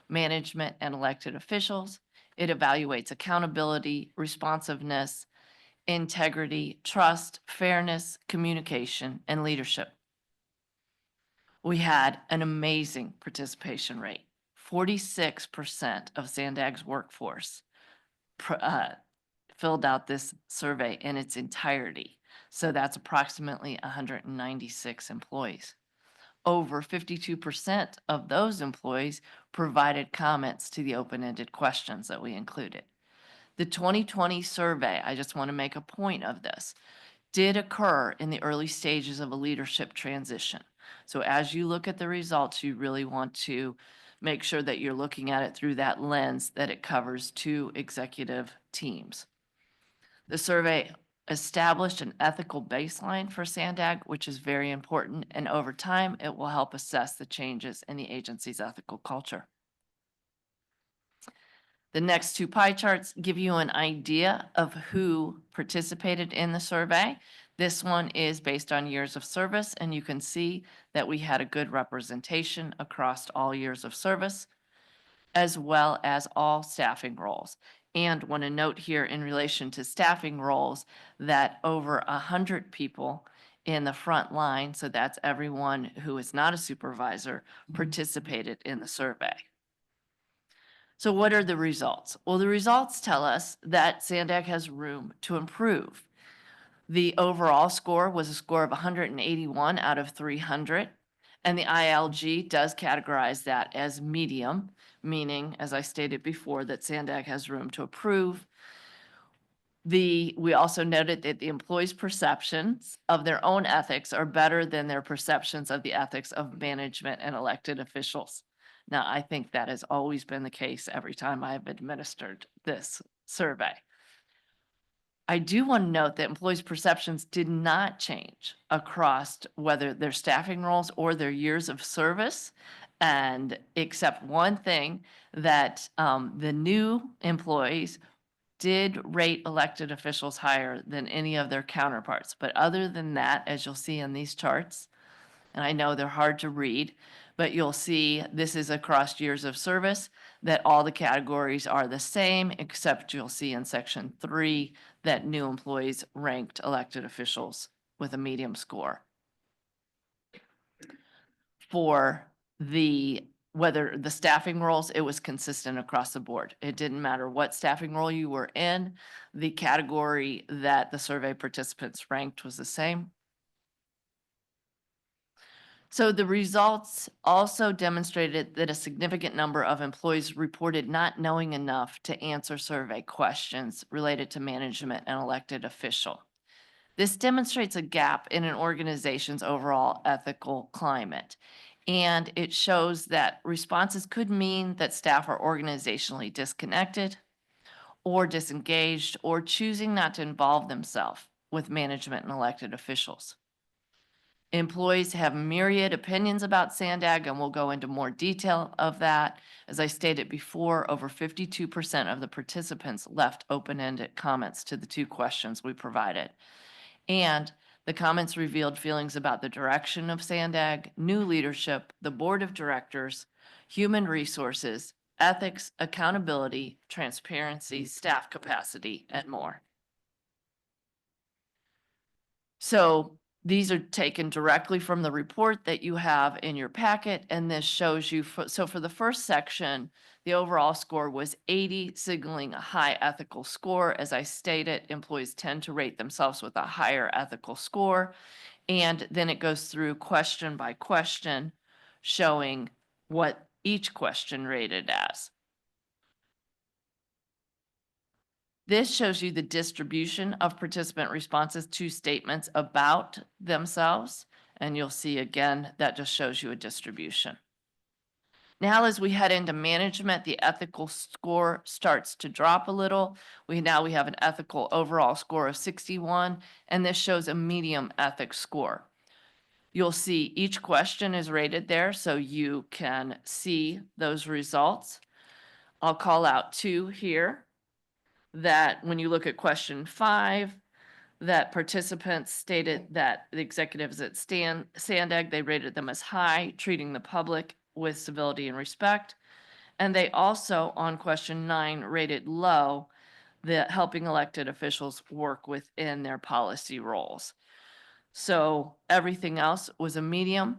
S24: management, and elected officials. It evaluates accountability, responsiveness, integrity, trust, fairness, communication, and leadership. We had an amazing participation rate. 46% of SANDAG's workforce filled out this survey in its entirety. So that's approximately 196 employees. Over 52% of those employees provided comments to the open-ended questions that we included. The 2020 survey, I just want to make a point of this, did occur in the early stages of a leadership transition. So as you look at the results, you really want to make sure that you're looking at it through that lens, that it covers 2 executive teams. The survey established an ethical baseline for SANDAG, which is very important, and over time, it will help assess the changes in the agency's ethical culture. The next 2 pie charts give you an idea of who participated in the survey. This one is based on years of service, and you can see that we had a good representation across all years of service, as well as all staffing roles. And want to note here in relation to staffing roles that over 100 people in the front line, so that's everyone who is not a supervisor, participated in the survey. So what are the results? Well, the results tell us that SANDAG has room to improve. The overall score was a score of 181 out of 300, and the ILG does categorize that as medium, meaning, as I stated before, that SANDAG has room to improve. We also noted that the employees' perceptions of their own ethics are better than their perceptions of the ethics of management and elected officials. Now, I think that has always been the case every time I have administered this survey. I do want to note that employees' perceptions did not change across whether their staffing roles or their years of service, and except one thing, that the new employees did rate elected officials higher than any of their counterparts. But other than that, as you'll see in these charts, and I know they're hard to read, but you'll see this is across years of service, that all the categories are the same, except you'll see in section 3 that new employees ranked elected officials with a medium score. For whether the staffing roles, it was consistent across the board. It didn't matter what staffing role you were in, the category that the survey participants ranked was the same. So the results also demonstrated that a significant number of employees reported not knowing enough to answer survey questions related to management and elected official. This demonstrates a gap in an organization's overall ethical climate. And it shows that responses could mean that staff are organizationally disconnected or disengaged or choosing not to involve themselves with management and elected officials. Employees have myriad opinions about SANDAG, and we'll go into more detail of that. As I stated before, over 52% of the participants left open-ended comments to the 2 questions we provided. And the comments revealed feelings about the direction of SANDAG, new leadership, the board of directors, human resources, ethics, accountability, transparency, staff capacity, and more. So these are taken directly from the report that you have in your packet, and this shows you, so for the first section, the overall score was 80, signaling a high ethical score. As I stated, employees tend to rate themselves with a higher ethical score. And then it goes through question by question, showing what each question rated as. This shows you the distribution of participant responses to statements about themselves. And you'll see again, that just shows you a distribution. Now, as we head into management, the ethical score starts to drop a little. We have an ethical overall score of 61, and this shows a medium ethics score. You'll see each question is rated there, so you can see those results. I'll call out 2 here. That when you look at question 5, that participants stated that the executives at SANDAG, they rated them as high, treating the public with civility and respect. And they also, on question 9, rated low, the helping elected officials work within their policy roles. So everything else was a medium.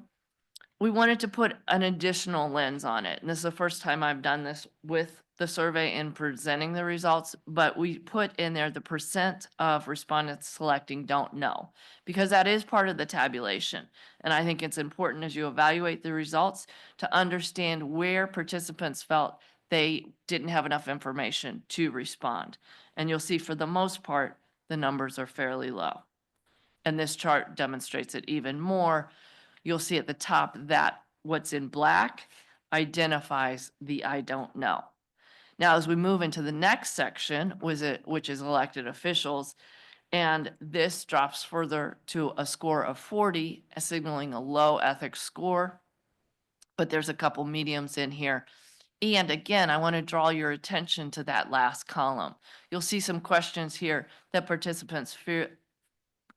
S24: We wanted to put an additional lens on it. And this is the first time I've done this with the survey in presenting the results, but we put in there the percent of respondents selecting don't know, because that is part of the tabulation. And I think it's important as you evaluate the results to understand where participants felt they didn't have enough information to respond. And you'll see for the most part, the numbers are fairly low. And this chart demonstrates it even more. You'll see at the top that what's in black identifies the I don't know. Now, as we move into the next section, which is elected officials, and this drops further to a score of 40, signaling a low ethics score, but there's a couple mediums in here. And again, I want to draw your attention to that last column. You'll see some questions here that participants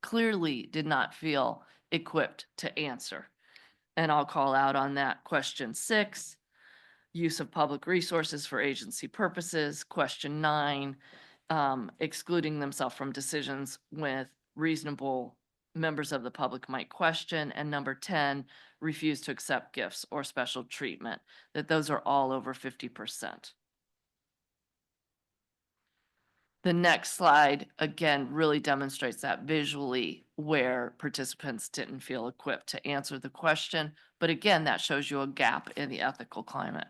S24: clearly did not feel equipped to answer. And I'll call out on that question 6. Use of public resources for agency purposes. Question 9, excluding themselves from decisions with reasonable members of the public might question. And number 10, refuse to accept gifts or special treatment. That those are all over 50%. The next slide, again, really demonstrates that visually where participants didn't feel equipped to answer the question. But again, that shows you a gap in the ethical climate.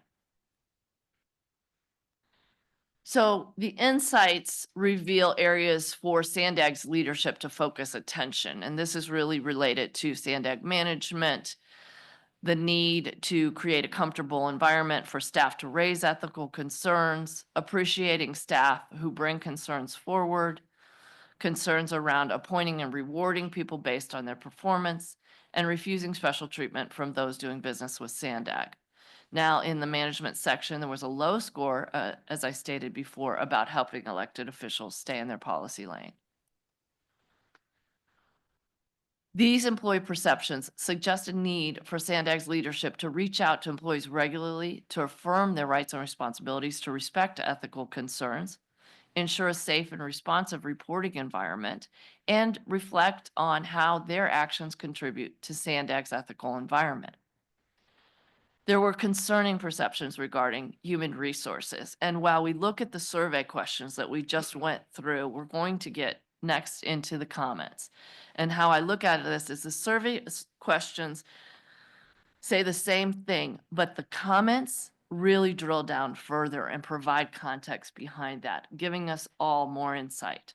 S24: So the insights reveal areas for SANDAG's leadership to focus attention. And this is really related to SANDAG management, the need to create a comfortable environment for staff to raise ethical concerns, appreciating staff who bring concerns forward, concerns around appointing and rewarding people based on their performance, and refusing special treatment from those doing business with SANDAG. Now, in the management section, there was a low score, as I stated before, about helping elected officials stay in their policy lane. These employee perceptions suggest a need for SANDAG's leadership to reach out to employees regularly to affirm their rights and responsibilities to respect ethical concerns, ensure a safe and responsive reporting environment, and reflect on how their actions contribute to SANDAG's ethical environment. There were concerning perceptions regarding human resources. And while we look at the survey questions that we just went through, we're going to get next into the comments. And how I look at this is the survey questions say the same thing, but the comments really drill down further and provide context behind that, giving us all more insight.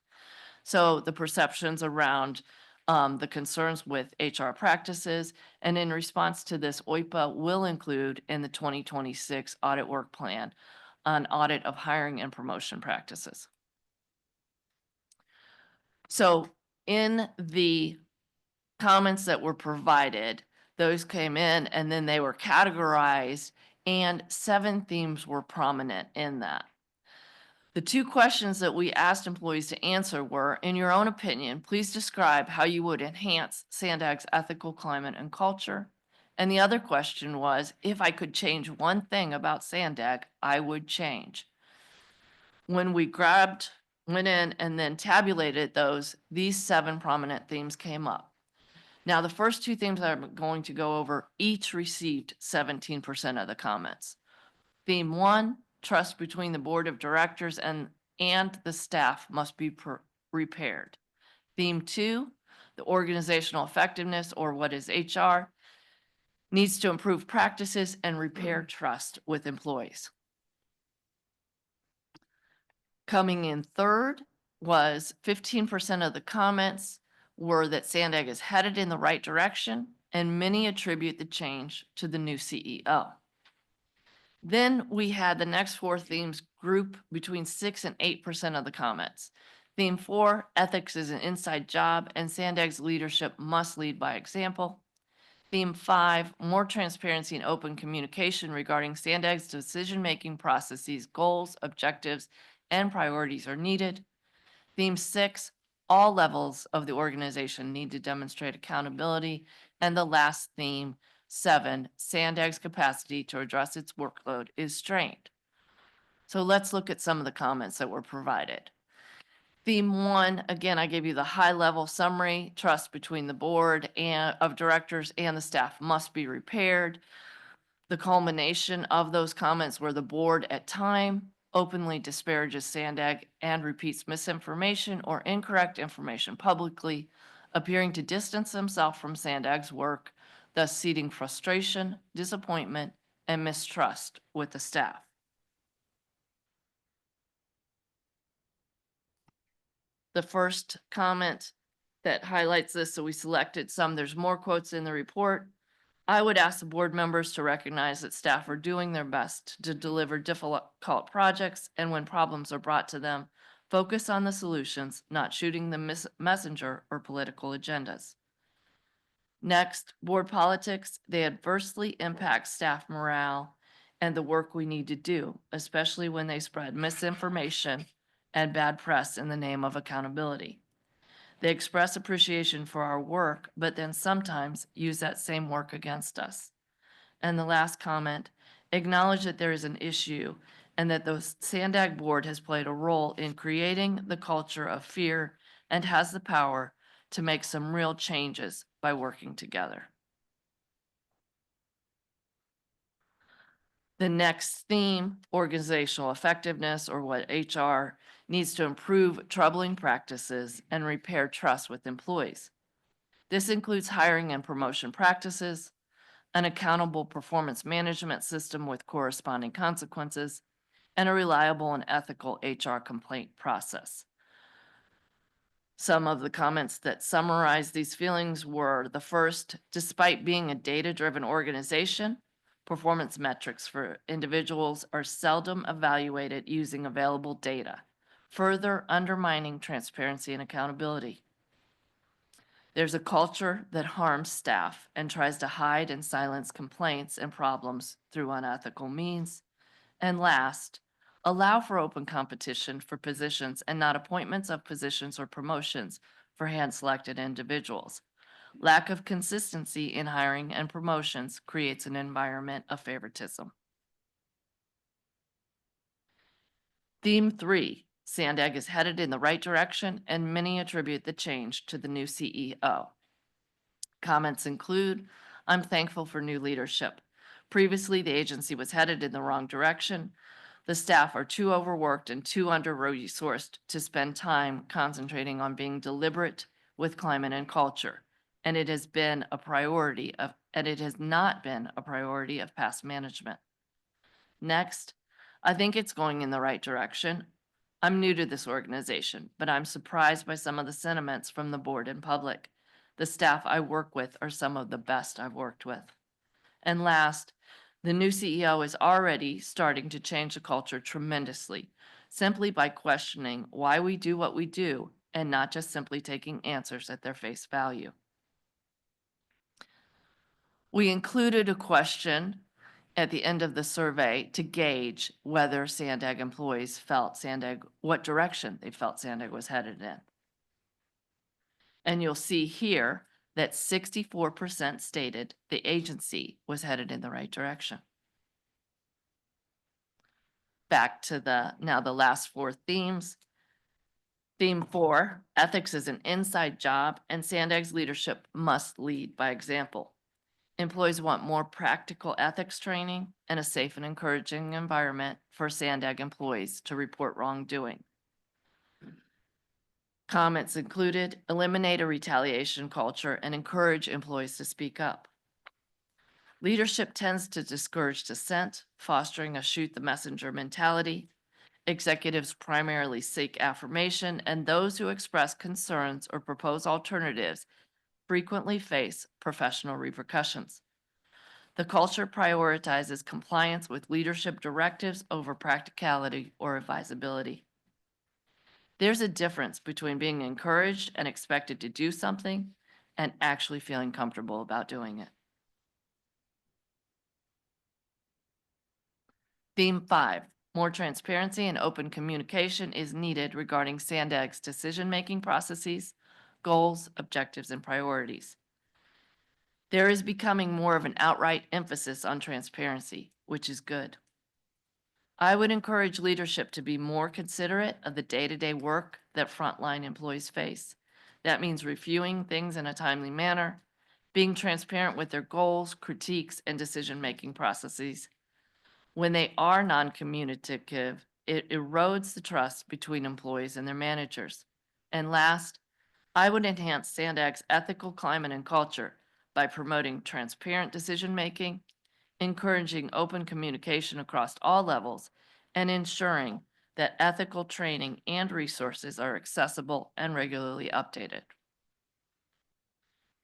S24: So the perceptions around the concerns with HR practices, and in response to this, OIPA will include in the 2026 audit work plan an audit of hiring and promotion practices. So in the comments that were provided, those came in and then they were categorized, and 7 themes were prominent in that. The 2 questions that we asked employees to answer were, in your own opinion, please describe how you would enhance SANDAG's ethical climate and culture. And the other question was, if I could change one thing about SANDAG, I would change. When we went in and then tabulated those, these 7 prominent themes came up. Now, the first 2 themes I'm going to go over each received 17% of the comments. Theme 1, trust between the board of directors and the staff must be repaired. Theme 2, the organizational effectiveness, or what is HR, needs to improve practices and repair trust with employees. Coming in third was 15% of the comments were that SANDAG is headed in the right direction, and many attribute the change to the new CEO. Then we had the next 4 themes group between 6 and 8% of the comments. Theme 4, ethics is an inside job and SANDAG's leadership must lead by example. Theme 5, more transparency and open communication regarding SANDAG's decision-making processes, goals, objectives, and priorities are needed. Theme 6, all levels of the organization need to demonstrate accountability. And the last theme, 7, SANDAG's capacity to address its workload is strained. So let's look at some of the comments that were provided. Theme 1, again, I gave you the high-level summary. Trust between the board of directors and the staff must be repaired. The culmination of those comments were the board at time openly disparages SANDAG and repeats misinformation or incorrect information publicly, appearing to distance themselves from SANDAG's work, thus seeding frustration, disappointment, and mistrust with the staff. The first comment that highlights this, so we selected some, there's more quotes in the report. I would ask the board members to recognize that staff are doing their best to deliver difficult projects, and when problems are brought to them, focus on the solutions, not shooting the messenger or political agendas. Next, board politics, they adversely impact staff morale and the work we need to do, especially when they spread misinformation and bad press in the name of accountability. They express appreciation for our work, but then sometimes use that same work against us. And the last comment, acknowledge that there is an issue and that the SANDAG board has played a role in creating the culture of fear and has the power to make some real changes by working together. The next theme, organizational effectiveness, or what HR needs to improve troubling practices and repair trust with employees. This includes hiring and promotion practices, an accountable performance management system with corresponding consequences, and a reliable and ethical HR complaint process. Some of the comments that summarize these feelings were the first, despite being a data-driven organization, performance metrics for individuals are seldom evaluated using available data, further undermining transparency and accountability. There's a culture that harms staff and tries to hide and silence complaints and problems through unethical means. And last, allow for open competition for positions and not appointments of positions or promotions for hand-selected individuals. Lack of consistency in hiring and promotions creates an environment of favoritism. Theme 3, SANDAG is headed in the right direction and many attribute the change to the new CEO. Comments include, I'm thankful for new leadership. Previously, the agency was headed in the wrong direction. The staff are too overworked and too under-resourced to spend time concentrating on being deliberate with climate and culture. And it has been a priority of, and it has not been a priority of past management. Next, I think it's going in the right direction. I'm new to this organization, but I'm surprised by some of the sentiments from the board and public. The staff I work with are some of the best I've worked with. And last, the new CEO is already starting to change the culture tremendously, simply by questioning why we do what we do and not just simply taking answers at their face value. We included a question at the end of the survey to gauge whether SANDAG employees felt SANDAG, what direction they felt SANDAG was headed in. And you'll see here that 64% stated the agency was headed in the right direction. Back to now the last four themes. Theme 4, ethics is an inside job and SANDAG's leadership must lead by example. Employees want more practical ethics training and a safe and encouraging environment for SANDAG employees to report wrongdoing. Comments included, eliminate a retaliation culture and encourage employees to speak up. Leadership tends to discourage dissent, fostering a shoot the messenger mentality. Executives primarily seek affirmation, and those who express concerns or propose alternatives frequently face professional repercussions. The culture prioritizes compliance with leadership directives over practicality or advisability. There's a difference between being encouraged and expected to do something and actually feeling comfortable about doing it. Theme 5, more transparency and open communication is needed regarding SANDAG's decision-making processes, goals, objectives, and priorities. There is becoming more of an outright emphasis on transparency, which is good. I would encourage leadership to be more considerate of the day-to-day work that frontline employees face. That means reviewing things in a timely manner, being transparent with their goals, critiques, and decision-making processes. When they are non-communicative, it erodes the trust between employees and their managers. And last, I would enhance SANDAG's ethical climate and culture by promoting transparent decision-making, encouraging open communication across all levels, and ensuring that ethical training and resources are accessible and regularly updated.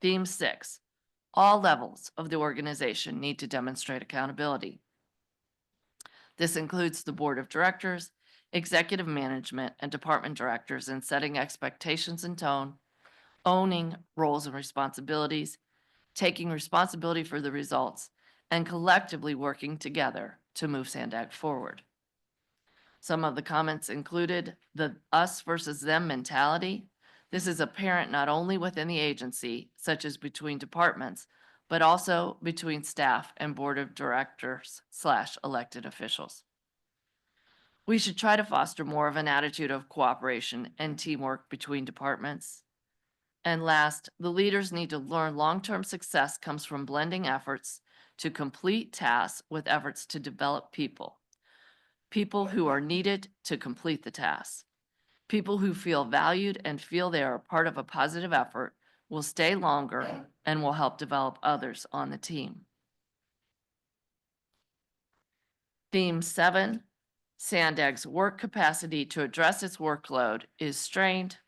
S24: Theme 6, all levels of the organization need to demonstrate accountability. This includes the board of directors, executive management, and department directors in setting expectations and tone, owning roles and responsibilities, taking responsibility for the results, and collectively working together to move SANDAG forward. Some of the comments included the us versus them mentality. This is apparent not only within the agency, such as between departments, but also between staff and board of directors / elected officials. We should try to foster more of an attitude of cooperation and teamwork between departments. And last, the leaders need to learn long-term success comes from blending efforts to complete tasks with efforts to develop people who are needed to complete the task. People who feel valued and feel they are a part of a positive effort will stay longer and will help develop others on the team. Theme 7, SANDAG's work capacity to address its workload is strained.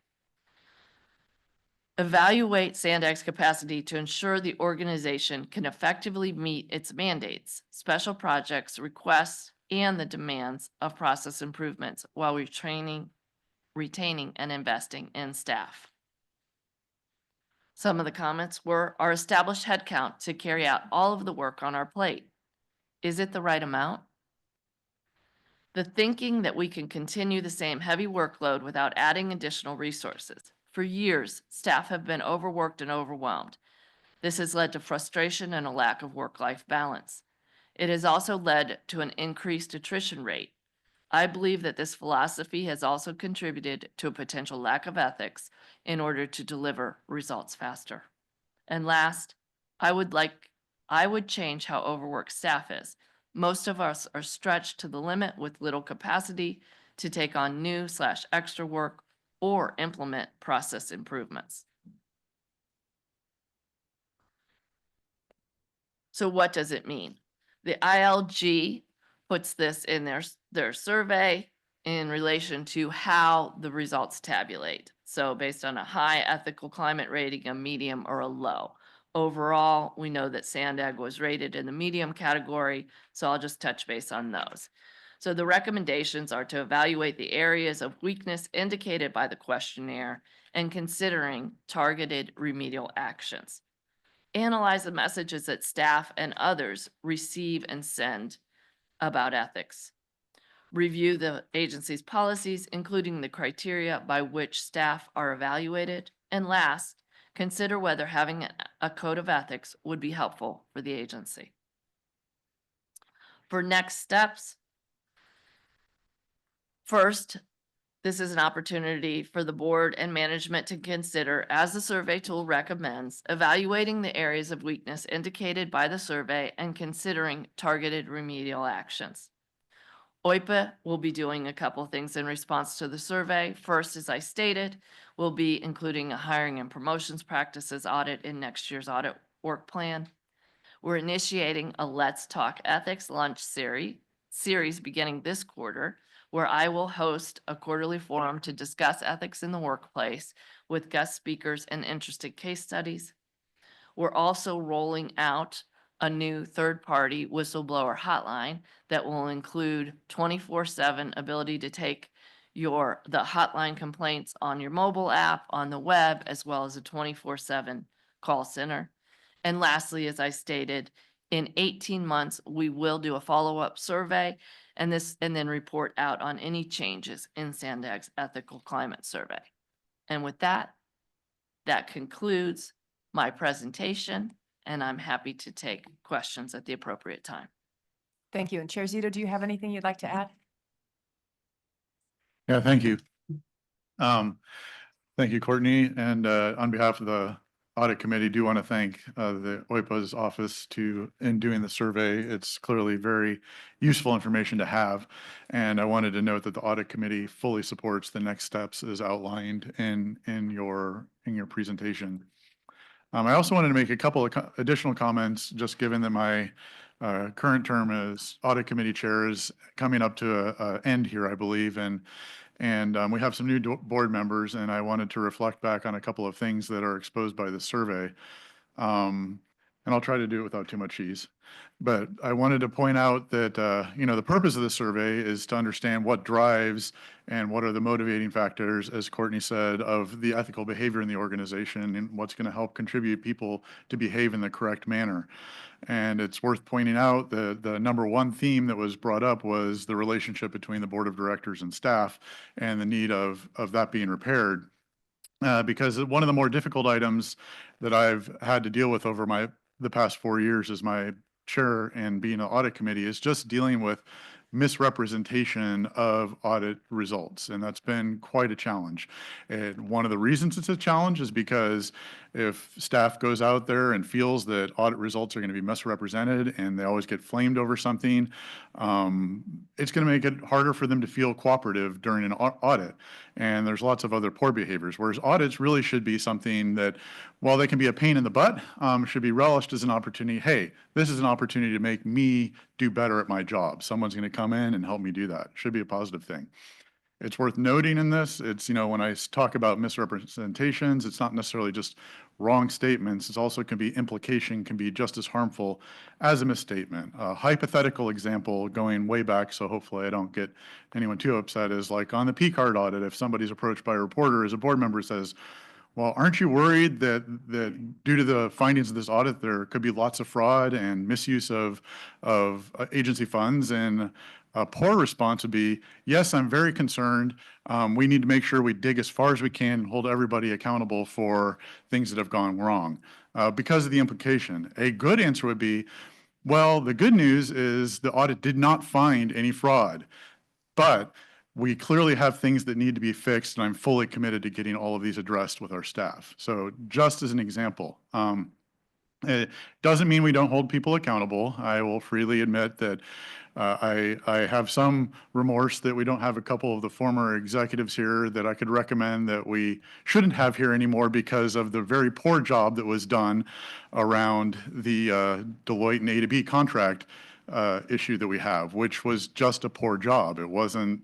S24: Evaluate SANDAG's capacity to ensure the organization can effectively meet its mandates, special projects, requests, and the demands of process improvements while retaining and investing in staff. Some of the comments were, our established headcount to carry out all of the work on our plate. Is it the right amount? The thinking that we can continue the same heavy workload without adding additional resources. For years, staff have been overworked and overwhelmed. This has led to frustration and a lack of work-life balance. It has also led to an increased attrition rate. I believe that this philosophy has also contributed to a potential lack of ethics in order to deliver results faster. And last, I would change how overworked staff is. Most of us are stretched to the limit with little capacity to take on new / extra work or implement process improvements. So what does it mean? The ILG puts this in their survey in relation to how the results tabulate. So based on a high ethical climate rating, a medium, or a low. Overall, we know that SANDAG was rated in the medium category, so I'll just touch base on those. So the recommendations are to evaluate the areas of weakness indicated by the questionnaire and considering targeted remedial actions. analyze the messages that staff and others receive and send about ethics, review the agency's policies, including the criteria by which staff are evaluated, and last, consider whether having a code of ethics would be helpful for the agency. For next steps, first, this is an opportunity for the board and management to consider, as the survey tool recommends, evaluating the areas of weakness indicated by the survey and considering targeted remedial actions. OIPA will be doing a couple things in response to the survey. First, as I stated, we'll be including a hiring and promotions practices audit in next year's audit work plan. We're initiating a Let's Talk Ethics lunch series beginning this quarter, where I will host a quarterly forum to discuss ethics in the workplace with guest speakers and interested case studies. We're also rolling out a new third-party whistleblower hotline that will include 24/7 ability to take the hotline complaints on your mobile app, on the web, as well as a 24/7 call center. And lastly, as I stated, in 18 months, we will do a follow-up survey and then report out on any changes in SANDAG's ethical climate survey. And with that, that concludes my presentation, and I'm happy to take questions at the appropriate time.
S1: Thank you. And Chair Zito, do you have anything you'd like to add?
S4: Yeah, thank you. Thank you, Courtney. And on behalf of the Audit Committee, do want to thank the OIPA's office in doing the survey. It's clearly very useful information to have. And I wanted to note that the Audit Committee fully supports the next steps as outlined in your presentation. I also wanted to make a couple of additional comments, just given that my current term as Audit Committee Chair is coming up to an end here, I believe. And we have some new board members, and I wanted to reflect back on a couple of things that are exposed by the survey. And I'll try to do it without too much cheese. But I wanted to point out that, the purpose of the survey is to understand what drives and what are the motivating factors, as Courtney said, of the ethical behavior in the organization and what's going to help contribute people to behave in the correct manner. And it's worth pointing out that the number one theme that was brought up was the relationship between the board of directors and staff and the need of that being repaired. Because one of the more difficult items that I've had to deal with over the past 4 years as my chair and being an audit committee is just dealing with misrepresentation of audit results. And that's been quite a challenge. And one of the reasons it's a challenge is because if staff goes out there and feels that audit results are going to be misrepresented and they always get flamed over something, it's going to make it harder for them to feel cooperative during an audit. And there's lots of other poor behaviors, whereas audits really should be something that, while they can be a pain in the butt, should be relished as an opportunity. Hey, this is an opportunity to make me do better at my job. Someone's going to come in and help me do that. Should be a positive thing. It's worth noting in this, it's, when I talk about misrepresentations, it's not necessarily just wrong statements. It's also can be implication, can be just as harmful as a misstatement. A hypothetical example going way back, so hopefully I don't get anyone too upset, is like on the P-card audit, if somebody's approached by a reporter as a board member says, well, aren't you worried that due to the findings of this audit, there could be lots of fraud and misuse of agency funds? And a poor response would be, yes, I'm very concerned. We need to make sure we dig as far as we can and hold everybody accountable for things that have gone wrong because of the implication. A good answer would be, well, the good news is the audit did not find any fraud, but we clearly have things that need to be fixed, and I'm fully committed to getting all of these addressed with our staff. So just as an example, it doesn't mean we don't hold people accountable. I will freely admit that I have some remorse that we don't have a couple of the former executives here that I could recommend that we shouldn't have here anymore because of the very poor job that was done around the Deloitte and A to B contract issue that we have, which was just a poor job. It wasn't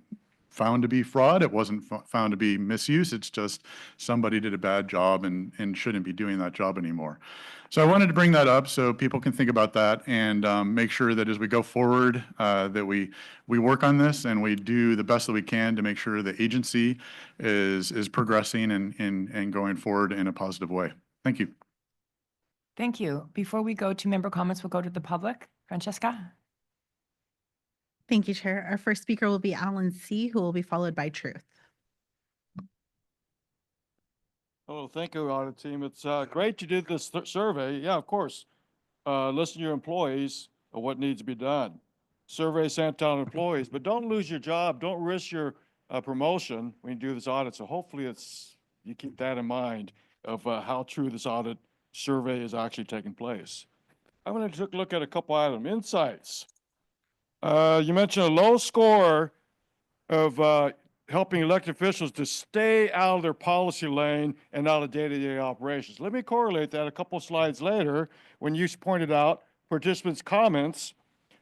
S4: found to be fraud. It wasn't found to be misuse. It's just somebody did a bad job and shouldn't be doing that job anymore. So I wanted to bring that up so people can think about that and make sure that as we go forward that we work on this and we do the best that we can to make sure the agency is progressing and going forward in a positive way. Thank you.
S1: Thank you. Before we go to member comments, we'll go to the public. Francesca?
S3: Thank you, Chair. Our first speaker will be Alan C., who will be followed by Truth.
S5: Oh, thank you, audit team. It's great you did this survey. Yeah, of course. Listen to your employees of what needs to be done. Survey sent out employees, but don't lose your job. Don't risk your promotion when you do this audit. So hopefully you keep that in mind of how true this audit survey is actually taking place. I'm going to take a look at a couple items. Insights. You mentioned a low score of helping elected officials to stay out of their policy lane and out of day-to-day operations. Let me correlate that a couple of slides later when you pointed out participants' comments.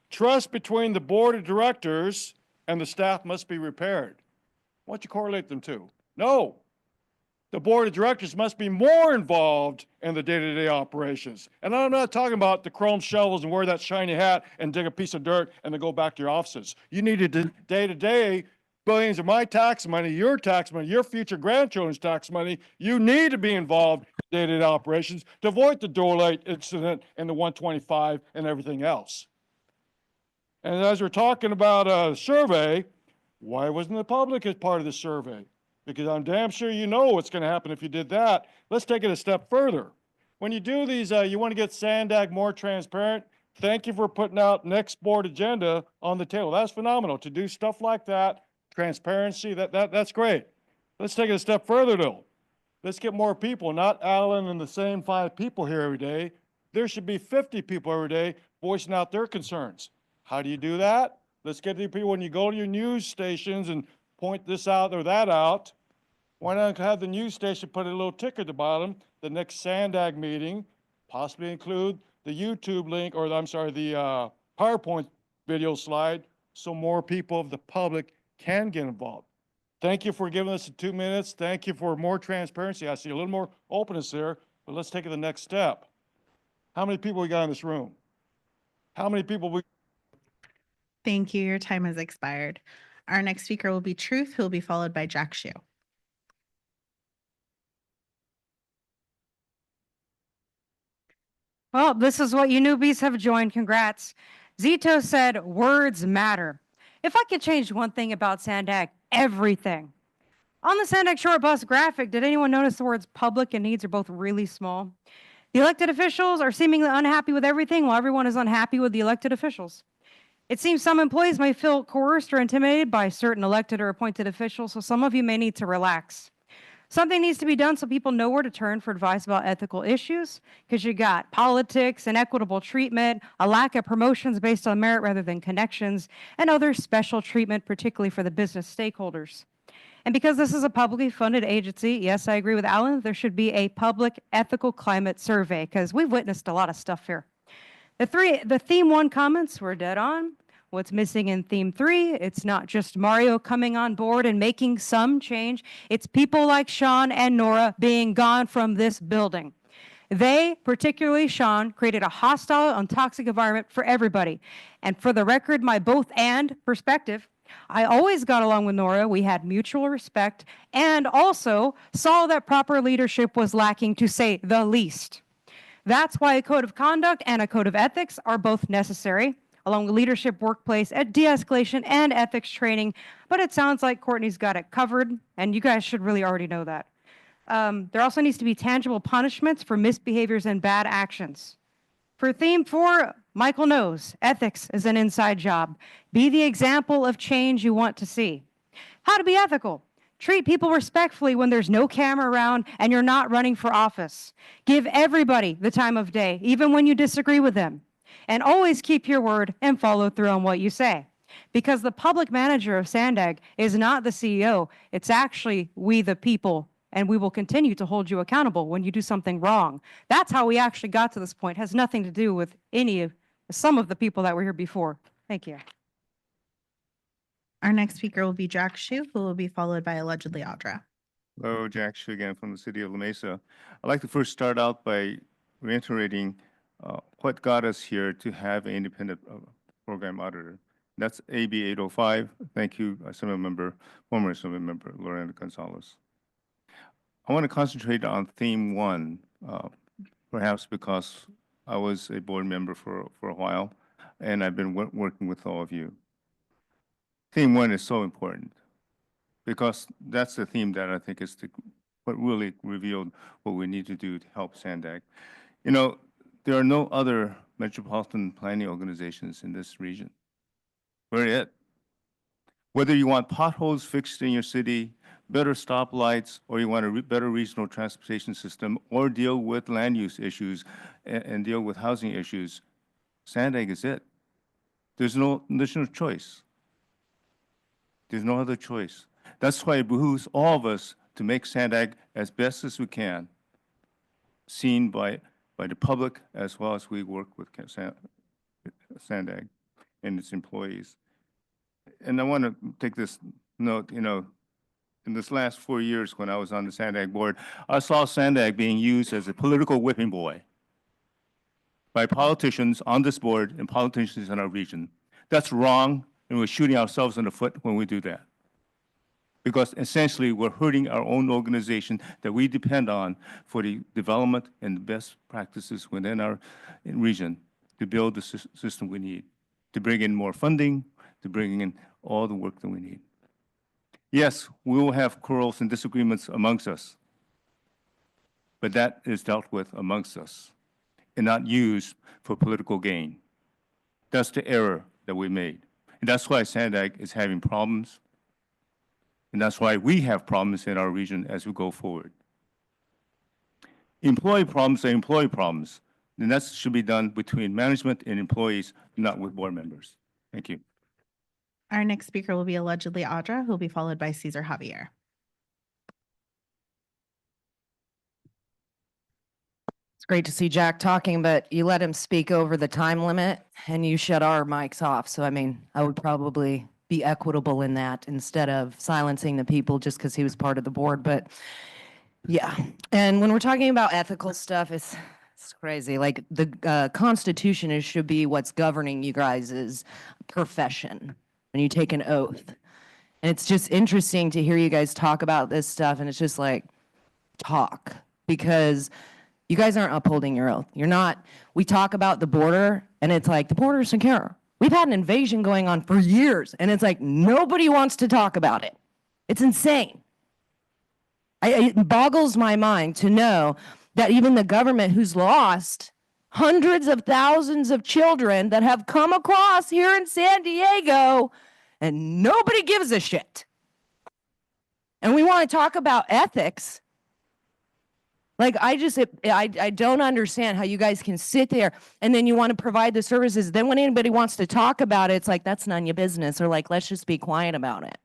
S5: Trust between the board of directors and the staff must be repaired. What you correlate them to? No. The board of directors must be more involved in the day-to-day operations. And I'm not talking about the chrome shovels and wear that shiny hat and dig a piece of dirt and then go back to your offices. You need to day-to-day billions of my tax money, your future grandchildren's tax money. You need to be involved in day-to-day operations to avoid the door late incident and the 125 and everything else. And as we're talking about a survey, why wasn't the public as part of the survey? Because I'm damn sure you know what's going to happen if you did that. Let's take it a step further. When you do these, you want to get SANDAG more transparent. Thank you for putting out next board agenda on the table. That's phenomenal. To do stuff like that, transparency, that's great. Let's take it a step further though. Let's get more people, not Alan and the same 5 people here every day. There should be 50 people every day voicing out their concerns. How do you do that? Let's get the people when you go to your news stations and point this out or that out. Why not have the news station put a little ticker at the bottom, the next SANDAG meeting, possibly include the YouTube link, or I'm sorry, the PowerPoint video slide, so more people of the public can get involved. Thank you for giving us 2 minutes. Thank you for more transparency. I see a little more openness there, but let's take it the next step. How many people we got in this room? How many people we...
S3: Thank you. Your time has expired. Our next speaker will be Truth, who will be followed by Jack Shu.
S6: Well, this is what you newbies have joined. Congrats. Zito said, words matter. If I could change one thing about SANDAG, everything. On the SANDAG short bus graphic, did anyone notice the words public and needs are both really small? The elected officials are seemingly unhappy with everything while everyone is unhappy with the elected officials. It seems some employees may feel coerced or intimidated by certain elected or appointed officials, so some of you may need to relax. Something needs to be done so people know where to turn for advice about ethical issues, because you got politics, inequitable treatment, a lack of promotions based on merit rather than connections, and other special treatment, particularly for the business stakeholders. And because this is a publicly funded agency, yes, I agree with Alan, there should be a public ethical climate survey, because we've witnessed a lot of stuff here. The theme 1 comments were dead on. What's missing in theme 3? It's not just Mario coming on board and making some change. It's people like Sean and Nora being gone from this building. They, particularly Sean, created a hostile and toxic environment for everybody. And for the record, my both and perspective, I always got along with Nora. We had mutual respect and also saw that proper leadership was lacking, to say the least. That's why a code of conduct and a code of ethics are both necessary, along with leadership, workplace, de-escalation, and ethics training. But it sounds like Courtney's got it covered, and you guys should really already know that. There also needs to be tangible punishments for misbehaviors and bad actions. For theme 4, Michael knows ethics is an inside job. Be the example of change you want to see. How to be ethical. Treat people respectfully when there's no camera around and you're not running for office. Give everybody the time of day, even when you disagree with them. And always keep your word and follow through on what you say. Because the public manager of SANDAG is not the CEO. It's actually we the people, and we will continue to hold you accountable when you do something wrong. That's how we actually got to this point. It has nothing to do with some of the people that were here before. Thank you.
S3: Our next speaker will be Jack Shu, who will be followed by allegedly Audra.
S12: Hello, Jack Shu again from the city of La Mesa. I'd like to first start out by reiterating what got us here to have an independent program auditor. That's AB 805. Thank you, former Assembly Member Lorena Gonzalez. I want to concentrate on theme 1, perhaps because I was a board member for a while, and I've been working with all of you. Theme 1 is so important because that's the theme that I think is what really revealed what we need to do to help SANDAG. You know, there are no other metropolitan planning organizations in this region. We're it. Whether you want potholes fixed in your city, better stoplights, or you want a better regional transportation system, or deal with land use issues and deal with housing issues, SANDAG is it. There's no choice. There's no other choice. That's why it behooves all of us to make SANDAG as best as we can, seen by the public as well as we work with SANDAG and its employees. And I want to take this note, you know, in this last 4 years when I was on the SANDAG board, I saw SANDAG being used as a political whipping boy by politicians on this board and politicians in our region. That's wrong, and we're shooting ourselves in the foot when we do that. Because essentially, we're hurting our own organization that we depend on for the development and the best practices within our region to build the system we need, to bring in more funding, to bring in all the work that we need. Yes, we will have quarrels and disagreements amongst us, but that is dealt with amongst us and not used for political gain. That's the error that we made. And that's why SANDAG is having problems, and that's why we have problems in our region as we go forward. Employee problems are employee problems, and that should be done between management and employees, not with board members. Thank you.
S3: Our next speaker will be allegedly Audra, who will be followed by Cesar Javier.
S19: It's great to see Jack talking, but you let him speak over the time limit and you shut our mics off. So, I mean, I would probably be equitable in that instead of silencing the people just because he was part of the board. But yeah, and when we're talking about ethical stuff, it's crazy. Like the Constitution should be what's governing you guys' profession when you take an oath. And it's just interesting to hear you guys talk about this stuff, and it's just like, talk, because you guys aren't upholding your oath. You're not. We talk about the border, and it's like, the border is secure. We've had an invasion going on for years, and it's like, nobody wants to talk about it. It's insane. It boggles my mind to know that even the government, who's lost hundreds of thousands of children that have come across here in San Diego, and nobody gives a shit. And we want to talk about ethics. Like, I don't understand how you guys can sit there and then you want to provide the services. Then when anybody wants to talk about it, it's like, that's none of your business. Or like, let's just be quiet about it.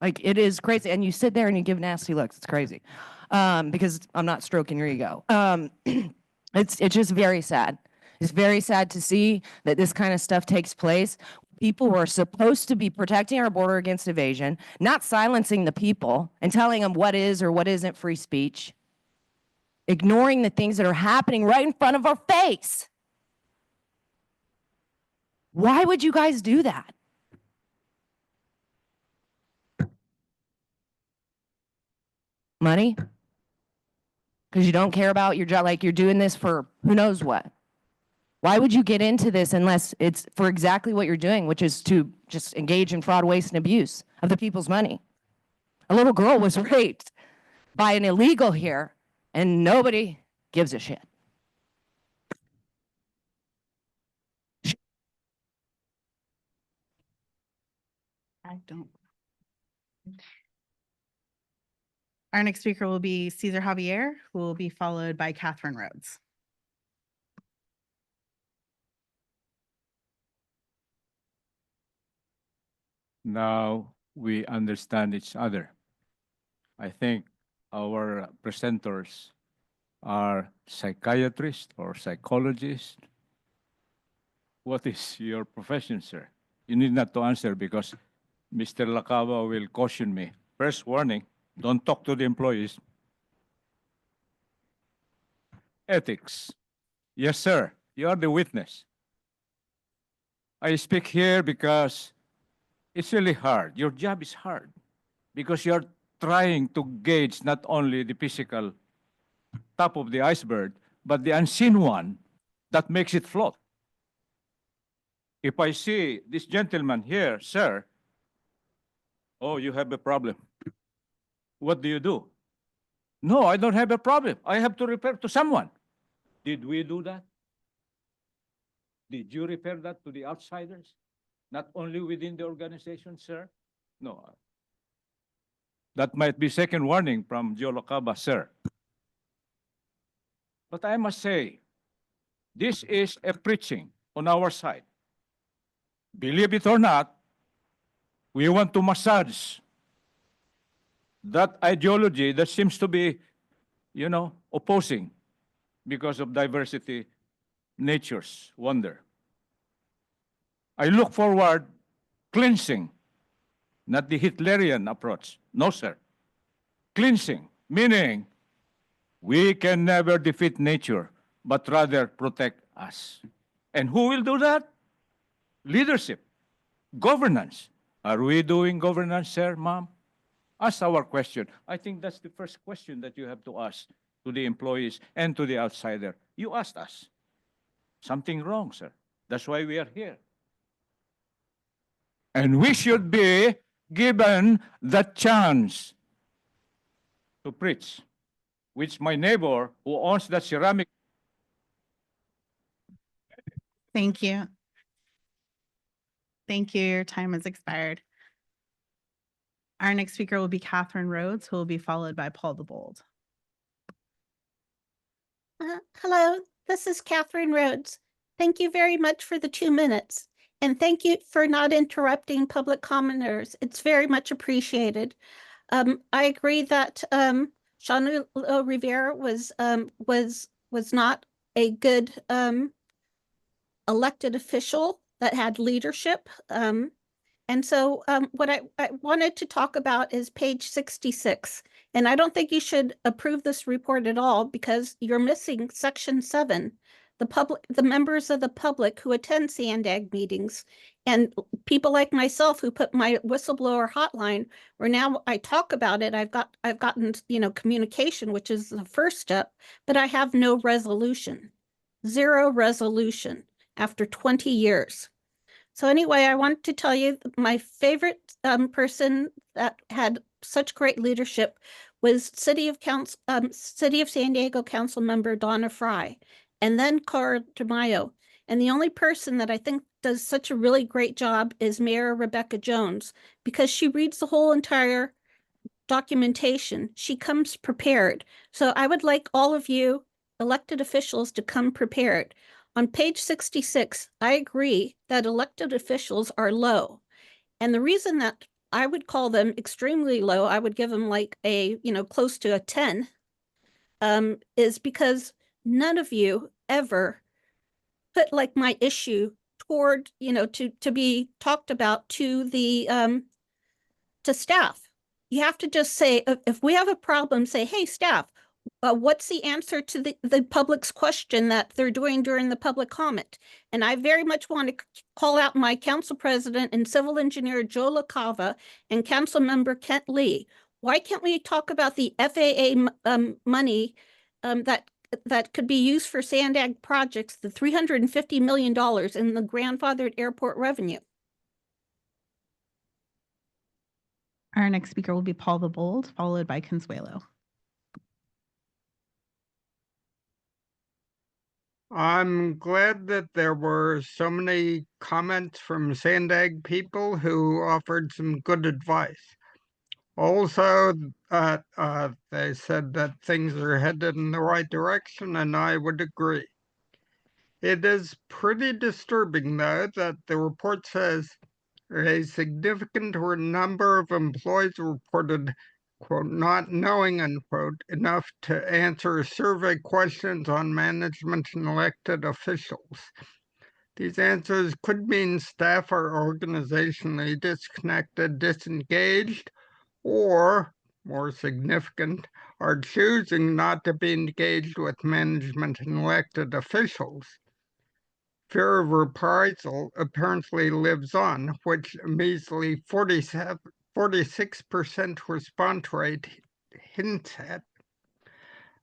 S19: Like, it is crazy. And you sit there and you give nasty looks. It's crazy. Because I'm not stroking your ego. It's just very sad. It's very sad to see that this kind of stuff takes place. People who are supposed to be protecting our border against evasion, not silencing the people and telling them what is or what isn't free speech, ignoring the things that are happening right in front of our face. Why would you guys do that? Money? Because you don't care about your job, like you're doing this for who knows what. Why would you get into this unless it's for exactly what you're doing, which is to just engage in fraud, waste, and abuse of the people's money? A little girl was raped by an illegal here, and nobody gives a shit.
S3: I don't. Our next speaker will be Cesar Javier, who will be followed by Catherine Rhodes.
S20: Now we understand each other. I think our presenters are psychiatrists or psychologists. What is your profession, sir? You need not to answer because Mr. Lacava will caution me. First warning, don't talk to the employees. Ethics. Yes, sir. You are the witness. I speak here because it's really hard. Your job is hard because you're trying to gauge not only the physical top of the iceberg, but the unseen one that makes it float. If I see this gentleman here, sir, oh, you have a problem. What do you do? No, I don't have a problem. I have to refer to someone. Did we do that? Did you refer that to the outsiders? Not only within the organization, sir? No. That might be second warning from Joe Locaba, sir. But I must say, this is a preaching on our side. Believe it or not, we want to massage that ideology that seems to be, opposing because of diversity nature's wonder. I look forward cleansing, not the Hitlerian approach. No, sir. Cleansing, meaning we can never defeat nature, but rather protect us. And who will do that? Leadership, governance. Are we doing governance, sir, ma'am? Ask our question. I think that's the first question that you have to ask to the employees and to the outsider. You asked us. Something wrong, sir. That's why we are here. And we should be given the chance to preach, which my neighbor who owns that ceramic.
S3: Thank you. Thank you. Your time has expired. Our next speaker will be Catherine Rhodes, who will be followed by Paul the Bold.
S21: Hello, this is Catherine Rhodes. Thank you very much for the 2 minutes. And thank you for not interrupting public commenters. It's very much appreciated. I agree that Jean Rivera was not a good elected official that had leadership. And so what I wanted to talk about is page 66. And I don't think you should approve this report at all because you're missing section 7. The members of the public who attend SANDAG meetings and people like myself who put my whistleblower hotline, where now I talk about it, I've gotten, communication, which is the first step, but I have no resolution, 0 resolution after 20 years. So anyway, I want to tell you my favorite person that had such great leadership was City of San Diego Council member Donna Fry, and then Carl DeMaio. And the only person that I think does such a really great job is Mayor Rebecca Jones, because she reads the whole entire documentation. She comes prepared. So I would like all of you elected officials to come prepared. On page 66, I agree that elected officials are low. And the reason that I would call them extremely low, I would give them like a, close to a 10, is because none of you ever put like my issue toward, to be talked about to the, to staff. You have to just say, if we have a problem, say, hey, staff, what's the answer to the public's question that they're doing during the public comment? And I very much want to call out my council president and civil engineer Joe LaCava and council member Kent Lee. Why can't we talk about the FAA money that could be used for SANDAG projects, the $350 million in the grandfathered airport revenue?
S3: Our next speaker will be Paul the Bold, followed by Consuelo.
S22: I'm glad that there were so many comments from SANDAG people who offered some good advice. Also, they said that things are headed in the right direction, and I would agree. It is pretty disturbing, though, that the report says a significant number of employees reported, quote, not knowing, unquote, enough to answer survey questions on management and elected officials. These answers could mean staff are organizationally disconnected, disengaged, or, more significant, are choosing not to be engaged with management and elected officials. Fear of reprisal apparently lives on, which a measly 46% response rate hints at.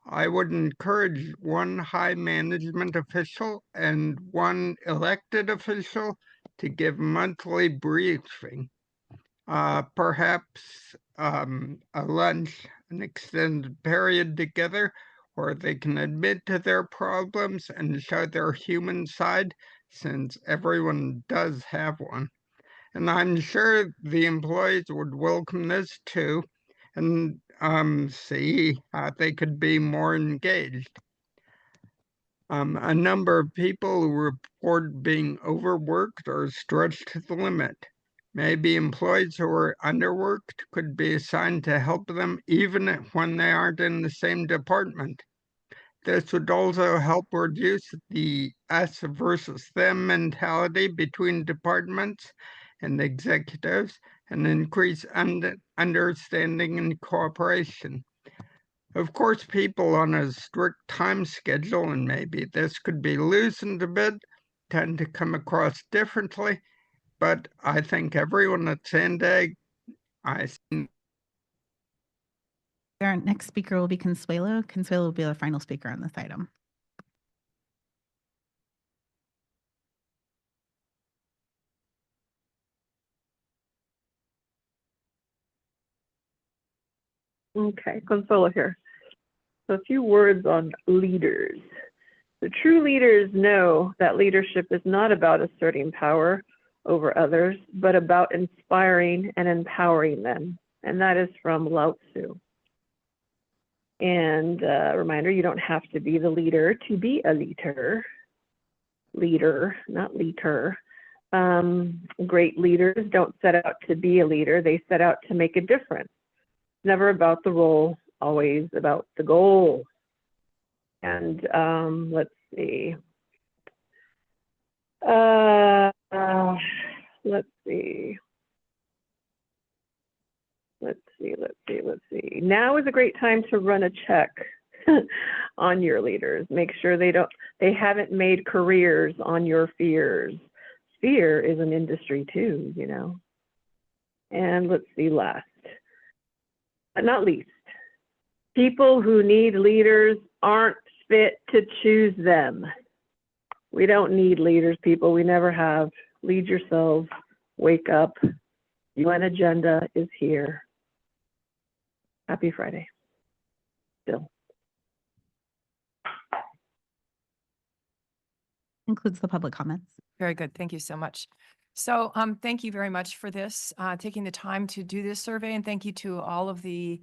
S22: I would encourage one high management official and one elected official to give monthly briefing. Perhaps a lunch, an extended period together, where they can admit to their problems and show their human side, since everyone does have one. And I'm sure the employees would welcome this too, and see how they could be more engaged. A number of people who report being overworked or stretched to the limit. Maybe employees who are underworked could be assigned to help them even when they aren't in the same department. This would also help reduce the us versus them mentality between departments and executives and increase understanding and cooperation. Of course, people on a strict time schedule, and maybe this could be loosened a bit, tend to come across differently, but I think everyone at SANDAG,
S3: Our next speaker will be Consuelo. Consuelo will be the final speaker on this item.
S23: Okay, Consuelo here. So a few words on leaders. The true leaders know that leadership is not about asserting power over others, but about inspiring and empowering them. And that is from Lao Tzu. And reminder, you don't have to be the leader to be a leader. Leader, not leader. Great leaders don't set out to be a leader. They set out to make a difference. Never about the role, always about the goal. And let's see. Let's see. Now is a great time to run a check on your leaders. Make sure they haven't made careers on your fears. Fear is an industry too, you know. And let's see, last but not least, people who need leaders aren't fit to choose them. We don't need leaders, people. We never have. Lead yourselves. Wake up. UN agenda is here. Happy Friday. Still.
S3: Includes the public comments.
S1: Very good. Thank you so much. So thank you very much for this, taking the time to do this survey, and thank you to all of the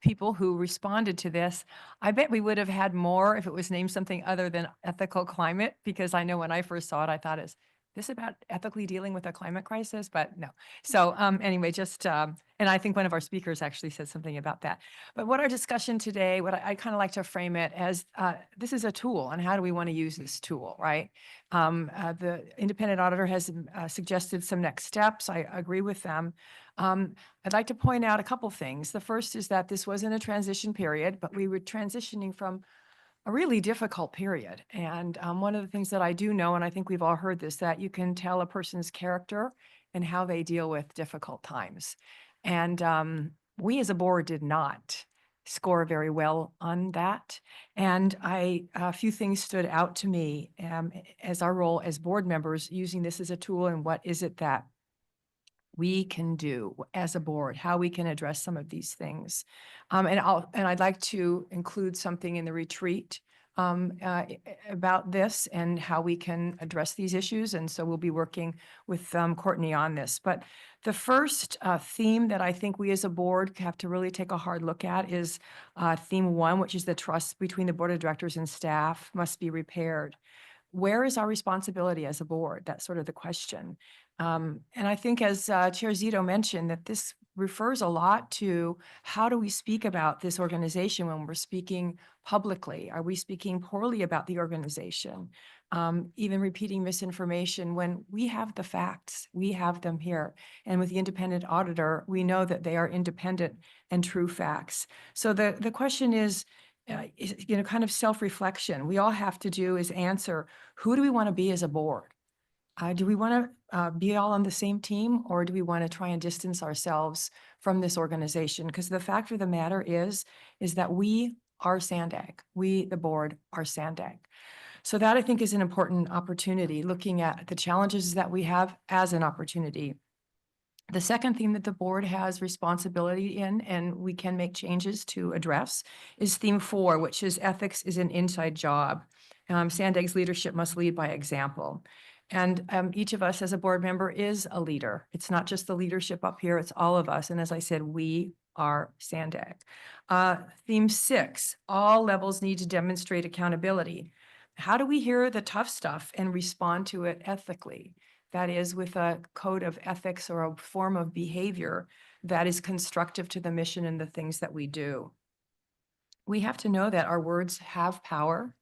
S1: people who responded to this. I bet we would have had more if it was named something other than ethical climate, because I know when I first saw it, I thought, is this about ethically dealing with a climate crisis? But no. So anyway, just, and I think one of our speakers actually said something about that. But what our discussion today, what I kind of like to frame it as, this is a tool, and how do we want to use this tool, right? The independent auditor has suggested some next steps. I agree with them. I'd like to point out a couple things. The first is that this was in a transition period, but we were transitioning from a really difficult period. And one of the things that I do know, and I think we've all heard this, that you can tell a person's character and how they deal with difficult times. And we as a board did not score very well on that. And a few things stood out to me as our role as board members using this as a tool, and what is it that we can do as a board, how we can address some of these things. And I'd like to include something in the retreat about this and how we can address these issues. And so we'll be working with Courtney on this. But the first theme that I think we as a board have to really take a hard look at is theme 1, which is the trust between the board of directors and staff must be repaired. Where is our responsibility as a board? That's sort of the question. And I think, as Chair Zito mentioned, that this refers a lot to how do we speak about this organization when we're speaking publicly? Are we speaking poorly about the organization? Even repeating misinformation when we have the facts, we have them here. And with the independent auditor, we know that they are independent and true facts. So the question is, kind of self-reflection. We all have to do is answer, who do we want to be as a board? Do we want to be all on the same team, or do we want to try and distance ourselves from this organization? Because the fact of the matter is that we are SANDAG. We, the board, are SANDAG. So that I think is an important opportunity, looking at the challenges that we have as an opportunity. The second theme that the board has responsibility in, and we can make changes to address, is theme 4, which is ethics is an inside job. SANDAG's leadership must lead by example. And each of us as a board member is a leader. It's not just the leadership up here, it's all of us. And as I said, we are SANDAG. Theme 6, all levels need to demonstrate accountability. How do we hear the tough stuff and respond to it ethically? That is, with a code of ethics or a form of behavior that is constructive to the mission and the things that we do. We have to know that our words have power,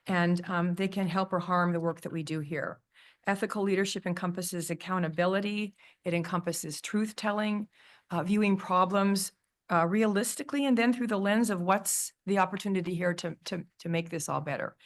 S1: and they can help or harm the work that we do here. Ethical leadership encompasses accountability. It encompasses truth-telling, viewing problems realistically, and then through the lens of what's the opportunity here to make this all better.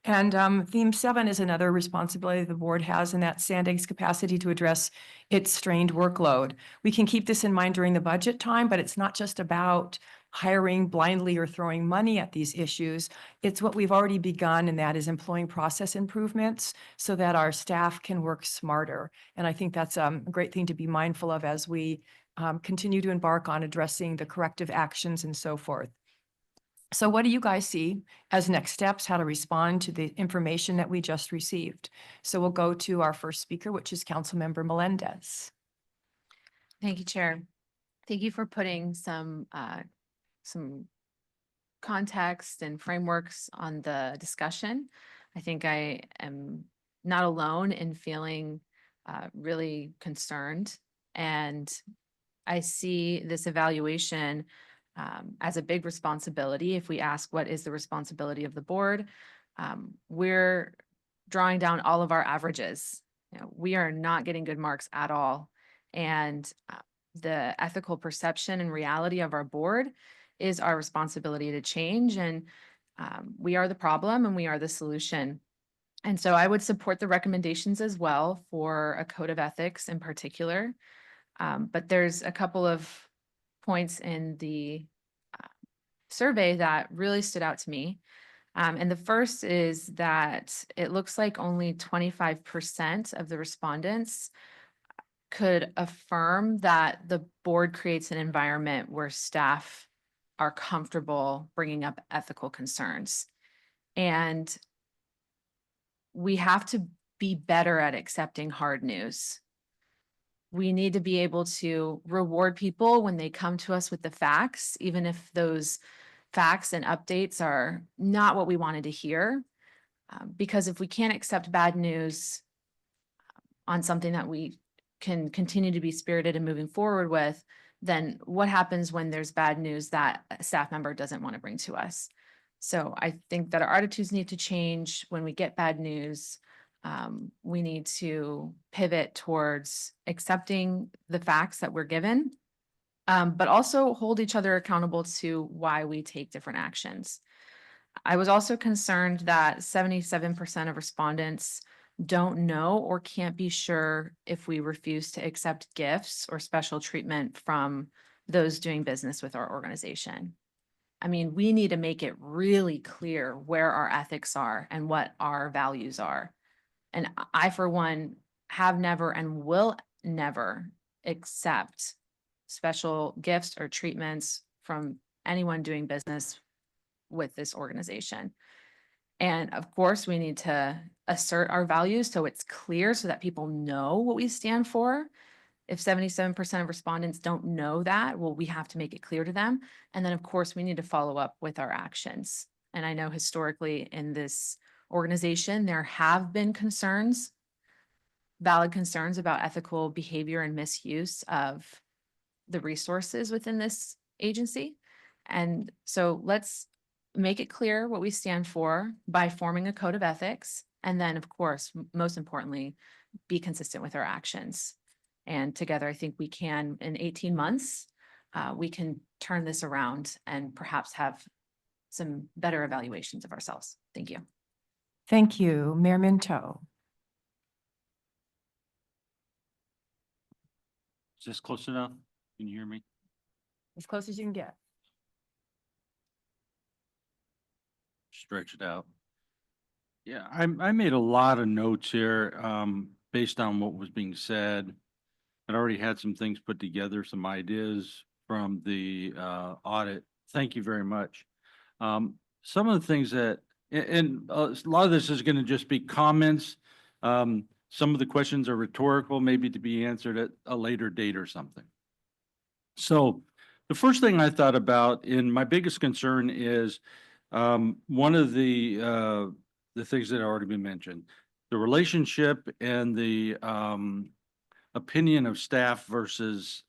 S1: And theme 7 is another responsibility the board has, and that's SANDAG's capacity to address its strained workload. We can keep this in mind during the budget time, but it's not just about hiring blindly or throwing money at these issues. It's what we've already begun, and that is employing process improvements so that our staff can work smarter. And I think that's a great thing to be mindful of as we continue to embark on addressing the corrective actions and so forth. So what do you guys see as next steps, how to respond to the information that we just received? So we'll go to our first speaker, which is Councilmember Melendez.
S9: Thank you, Chair. Thank you for putting some context and frameworks on the discussion. I think I am not alone in feeling really concerned, and I see this evaluation as a big responsibility. If we ask what is the responsibility of the board, we're drawing down all of our averages. We are not getting good marks at all. And the ethical perception and reality of our board is our responsibility to change. And we are the problem and we are the solution. And so I would support the recommendations as well for a code of ethics in particular. But there's a couple of points in the survey that really stood out to me. And the first is that it looks like only 25% of the respondents could affirm that the board creates an environment where staff are comfortable bringing up ethical concerns. And we have to be better at accepting hard news. We need to be able to reward people when they come to us with the facts, even if those facts and updates are not what we wanted to hear. Because if we can't accept bad news on something that we can continue to be spirited and moving forward with, then what happens when there's bad news that a staff member doesn't want to bring to us? So I think that our attitudes need to change when we get bad news. We need to pivot towards accepting the facts that we're given, but also hold each other accountable to why we take different actions. I was also concerned that 77% of respondents don't know or can't be sure if we refuse to accept gifts or special treatment from those doing business with our organization. I mean, we need to make it really clear where our ethics are and what our values are. And I, for one, have never and will never accept special gifts or treatments from anyone doing business with this organization. And of course, we need to assert our values so it's clear so that people know what we stand for. If 77% of respondents don't know that, well, we have to make it clear to them. And then, of course, we need to follow up with our actions. And I know historically in this organization, there have been concerns, valid concerns about ethical behavior and misuse of the resources within this agency. And so let's make it clear what we stand for by forming a code of ethics. And then, of course, most importantly, be consistent with our actions. And together, I think we can, in 18 months, we can turn this around and perhaps have some better evaluations of ourselves. Thank you.
S1: Thank you. Mayor Minto.
S13: Is this close enough? Can you hear me?
S1: As close as you can get.
S13: stretch it out. Yeah, I made a lot of notes here, based on what was being said. I'd already had some things put together, some ideas from the, audit. Thank you very much. Some of the things that, and a lot of this is going to just be comments. Some of the questions are rhetorical, maybe to be answered at a later date or something. So the first thing I thought about, and my biggest concern is, one of the things that already been mentioned, the relationship and the opinion of staff versus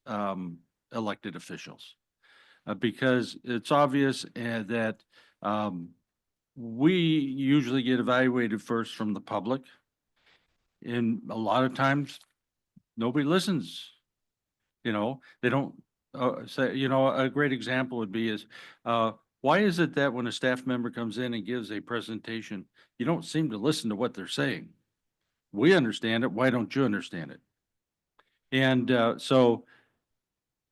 S13: elected officials. Because it's obvious that we usually get evaluated first from the public. And a lot of times, nobody listens. You know, they don't say, you know, a great example would be is, why is it that when a staff member comes in and gives a presentation, you don't seem to listen to what they're saying? We understand it. Why don't you understand it? And so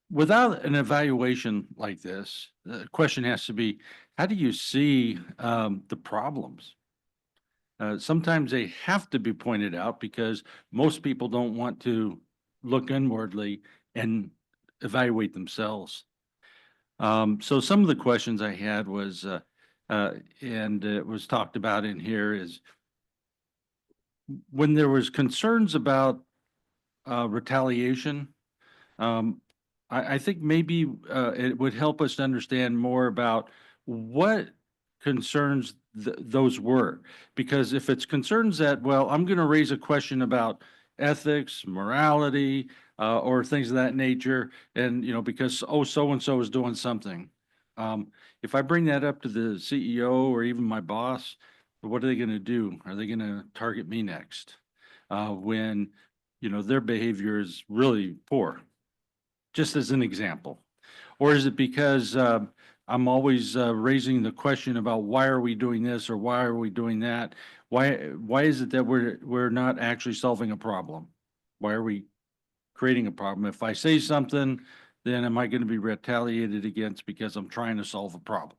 S13: without an evaluation like this, the question has to be, how do you see the problems? Sometimes they have to be pointed out because most people don't want to look inwardly and evaluate themselves. So some of the questions I had was, and it was talked about in here, is when there was concerns about retaliation, I think maybe it would help us to understand more about what concerns those were. Because if it's concerns that, well, I'm going to raise a question about ethics, morality, or things of that nature, and, you know, because, oh, so-and-so is doing something. If I bring that up to the CEO or even my boss, what are they going to do? Are they going to target me next? When, you know, their behavior is really poor, just as an example. Or is it because I'm always raising the question about why are we doing this or why are we doing that? Why is it that we're not actually solving a problem? Why are we creating a problem? If I say something, then am I going to be retaliated against because I'm trying to solve a problem?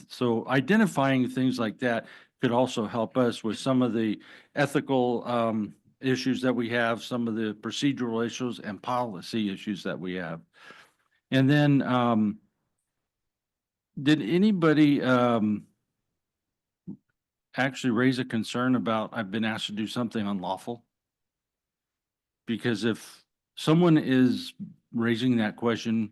S13: So identifying things like that could also help us with some of the ethical issues that we have, some of the procedural issues and policy issues that we have. And then, did anybody actually raise a concern about I've been asked to do something unlawful? Because if someone is raising that question,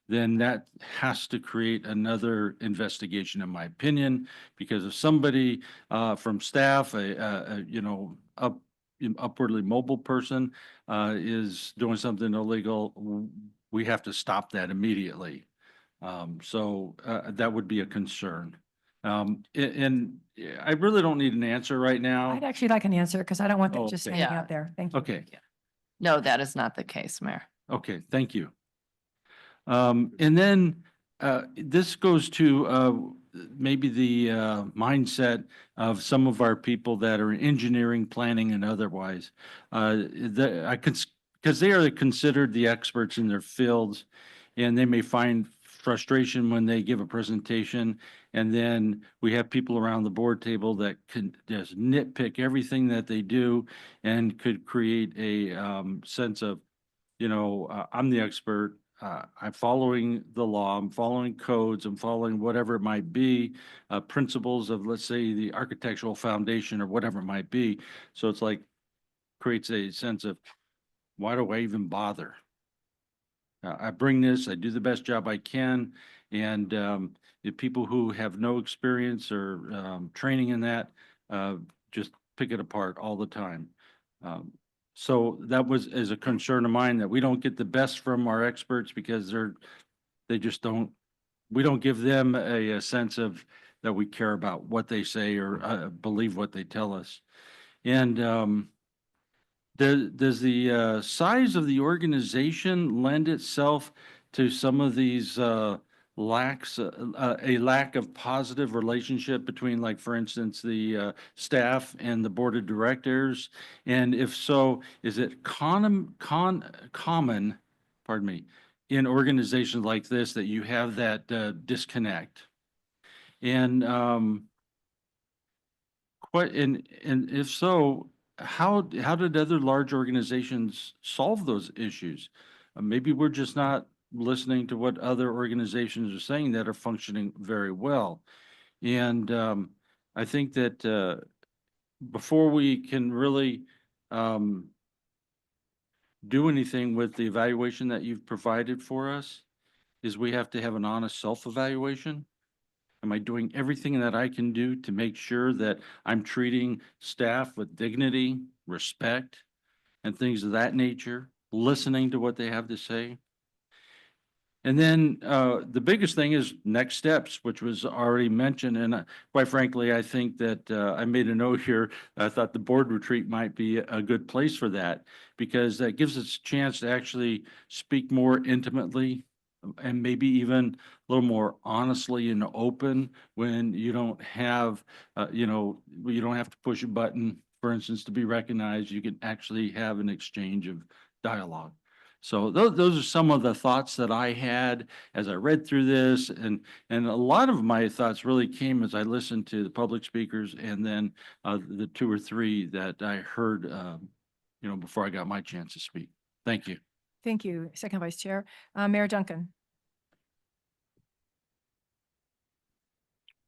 S13: then that has to create another investigation, in my opinion. Because if somebody from staff, you know, upwardly mobile person is doing something illegal, we have to stop that immediately. So that would be a concern. And I really don't need an answer right now.
S1: I'd actually like an answer because I don't want that
S13: Oh,
S1: just
S13: okay.
S1: hanging
S24: Yeah.
S1: out there. Thank you.
S13: Okay,
S24: No, that is not the case, Mayor.
S13: okay, thank you. And then this goes to maybe the mindset of some of our people that are in engineering, planning, and otherwise. Because they are considered the experts in their fields, and they may find frustration when they give a presentation. And then we have people around the board table that can just nitpick everything that they do and could create a sense of, you know, I'm the expert. I'm following the law, I'm following codes, I'm following whatever it might be, principles of, let's say, the architectural foundation or whatever it might be. So it's like creates a sense of, why do I even bother? I bring this, I do the best job I can, and the people who have no experience or training in that just pick it apart all the time. So that is a concern of mine, that we don't get the best from our experts because they just don't, we don't give them a sense of that we care about what they say or believe what they tell us. And does the size of the organization lend itself to some of these lacks, a lack of positive relationship between, like, for instance, the staff and the board of directors? And if so, is it common, pardon me, in organizations like this that you have that disconnect? And and if so, how did other large organizations solve those issues? Maybe we're just not listening to what other organizations are saying that are functioning very well. And I think that before we can really do anything with the evaluation that you've provided for us, is we have to have an honest self-evaluation. Am I doing everything that I can do to make sure that I'm treating staff with dignity, respect, and things of that nature, listening to what they have to say? And then the biggest thing is next steps, which was already mentioned. And quite frankly, I think that I made a note here. I thought the board retreat might be a good place for that, because that gives us a chance to actually speak more intimately and maybe even a little more honestly and open when you don't have, you don't have to push a button, for instance, to be recognized. You can actually have an exchange of dialogue. So those are some of the thoughts that I had as I read through this, and a lot of my thoughts really came as I listened to the public speakers, and then the two or three that I heard, before I got my chance to speak. Thank you.
S1: Thank you, Second Vice Chair. Mayor Duncan.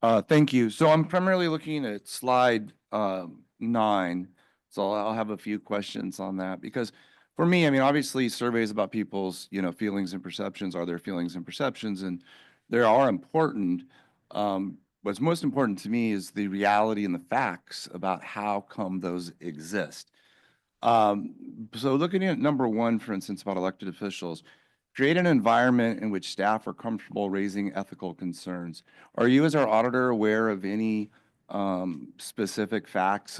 S14: Thank you. So I'm primarily looking at slide 9. So I'll have a few questions on that, because for me, I mean, obviously surveys about people's, feelings and perceptions are their feelings and perceptions, and they are important. What's most important to me is the reality and the facts about how come those exist. So looking at number 1, for instance, about elected officials, create an environment in which staff are comfortable raising ethical concerns. Are you, as our auditor, aware of any specific facts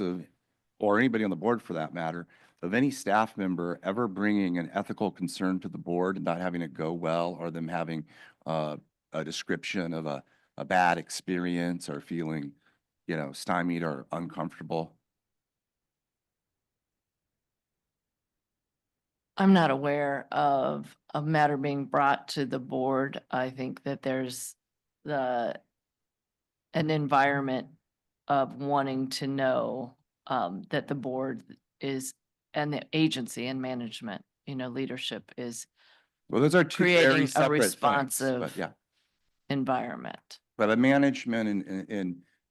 S14: or anybody on the board for that matter, of any staff member ever bringing an ethical concern to the board and not having it go well, or them having a description of a bad experience or feeling, stymied or uncomfortable?
S24: I'm not aware of a matter being brought to the board. I think that there's an environment of wanting to know that the board is, and the agency and management, leadership is
S14: Well, those are two very
S24: creating a
S14: separate things,
S24: responsive
S14: but yeah.
S24: environment.
S14: But a management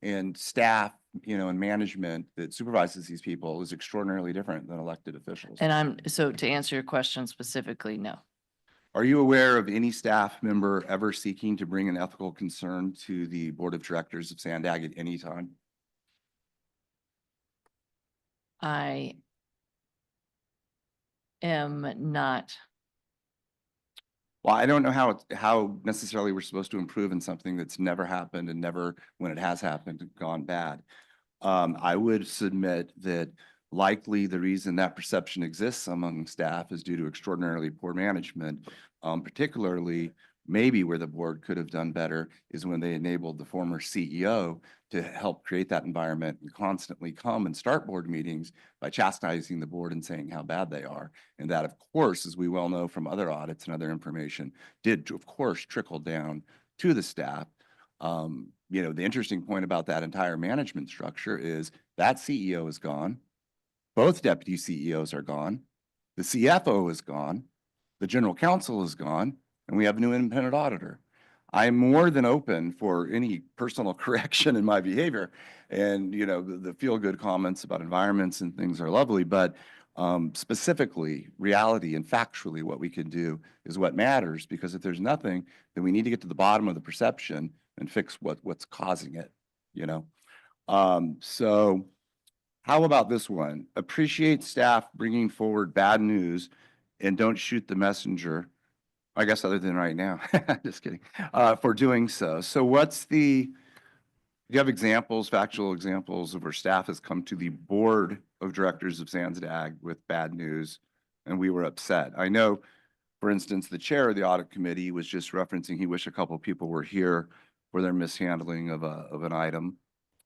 S14: and staff, and management that supervises these people is extraordinarily different than elected officials.
S24: And so to answer your question specifically, no.
S14: Are you aware of any staff member ever seeking to bring an ethical concern to the board of directors of SANDAG at any time?
S24: I am not.
S14: Well, I don't know how necessarily we're supposed to improve in something that's never happened and never, when it has happened, gone bad. I would submit that likely the reason that perception exists among staff is due to extraordinarily poor management, particularly maybe where the board could have done better is when they enabled the former CEO to help create that environment and constantly come and start board meetings by chastising the board and saying how bad they are. And that, of course, as we well know from other audits and other information, did, of course, trickle down to the staff. The interesting point about that entire management structure is that CEO is gone. Both deputy CEOs are gone. The CFO is gone. The general counsel is gone. And we have a new independent auditor. I'm more than open for any personal correction in my behavior. And, the feel-good comments about environments and things are lovely, but specifically, reality and factually what we can do is what matters, because if there's nothing, then we need to get to the bottom of the perception and fix what's causing it, So how about this one? Appreciate staff bringing forward bad news and don't shoot the messenger. I guess other than right now, just kidding, for doing so. So do you have examples, factual examples of where staff has come to the board of directors of SANDAG with bad news and we were upset? I know, for instance, the chair of the audit committee was just referencing he wished a couple of people were here for their mishandling of an item,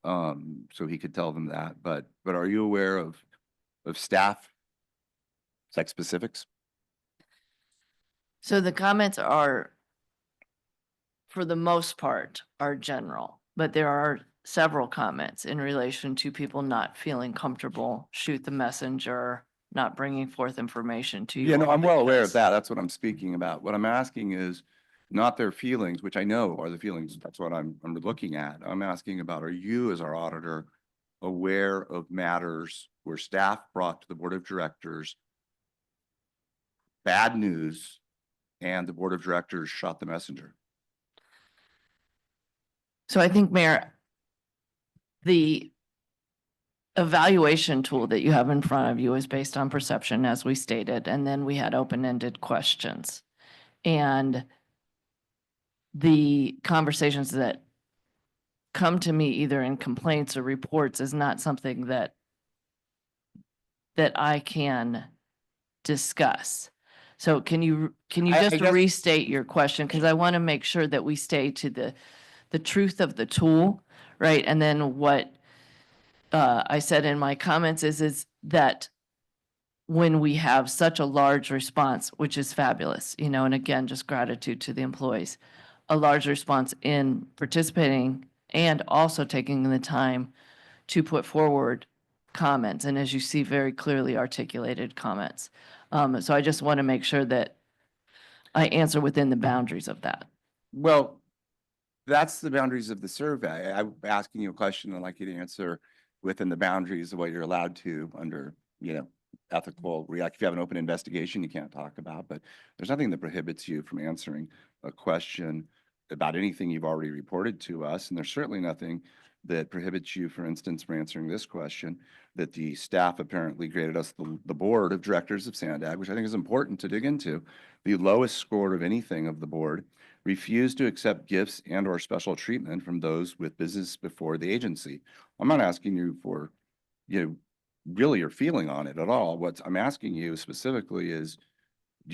S14: so he could tell them that. But are you aware of staff sex specifics?
S24: So the comments are, for the most part, are general, but there are several comments in relation to people not feeling comfortable, shoot the messenger, not bringing forth information to you.
S14: Yeah, no,
S24: all
S14: I'm well aware of
S24: because-
S14: that. That's what I'm speaking about. What I'm asking is not their feelings, which I know are the feelings. That's what I'm looking at. I'm asking about, are you as our auditor aware of matters where staff brought to the board of directors bad news and the board of directors shot the messenger?
S24: So I think, Mayor, the evaluation tool that you have in front of you is based on perception, as we stated, and then we had open-ended questions. And the conversations that come to me either in complaints or reports is not something that I can discuss. So can you just
S14: guess-
S24: restate your question? Because I want to make sure that we stay to the truth of the tool, right? And then what I said in my comments is that when we have such a large response, which is fabulous, you know, and again, just gratitude to the employees, a large response in participating and also taking the time to put forward comments, and as you see, very clearly articulated comments. So I just want to make sure that I answer within the boundaries of that.
S14: Well, that's the boundaries of the survey. I'm asking you a question. I'd like you to answer within the boundaries of what you're allowed to under, you know, ethical. If you have an open investigation, you can't talk about, but there's nothing that prohibits you from answering a question about anything you've already reported to us. And there's certainly nothing that prohibits you, for instance, from answering this question, that the staff apparently graded us the board of directors of SANDAG, which I think is important to dig into. The lowest score of anything of the board refused to accept gifts and or special treatment from those with business before the agency. I'm not asking you for, you know, really your feeling on it at all. What I'm asking you specifically is,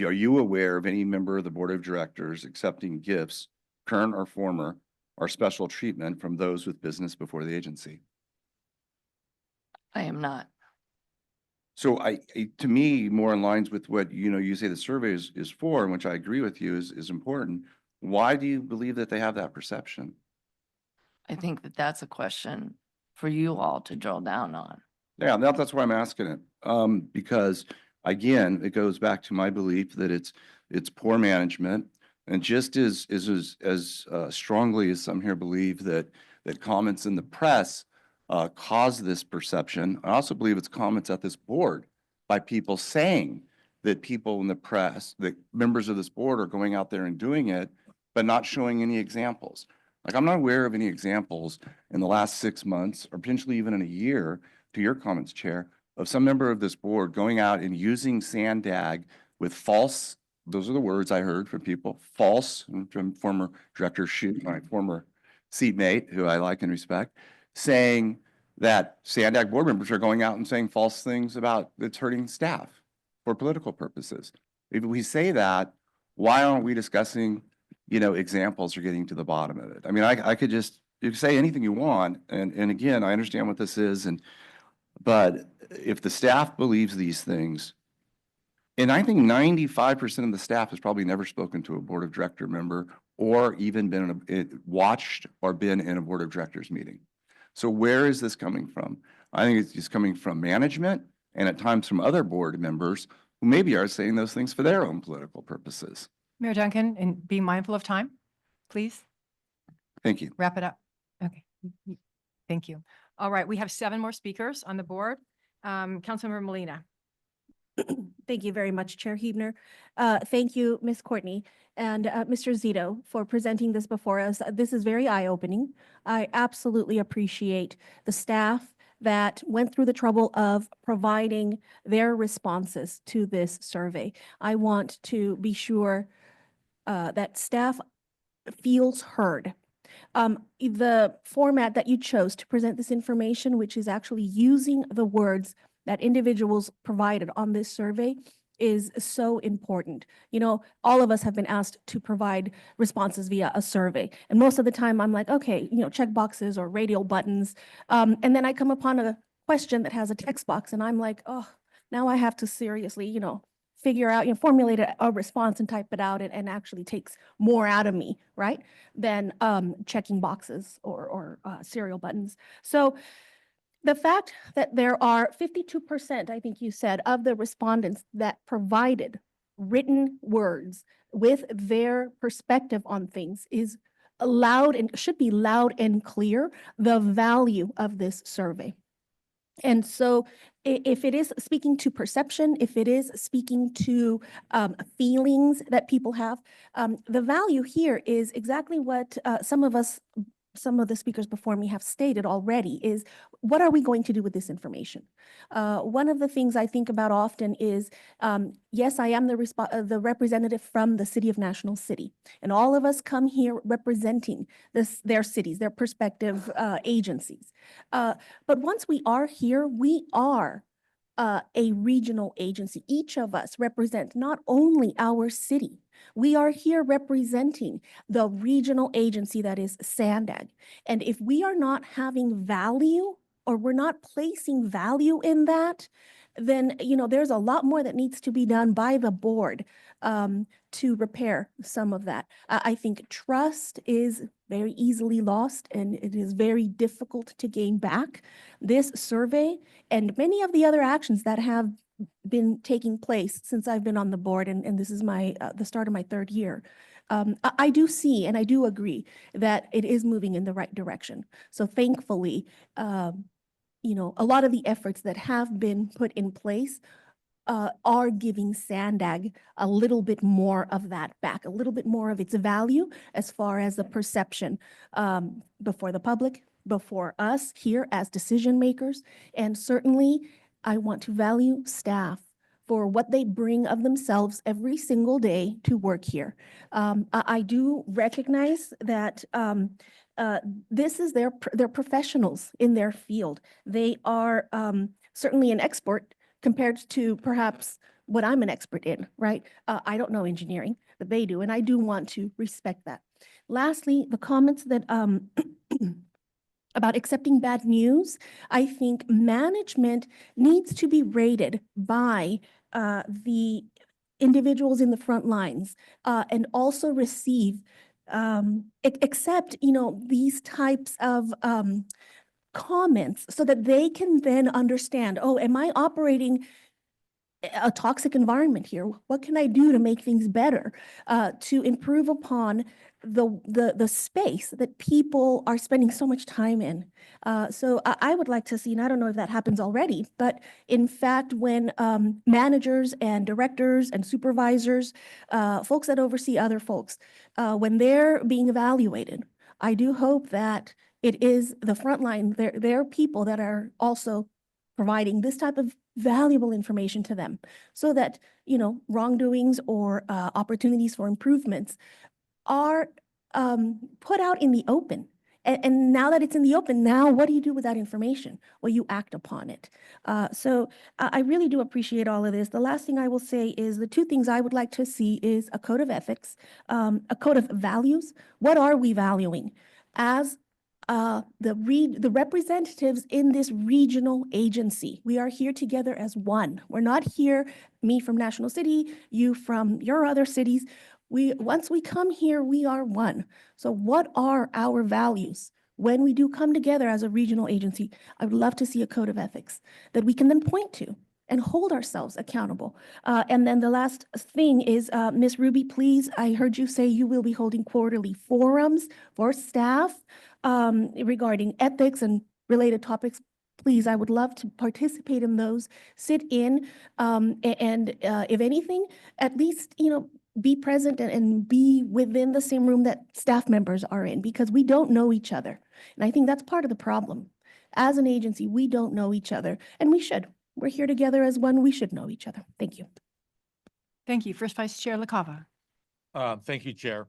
S14: are you aware of any member of the board of directors accepting gifts, current or former, or special treatment from those with business before the agency?
S24: I am not.
S14: So to me, more in lines with what, you know, you say the survey is for, and which I agree with you is important. Why do you believe that they have that perception?
S24: I think that that's a question for you all to drill down on.
S14: Yeah, that's why I'm asking it. Because again, it goes back to my belief that it's poor management, and just as strongly as some here believe that comments in the press cause this perception, I also believe it's comments at this board by people saying that people in the press, that members of this board are going out there and doing it, but not showing any examples. Like, I'm not aware of any examples in the last 6 months or potentially even in a year, to your comments, Chair, of some member of this board going out and using SANDAG with false, those are the words I heard from people, false, from former Director Shute, my former seatmate, who I like and respect, saying that SANDAG board members are going out and saying false things about it's hurting staff for political purposes. If we say that, why aren't we discussing, you know, examples or getting to the bottom of it? I mean, I could just, you can say anything you want, and again, I understand what this is, but if the staff believes these things, and I think 95% of the staff has probably never spoken to a board of director member or even been watched or been in a board of directors meeting. So where is this coming from? I think it's just coming from management and at times from other board members who maybe are saying those things for their own political purposes.
S1: Mayor Duncan, and be mindful of time, please.
S14: Thank you.
S1: Wrap it up. Okay. Thank you. All right, we have 7 more speakers on the board. Councilmember Molina.
S10: Thank you very much, Chair Huebner. Thank you, Ms. Courtney and Mr. Zito, for presenting this before us. This is very eye-opening. I absolutely appreciate the staff that went through the trouble of providing their responses to this survey. I want to be sure that staff feels heard. The format that you chose to present this information, which is actually using the words that individuals provided on this survey, is so important. You know, all of us have been asked to provide responses via a survey. And most of the time I'm like, okay, you know, check boxes or radial buttons. And then I come upon a question that has a text box and I'm like, oh, now I have to seriously, you know, figure out, formulate a response and type it out, and actually takes more out of me, right? Than checking boxes or serial buttons. So the fact that there are 52%, I think you said, of the respondents that provided written words with their perspective on things is loud and should be loud and clear, the value of this survey. And so if it is speaking to perception, if it is speaking to feelings that people have, the value here is exactly what some of the speakers before me have stated already, is what are we going to do with this information? One of the things I think about often is, yes, I am the representative from the City of National City, and all of us come here representing their cities, their prospective agencies. But once we are here, we are a regional agency. Each of us represent not only our city, we are here representing the regional agency that is SANDAG. And if we are not having value, or we're not placing value in that, then, there's a lot more that needs to be done by the board to repair some of that. I think trust is very easily lost, and it is very difficult to gain back. This survey and many of the other actions that have been taking place since I've been on the board, and this is the start of my third year, I do see and I do agree that it is moving in the right direction. So thankfully, a lot of the efforts that have been put in place are giving SANDAG a little bit more of that back, a little bit more of its value as far as the perception before the public, before us here as decision makers. And certainly, I want to value staff for what they bring of themselves every single day to work here. I do recognize that this is they're professionals in their field. They are certainly an expert compared to perhaps what I'm an expert in, right? I don't know engineering, but they do, and I do want to respect that. Lastly, the comments that about accepting bad news, I think management needs to be rated by the individuals in the front lines and also receive, accept, these types of comments so that they can then understand, oh, am I operating a toxic environment here? What can I do to make things better, to improve upon the space that people are spending so much time in? So I would like to see, and I don't know if that happens already, but in fact, when managers and directors and supervisors, folks that oversee other folks, when they're being evaluated, I do hope that it is the frontline, they're people that are also providing this type of valuable information to them so that, wrongdoings or opportunities for improvements are put out in the open. And now that it's in the open, now what do you do with that information? Well, you act upon it. So I really do appreciate all of this. The last thing I will say is the two things I would like to see is a code of ethics, a code of values. What are we valuing as the representatives in this regional agency? We are here together as one. We're not here, me from National City, you from your other cities. Once we come here, we are one. So what are our values? When we do come together as a regional agency, I would love to see a code of ethics that we can then point to and hold ourselves accountable. And then the last thing is, Ms. Ruby, please, I heard you say you will be holding quarterly forums for staff regarding ethics and related topics. Please, I would love to participate in those, sit in, and if anything, at least, be present and be within the same room that staff members are in, because we don't know each other. And I think that's part of the problem. As an agency, we don't know each other, and we should. We're here together as one. We should know each other. Thank you.
S1: Thank you. First Vice Chair LaCava.
S11: Thank you, Chair.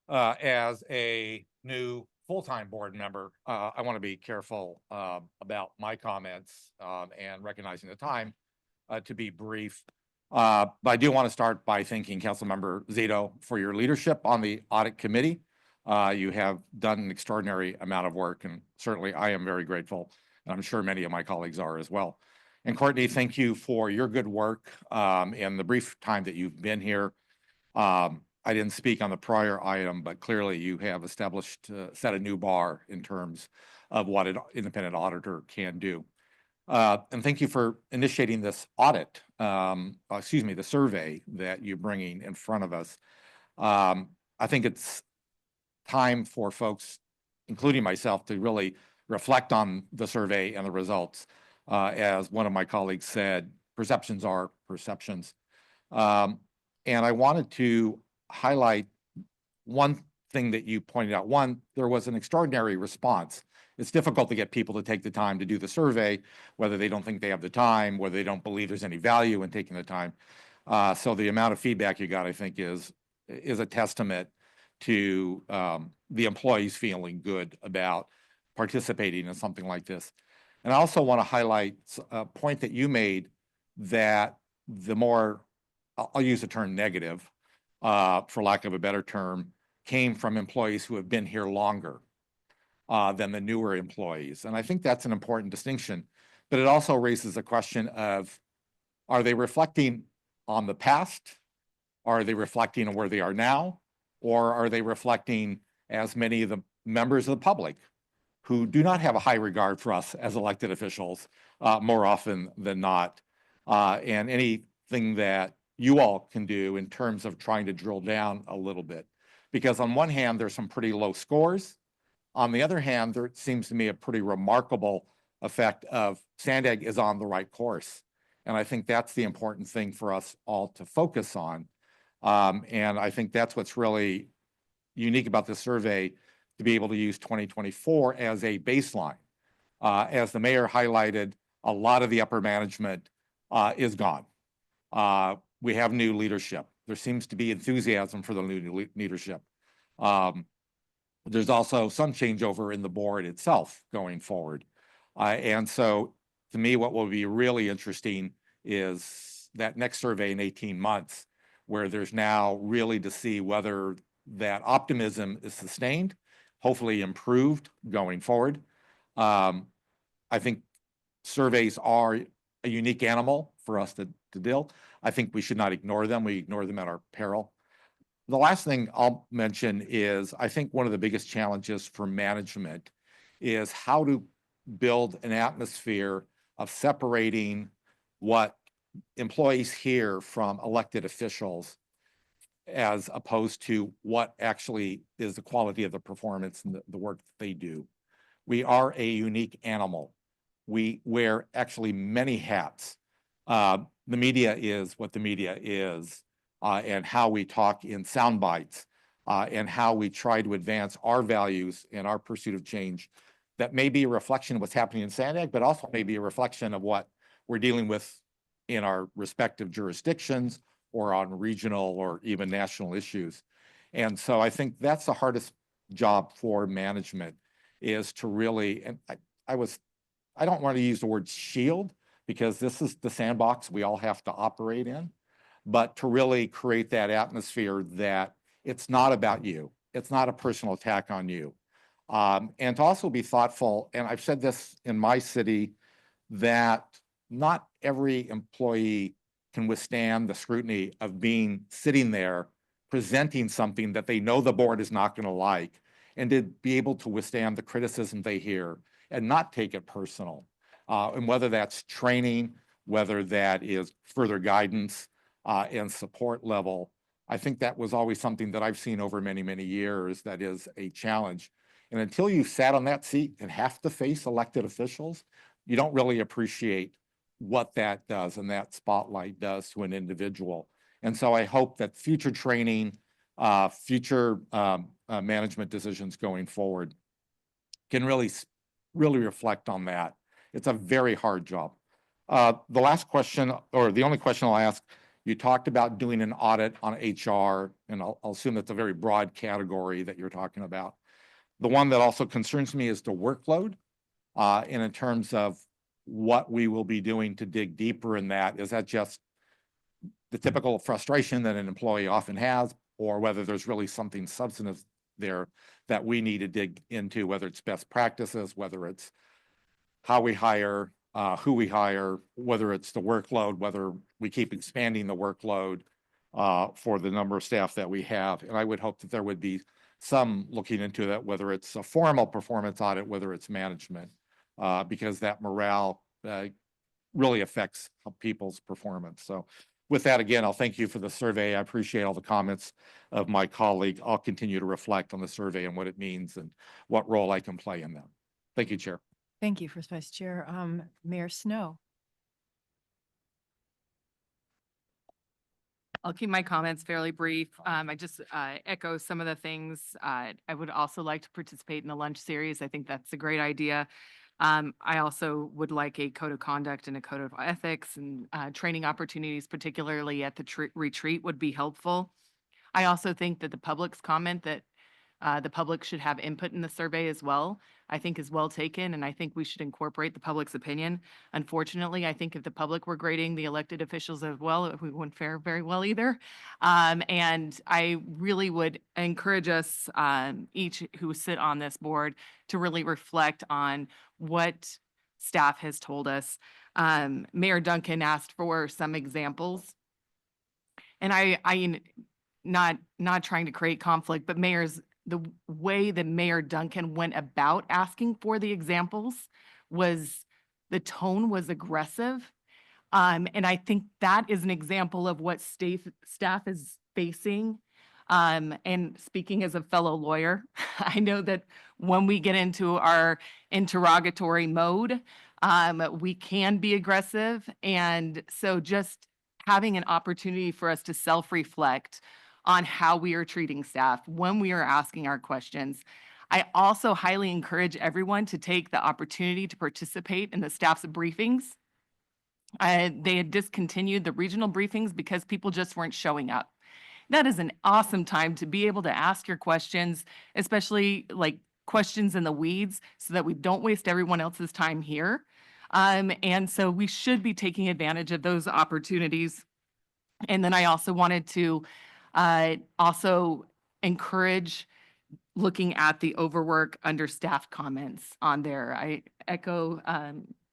S11: As a new full-time board member, I want to be careful about my comments and recognizing the time to be brief. But I do want to start by thanking Councilmember Zito for your leadership on the audit committee. You have done an extraordinary amount of work, and certainly I am very grateful, and I'm sure many of my colleagues are as well. And Courtney, thank you for your good work and the brief time that you've been here. I didn't speak on the prior item, but clearly you have established, set a new bar in terms of what an independent auditor can do. And thank you for initiating this audit, the survey that you're bringing in front of us. I think it's time for folks, including myself, to really reflect on the survey and the results. As one of my colleagues said, perceptions are perceptions. And I wanted to highlight one thing that you pointed out. One, there was an extraordinary response. It's difficult to get people to take the time to do the survey, whether they don't think they have the time, whether they don't believe there's any value in taking the time. So the amount of feedback you got, I think, is a testament to the employees feeling good about participating in something like this. And I also want to highlight a point that you made, that the more, I'll use the term negative, for lack of a better term, came from employees who have been here longer than the newer employees. And I think that's an important distinction, but it also raises the question of, are they reflecting on the past? Are they reflecting on where they are now? Or are they reflecting, as many of the members of the public who do not have a high regard for us as elected officials more often than not? And anything that you all can do in terms of trying to drill down a little bit. Because on one hand, there's some pretty low scores. On the other hand, there seems to me a pretty remarkable effect of SANDAG is on the right course. And I think that's the important thing for us all to focus on. And I think that's what's really unique about this survey, to be able to use 2024 as a baseline. As the mayor highlighted, a lot of the upper management is gone. We have new leadership. There seems to be enthusiasm for the new leadership. There's also some changeover in the board itself going forward. And so to me, what will be really interesting is that next survey in 18 months, where there's now really to see whether that optimism is sustained, hopefully improved going forward. I think surveys are a unique animal for us to deal. I think we should not ignore them. We ignore them at our peril. The last thing I'll mention is, I think one of the biggest challenges for management is how to build an atmosphere of separating what employees hear from elected officials, as opposed to what actually is the quality of the performance and the work that they do. We are a unique animal. We wear actually many hats. The media is what the media is, and how we talk in sound bites, and how we try to advance our values and our pursuit of change. That may be a reflection of what's happening in SANDAG, but also may be a reflection of what we're dealing with in our respective jurisdictions, or on regional or even national issues. And so I think that's the hardest job for management, is to really, and I don't want to use the word shield, because this is the sandbox we all have to operate in, but to really create that atmosphere that it's not about you. It's not a personal attack on you. And to also be thoughtful, and I've said this in my city, that not every employee can withstand the scrutiny of being sitting there presenting something that they know the board is not going to like, and to be able to withstand the criticism they hear and not take it personal. And whether that's training, whether that is further guidance and support level, I think that was always something that I've seen over many, many years that is a challenge. And until you've sat on that seat and have to face elected officials, you don't really appreciate what that does and that spotlight does to an individual. And so I hope that future training, future management decisions going forward can really reflect on that. It's a very hard job. The last question, or the only question I'll ask, you talked about doing an audit on HR, and I'll assume that's a very broad category that you're talking about. The one that also concerns me is the workload, and in terms of what we will be doing to dig deeper in that. Is that just the typical frustration that an employee often has, or whether there's really something substantive there that we need to dig into, whether it's best practices, whether it's how we hire, who we hire, whether it's the workload, whether we keep expanding the workload for the number of staff that we have. And I would hope that there would be some looking into that, whether it's a formal performance audit, whether it's management, because that morale really affects people's performance. So with that, again, I'll thank you for the survey. I appreciate all the comments of my colleague. I'll continue to reflect on the survey and what it means and what role I can play in that. Thank you, Chair.
S1: Thank you, First Vice Chair. Mayor Snow.
S15: I'll keep my comments fairly brief. I just echo some of the things. I would also like to participate in the lunch series. I think that's a great idea. I also would like a code of conduct and a code of ethics, and training opportunities, particularly at the retreat, would be helpful. I also think that the public's comment that the public should have input in the survey as well, I think is well taken, and I think we should incorporate the public's opinion. Unfortunately, I think if the public were grading the elected officials as well, we wouldn't fare very well either. And I really would encourage us, each who sit on this board, to really reflect on what staff has told us. Mayor Duncan asked for some examples, and I not trying to create conflict, but the way that Mayor Duncan went about asking for the examples was, the tone was aggressive. And I think that is an example of what staff is facing. And speaking as a fellow lawyer, I know that when we get into our interrogatory mode, we can be aggressive. And so just having an opportunity for us to self-reflect on how we are treating staff when we are asking our questions. I also highly encourage everyone to take the opportunity to participate in the staff's briefings. They had discontinued the regional briefings because people just weren't showing up. That is an awesome time to be able to ask your questions, especially like questions in the weeds, so that we don't waste everyone else's time here. And so we should be taking advantage of those opportunities. And then I also wanted to also encourage looking at the overwork, understaffed comments on there. I echo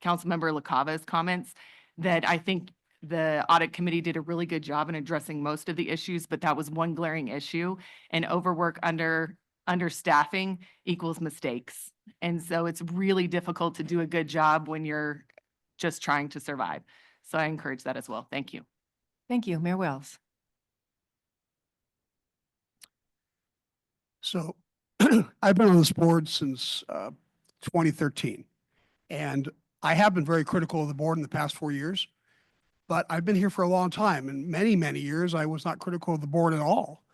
S15: Councilmember LaCava's comments that I think the audit committee did a really good job in addressing most of the issues, but that was one glaring issue. And overwork, understaffing equals mistakes. And so it's really difficult to do a good job when you're just trying to survive. So I encourage that as well. Thank you.
S1: Thank you, Mayor Wells.
S16: So I've been on this board since 2013, and I have been very critical of the board in the past 4 years, but I've been here for a long time, and many, many years I was not critical of the board at all.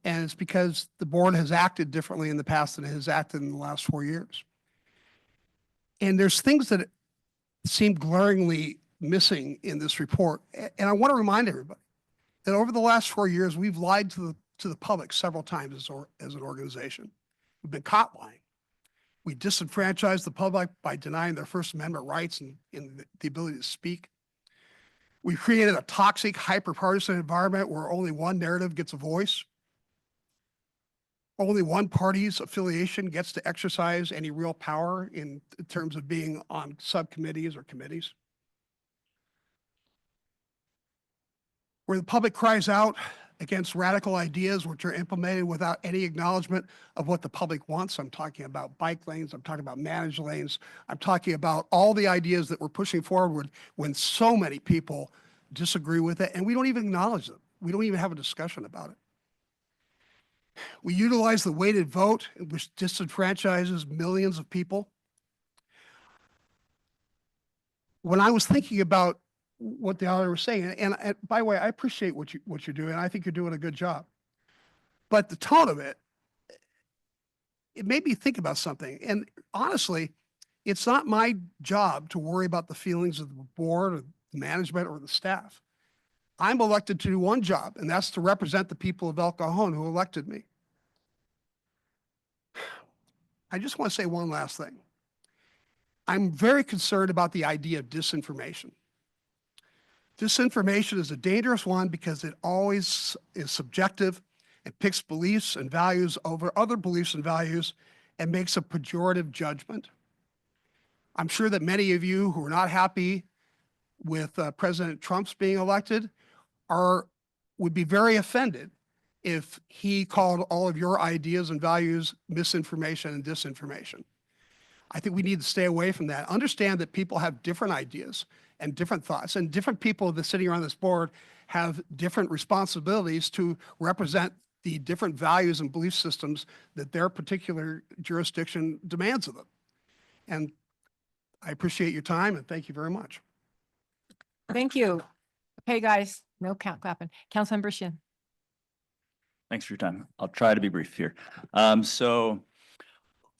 S16: And it's because the board has acted differently in the past than it has acted in the last 4 years. And there's things that seem glaringly missing in this report. And I want to remind everybody that over the last 4 years, we've lied to the public several times as an organization. We've been caught lying. We disenfranchised the public by denying their First Amendment rights and the ability to speak. We created a toxic, hyper-partisan environment where only one narrative gets a voice. Only one party's affiliation gets to exercise any real power in terms of being on subcommittees or committees. Where the public cries out against radical ideas which are implemented without any acknowledgement of what the public wants. I'm talking about bike lanes, I'm talking about managed lanes, I'm talking about all the ideas that we're pushing forward when so many people disagree with it, and we don't even acknowledge them. We don't even have a discussion about it. We utilize the weighted vote, which disenfranchises millions of people. When I was thinking about what the auditor was saying, and by the way, I appreciate what you're doing. I think you're doing a good job. But the tone of it, it made me think about something. And honestly, it's not my job to worry about the feelings of the board or the management or the staff. I'm elected to do one job, and that's to represent the people of El Cajon who elected me. I just want to say one last thing. I'm very concerned about the idea of disinformation. Disinformation is a dangerous one because it always is subjective and picks beliefs and values over other beliefs and values and makes a pejorative judgment. I'm sure that many of you who are not happy with President Trump's being elected would be very offended if he called all of your ideas and values misinformation and disinformation. I think we need to stay away from that. Understand that people have different ideas and different thoughts, and different people that sitting around this board have different responsibilities to represent the different values and belief systems that their particular jurisdiction demands of them. And I appreciate your time and thank you very much.
S1: Thank you. Okay, guys, no clapping. Councilmember Shin.
S2: Thanks for your time. I'll try to be brief here. So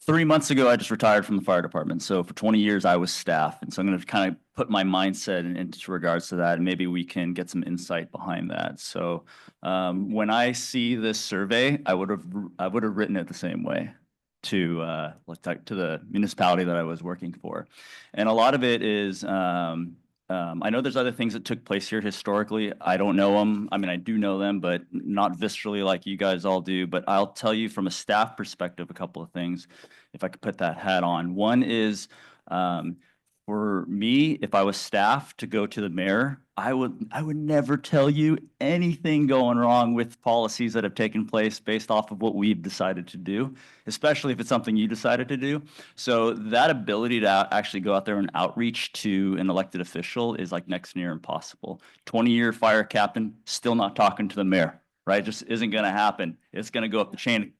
S2: 3 months ago, I just retired from the fire department. So for 20 years, I was staff. And so I'm going to kind of put my mindset into regards to that, and maybe we can get some insight behind that. So when I see this survey, I would have written it the same way to the municipality that I was working for. And a lot of it is, I know there's other things that took place here historically. I don't know them. I mean, I do know them, but not viscerally like you guys all do. But I'll tell you from a staff perspective, a couple of things, if I could put that hat on. One is, for me, if I was staff to go to the mayor, I would never tell you anything going wrong with policies that have taken place based off of what we've decided to do, especially if it's something you decided to do. So that ability to actually go out there and outreach to an elected official is like next to near impossible. 20-year fire captain, still not talking to the mayor, right? Just isn't going to happen. It's going to go up the chain.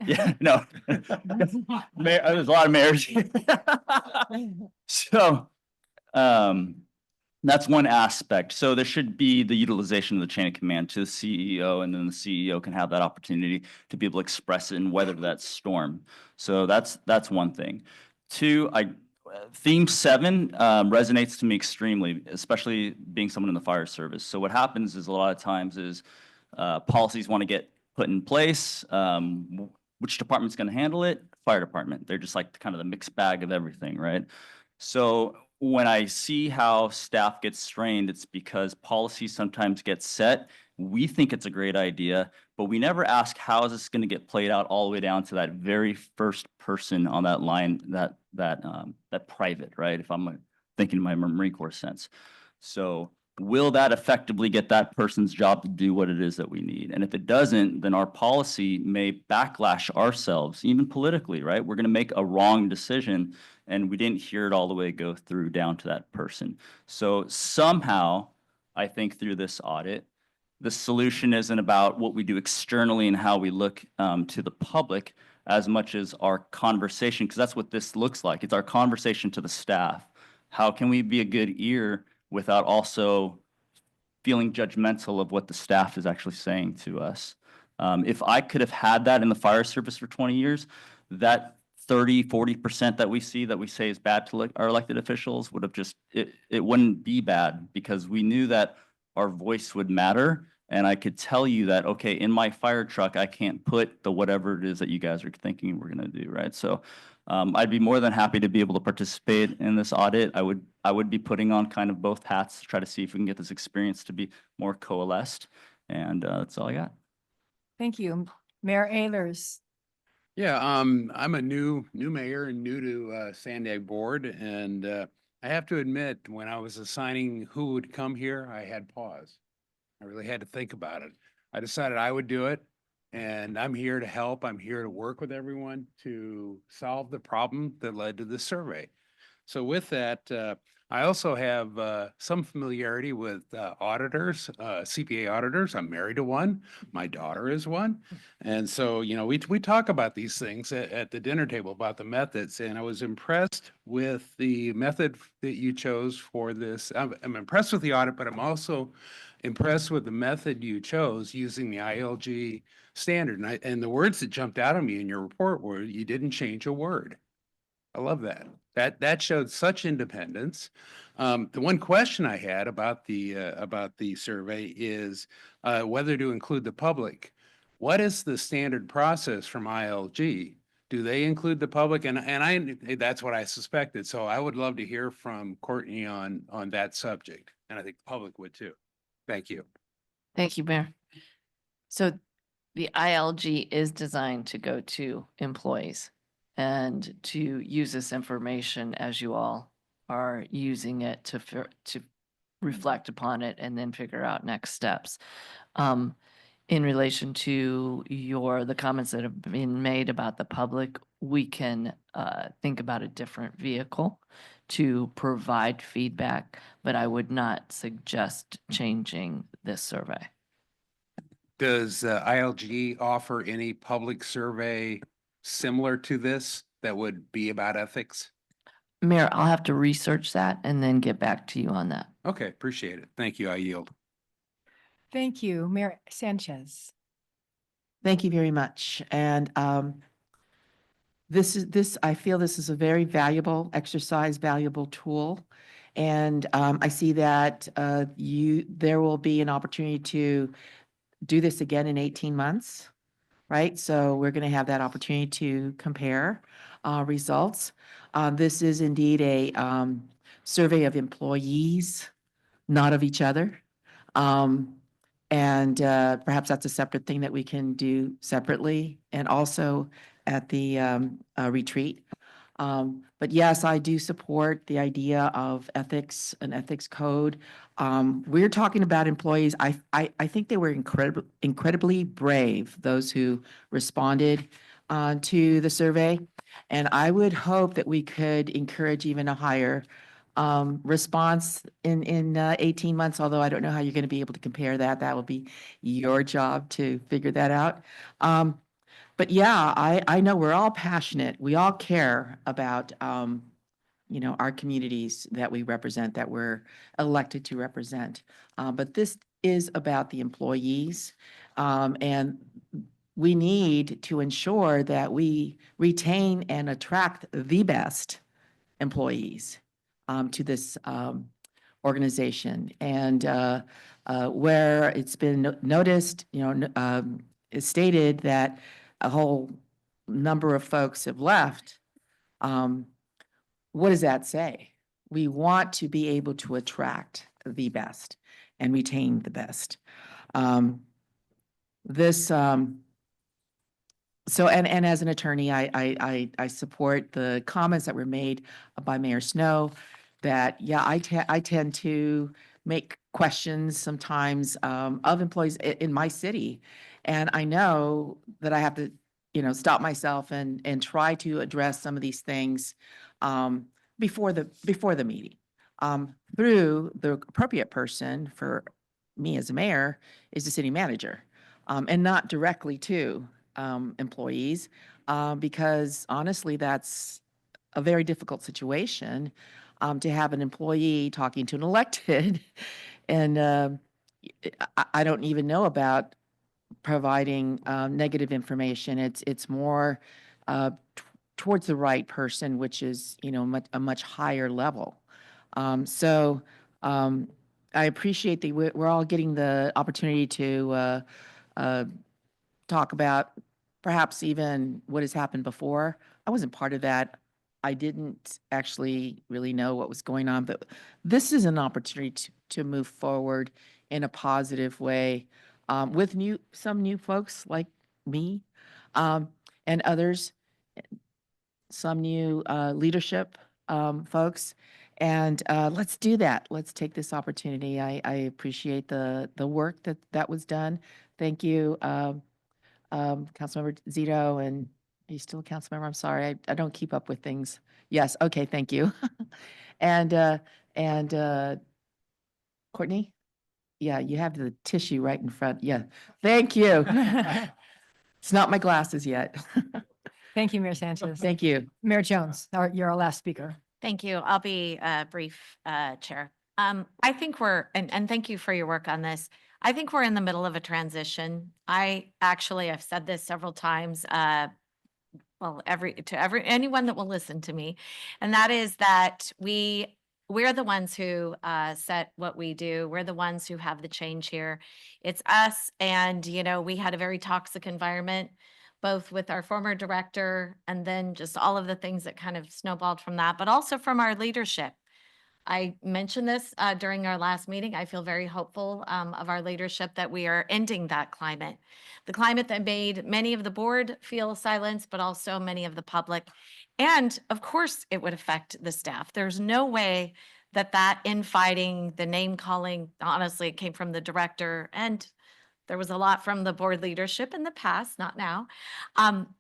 S2: Yeah, no. There's a lot of mayors. So that's one aspect. So there should be the utilization of the chain of command to the CEO, and then the CEO can have that opportunity to be able to express it and weather that storm. So that's one thing. Two, theme 7 resonates to me extremely, especially being someone in the fire service. So what happens is a lot of times is policies want to get put in place. Which department's going to handle it? Fire department. They're just like kind of the mixed bag of everything, right? So when I see how staff gets strained, it's because policies sometimes get set. We think it's a great idea, but we never ask how is this going to get played out all the way down to that very first person on that line, that private, right? If I'm thinking in my Marine Corps sense. So will that effectively get that person's job to do what it is that we need? And if it doesn't, then our policy may backlash ourselves, even politically, right? We're going to make a wrong decision, and we didn't hear it all the way go through down to that person. So somehow, I think through this audit, the solution isn't about what we do externally and how we look to the public as much as our conversation, because that's what this looks like. It's our conversation to the staff. How can we be a good ear without also feeling judgmental of what the staff is actually saying to us? If I could have had that in the fire service for 20 years, that 30–40% that we say is bad to our elected officials would have it wouldn't be bad, because we knew that our voice would matter. And I could tell you that, okay, in my fire truck, I can't put the whatever it is that you guys are thinking we're going to do, right? So I'd be more than happy to be able to participate in this audit. I would be putting on kind of both hats to try to see if we can get this experience to be more coalesced. And that's all I got.
S1: Thank you. Mayor Ehlers.
S7: Yeah, I'm a new mayor and new to SANDAG board, and I have to admit, when I was assigning who would come here, I had pause. I really had to think about it. I decided I would do it, and I'm here to help. I'm here to work with everyone to solve the problem that led to this survey. So with that, I also have some familiarity with auditors, CPA auditors. I'm married to one. My daughter is one. And so, you know, we talk about these things at the dinner table about the methods. And I was impressed with the method that you chose for this. I'm impressed with the audit, but I'm also impressed with the method you chose using the ILG standard. And the words that jumped out at me in your report were you didn't change a word. I love that. That showed such independence. The one question I had about the survey is whether to include the public. What is the standard process from ILG? Do they include the public? And that's what I suspected. So I would love to hear from Courtney on that subject, and I think the public would too. Thank you.
S24: Thank you, Mayor. So the ILG is designed to go to employees. and to use this information as you all are using it to reflect upon it and then figure out next steps. In relation to the comments that have been made about the public, we can think about a different vehicle to provide feedback, but I would not suggest changing this survey.
S7: Does ILG offer any public survey similar to this that would be about ethics?
S24: Mayor, I'll have to research that and then get back to you on that.
S7: Okay, appreciate it. Thank you. I yield.
S1: Thank you. Mayor Sanchez.
S4: Thank you very much. And I feel this is a very valuable exercise, valuable tool. And I see that there will be an opportunity to do this again in 18 months, right? So we're going to have that opportunity to compare results. This is indeed a survey of employees, not of each other. And perhaps that's a separate thing that we can do separately and also at the retreat. But yes, I do support the idea of ethics, an ethics code. We're talking about employees. I think they were incredibly brave, those who responded to the survey. And I would hope that we could encourage even a higher response in 18 months, although I don't know how you're going to be able to compare that. That will be your job to figure that out. But yeah, I know we're all passionate. We all care about, our communities that we represent, that we're elected to represent. But this is about the employees. And we need to ensure that we retain and attract the best employees to this organization. And where it's been noticed, it's stated that a whole number of folks have left. What does that say? We want to be able to attract the best and retain the best. So, and as an attorney, I support the comments that were made by Mayor Snow that, yeah, I tend to make questions sometimes of employees in my city. And I know that I have to, stop myself and try to address some of these things before the meeting through the appropriate person. For me as a mayor is the city manager, and not directly to employees, because honestly, that's a very difficult situation to have an employee talking to an elected. And I don't even know about providing negative information. It's more towards the right person, which is, a much higher level. So I appreciate that we're all getting the opportunity to talk about perhaps even what has happened before. I wasn't part of that. I didn't actually really know what was going on, but this is an opportunity to move forward in a positive way with some new folks like me and others, some new leadership folks. And let's do that. Let's take this opportunity. I appreciate the work that was done. Thank you, Councilmember Zito, and are you still a council member? I'm sorry, I don't keep up with things. Yes, okay, thank you. And Courtney? Yeah, you have the tissue right in front. Yeah, thank you. It's not my glasses yet.
S1: Thank you, Mayor Sanchez.
S4: Thank you.
S1: Mayor Jones, you're our last speaker.
S8: Thank you. I'll be brief, Chair. I think and thank you for your work on this. I think we're in the middle of a transition. I've said this several times, anyone that will listen to me, and that is that we're the ones who set what we do. We're the ones who have the change here. It's us, and we had a very toxic environment, both with our former director and then just all of the things that kind of snowballed from that, but also from our leadership. I mentioned this during our last meeting. I feel very hopeful of our leadership that we are ending that climate. The climate that made many of the board feel silence, but also many of the public. And of course, it would affect the staff. There's no way that infighting, the name calling, honestly, it came from the director, and there was a lot from the board leadership in the past, not now.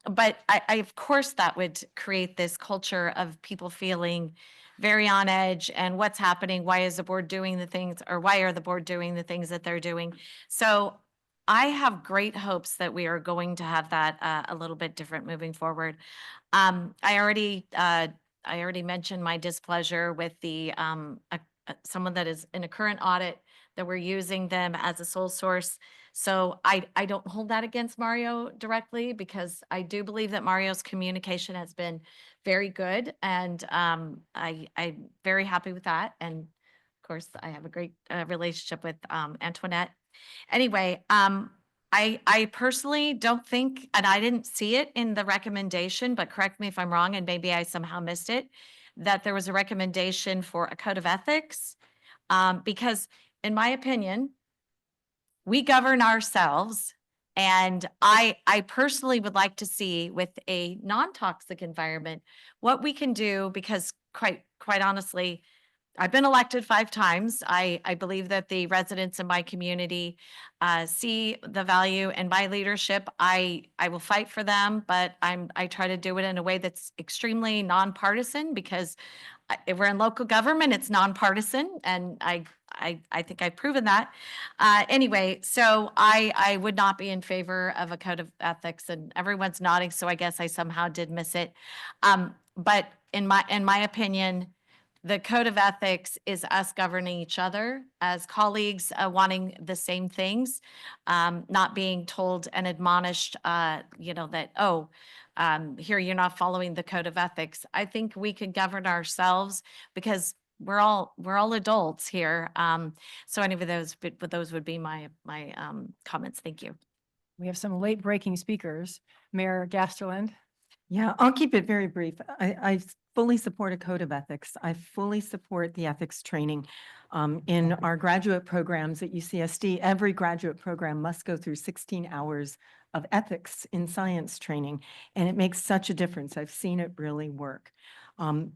S8: But I, of course, that would create this culture of people feeling very on edge and what's happening, why is the board doing the things, or why are the board doing the things that they're doing? So I have great hopes that we are going to have that a little bit different moving forward. I already mentioned my displeasure with the someone that is in a current audit, that we're using them as a sole source. So I don't hold that against Mario directly, because I do believe that Mario's communication has been very good, and I'm very happy with that. And of course, I have a great relationship with Antoinette. Anyway, I personally don't think, and I didn't see it in the recommendation, but correct me if I'm wrong, and maybe I somehow missed it, that there was a recommendation for a code of ethics, because in my opinion, we govern ourselves. And I personally would like to see, with a non-toxic environment, what we can do, because quite honestly, I've been elected 5 times. I believe that the residents in my community see the value in my leadership. I will fight for them, but I try to do it in a way that's extremely nonpartisan, because if we're in local government, it's nonpartisan, and I think I've proven that. Anyway, so I would not be in favor of a code of ethics, and everyone's nodding, so I guess I somehow did miss it. But in my opinion, the code of ethics is us governing each other as colleagues, wanting the same things, not being told and admonished, that, oh, here you're not following the code of ethics. I think we can govern ourselves, because we're all adults here. So any of those would be my comments. Thank you.
S1: We have some late breaking speakers. Mayor Gasterland.
S5: Yeah, I'll keep it very brief. I fully support a code of ethics. I fully support the ethics training. In our graduate programs at UCSD, every graduate program must go through 16 hours of ethics in science training, and it makes such a difference. I've seen it really work.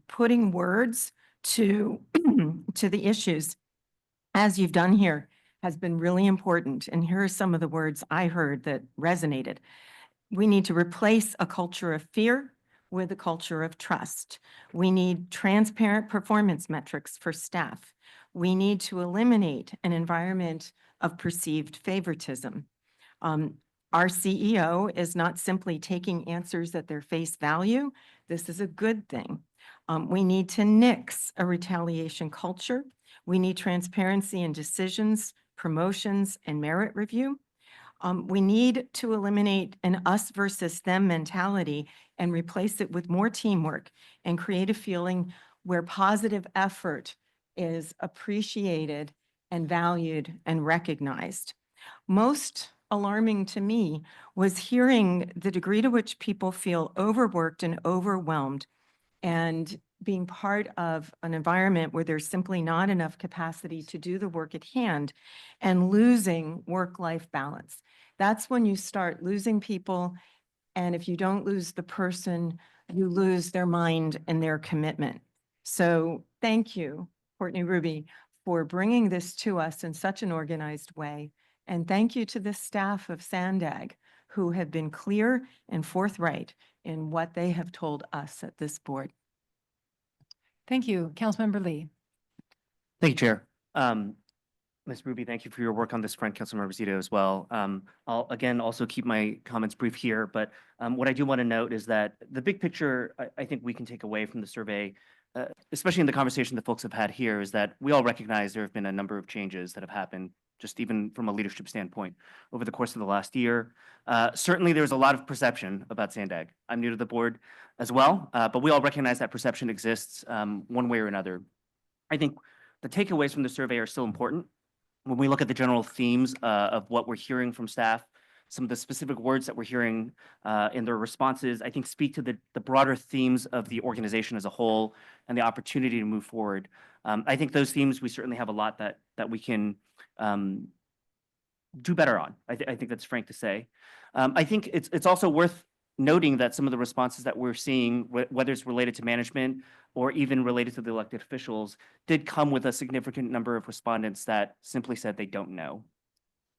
S5: Putting words to the issues, as you've done here, has been really important. And here are some of the words I heard that resonated. We need to replace a culture of fear with a culture of trust. We need transparent performance metrics for staff. We need to eliminate an environment of perceived favoritism. Our CEO is not simply taking answers at their face value. This is a good thing. We need to nix a retaliation culture. We need transparency in decisions, promotions, and merit review. We need to eliminate an us versus them mentality and replace it with more teamwork, and create a feeling where positive effort is appreciated and valued and recognized. Most alarming to me was hearing the degree to which people feel overworked and overwhelmed, and being part of an environment where there's simply not enough capacity to do the work at hand, and losing work-life balance. That's when you start losing people. And if you don't lose the person, you lose their mind and their commitment. So thank you, Courtney Ruby, for bringing this to us in such an organized way. And thank you to the staff of SANDAG, who have been clear and forthright in what they have told us at this board.
S1: Thank you. Councilmember Lee.
S6: Thank you, Chair. Ms. Ruby, thank you for your work on this front, Councilmember Zito as well. I'll again also keep my comments brief here, but what I do want to note is that the big picture I think we can take away from the survey, especially in the conversation that folks have had here, is that we all recognize there have been a number of changes that have happened, just even from a leadership standpoint, over the course of the last year. Certainly there's a lot of perception about SANDAG. I'm new to the board as well, but we all recognize that perception exists one way or another. I think the takeaways from the survey are still important. When we look at the general themes of what we're hearing from staff, some of the specific words that we're hearing in their responses, I think speak to the broader themes of the organization as a whole and the opportunity to move forward. I think those themes, we certainly have a lot that we can do better on. I think that's frank to say. I think it's also worth noting that some of the responses that we're seeing, whether it's related to management or even related to the elected officials, did come with a significant number of respondents that simply said they don't know.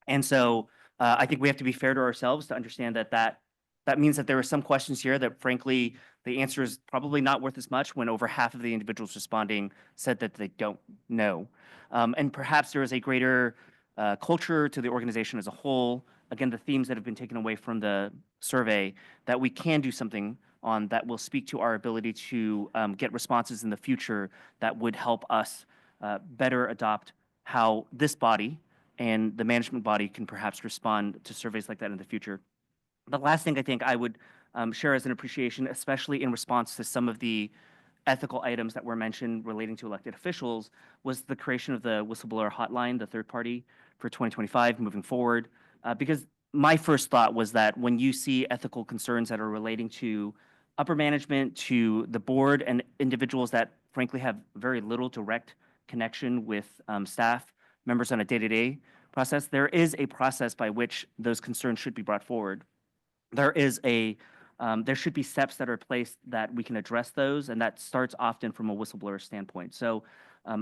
S6: And so I think we have to be fair to ourselves to understand that means that there are some questions here that frankly, the answer is probably not worth as much when over half of the individuals responding said that they don't know. And perhaps there is a greater culture to the organization as a whole. Again, the themes that have been taken away from the survey that we can do something on that will speak to our ability to get responses in the future that would help us better adopt how this body and the management body can perhaps respond to surveys like that in the future. The last thing I think I would share as an appreciation, especially in response to some of the ethical items that were mentioned relating to elected officials, was the creation of the whistleblower hotline, the third party, for 2025 moving forward. Because my first thought was that when you see ethical concerns that are relating to upper management, to the board, and individuals that frankly have very little direct connection with staff members on a day-to-day process, there is a process by which those concerns should be brought forward. There should be steps that are placed that we can address those, and that starts often from a whistleblower standpoint. So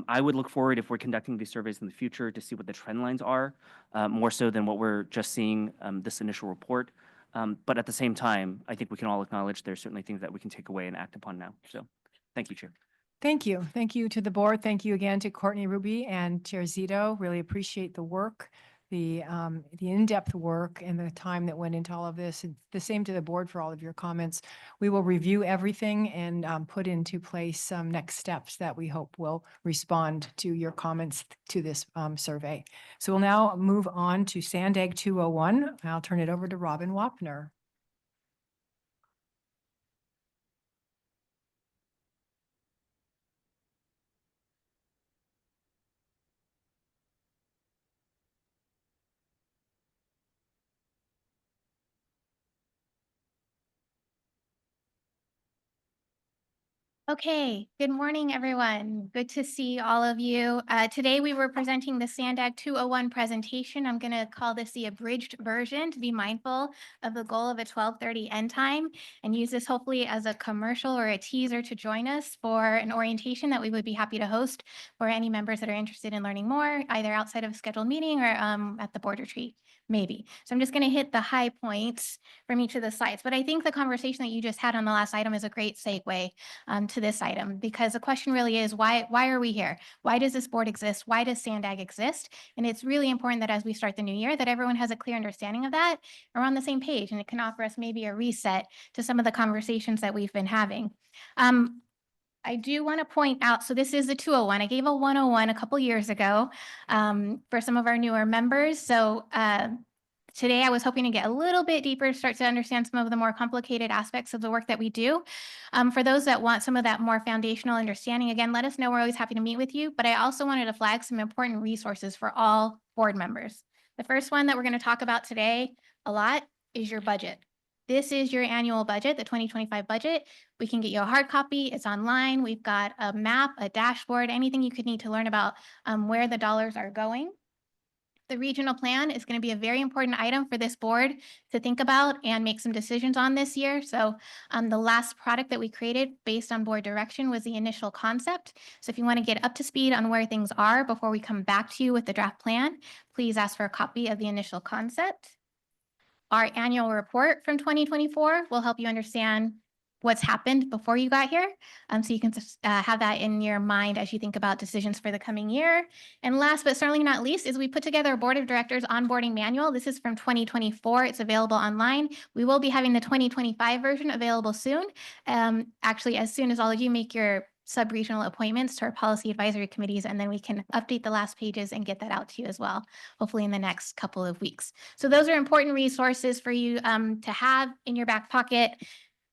S6: I would look forward, if we're conducting these surveys in the future, to see what the trend lines are, more so than what we're just seeing this initial report. But at the same time, I think we can all acknowledge there's certainly things that we can take away and act upon now. So thank you, Chair.
S1: Thank you. Thank you to the board. Thank you again to Courtney Ruby and Chair Zito. Really appreciate the work, the in-depth work and the time that went into all of this. And the same to the board for all of your comments. We will review everything and put into place some next steps that we hope will respond to your comments to this survey. So we'll now move on to SANDAG 201. I'll turn it over to Robin Wapner.
S12: Okay, good morning, everyone. Good to see all of you. Today we were presenting the SANDAG 201 presentation. I'm going to call this the abridged version to be mindful of the goal of a 12:30 end time, and use this hopefully as a commercial or a teaser to join us for an orientation that we would be happy to host for any members that are interested in learning more, either outside of a scheduled meeting or at the board retreat, maybe. So I'm just going to hit the high points from each of the slides. But I think the conversation that you just had on the last item is a great segue to this item, because the question really is, why are we here? Why does this board exist? Why does SANDAG exist? And it's really important that as we start the new year, that everyone has a clear understanding of that, or on the same page, and it can offer us maybe a reset to some of the conversations that we've been having. I do want to point out, so this is the 201. I gave a 101 a couple years ago for some of our newer members. So today, I was hoping to get a little bit deeper to start to understand some of the more complicated aspects of the work that we do. For those that want some of that more foundational understanding, again, let us know. We're always happy to meet with you. But I also wanted to flag some important resources for all board members. The first one that we're going to talk about today a lot is your budget. This is your annual budget, the 2025 budget. We can get you a hard copy. It's online. We've got a map, a dashboard, anything you could need to learn about where the dollars are going. The regional plan is going to be a very important item for this board to think about and make some decisions on this year. So the last product that we created based on board direction was the initial concept. So if you want to get up to speed on where things are before we come back to you with the draft plan, please ask for a copy of the initial concept. Our annual report from 2024 will help you understand what's happened before you got here. So you can have that in your mind as you think about decisions for the coming year. And last but certainly not least is we put together a board of directors onboarding manual. This is from 2024. It's available online. We will be having the 2025 version available soon. Actually, as soon as all of you make your sub-regional appointments to our policy advisory committees, and then we can update the last pages and get that out to you as well, hopefully in the next couple of weeks. So those are important resources for you to have in your back pocket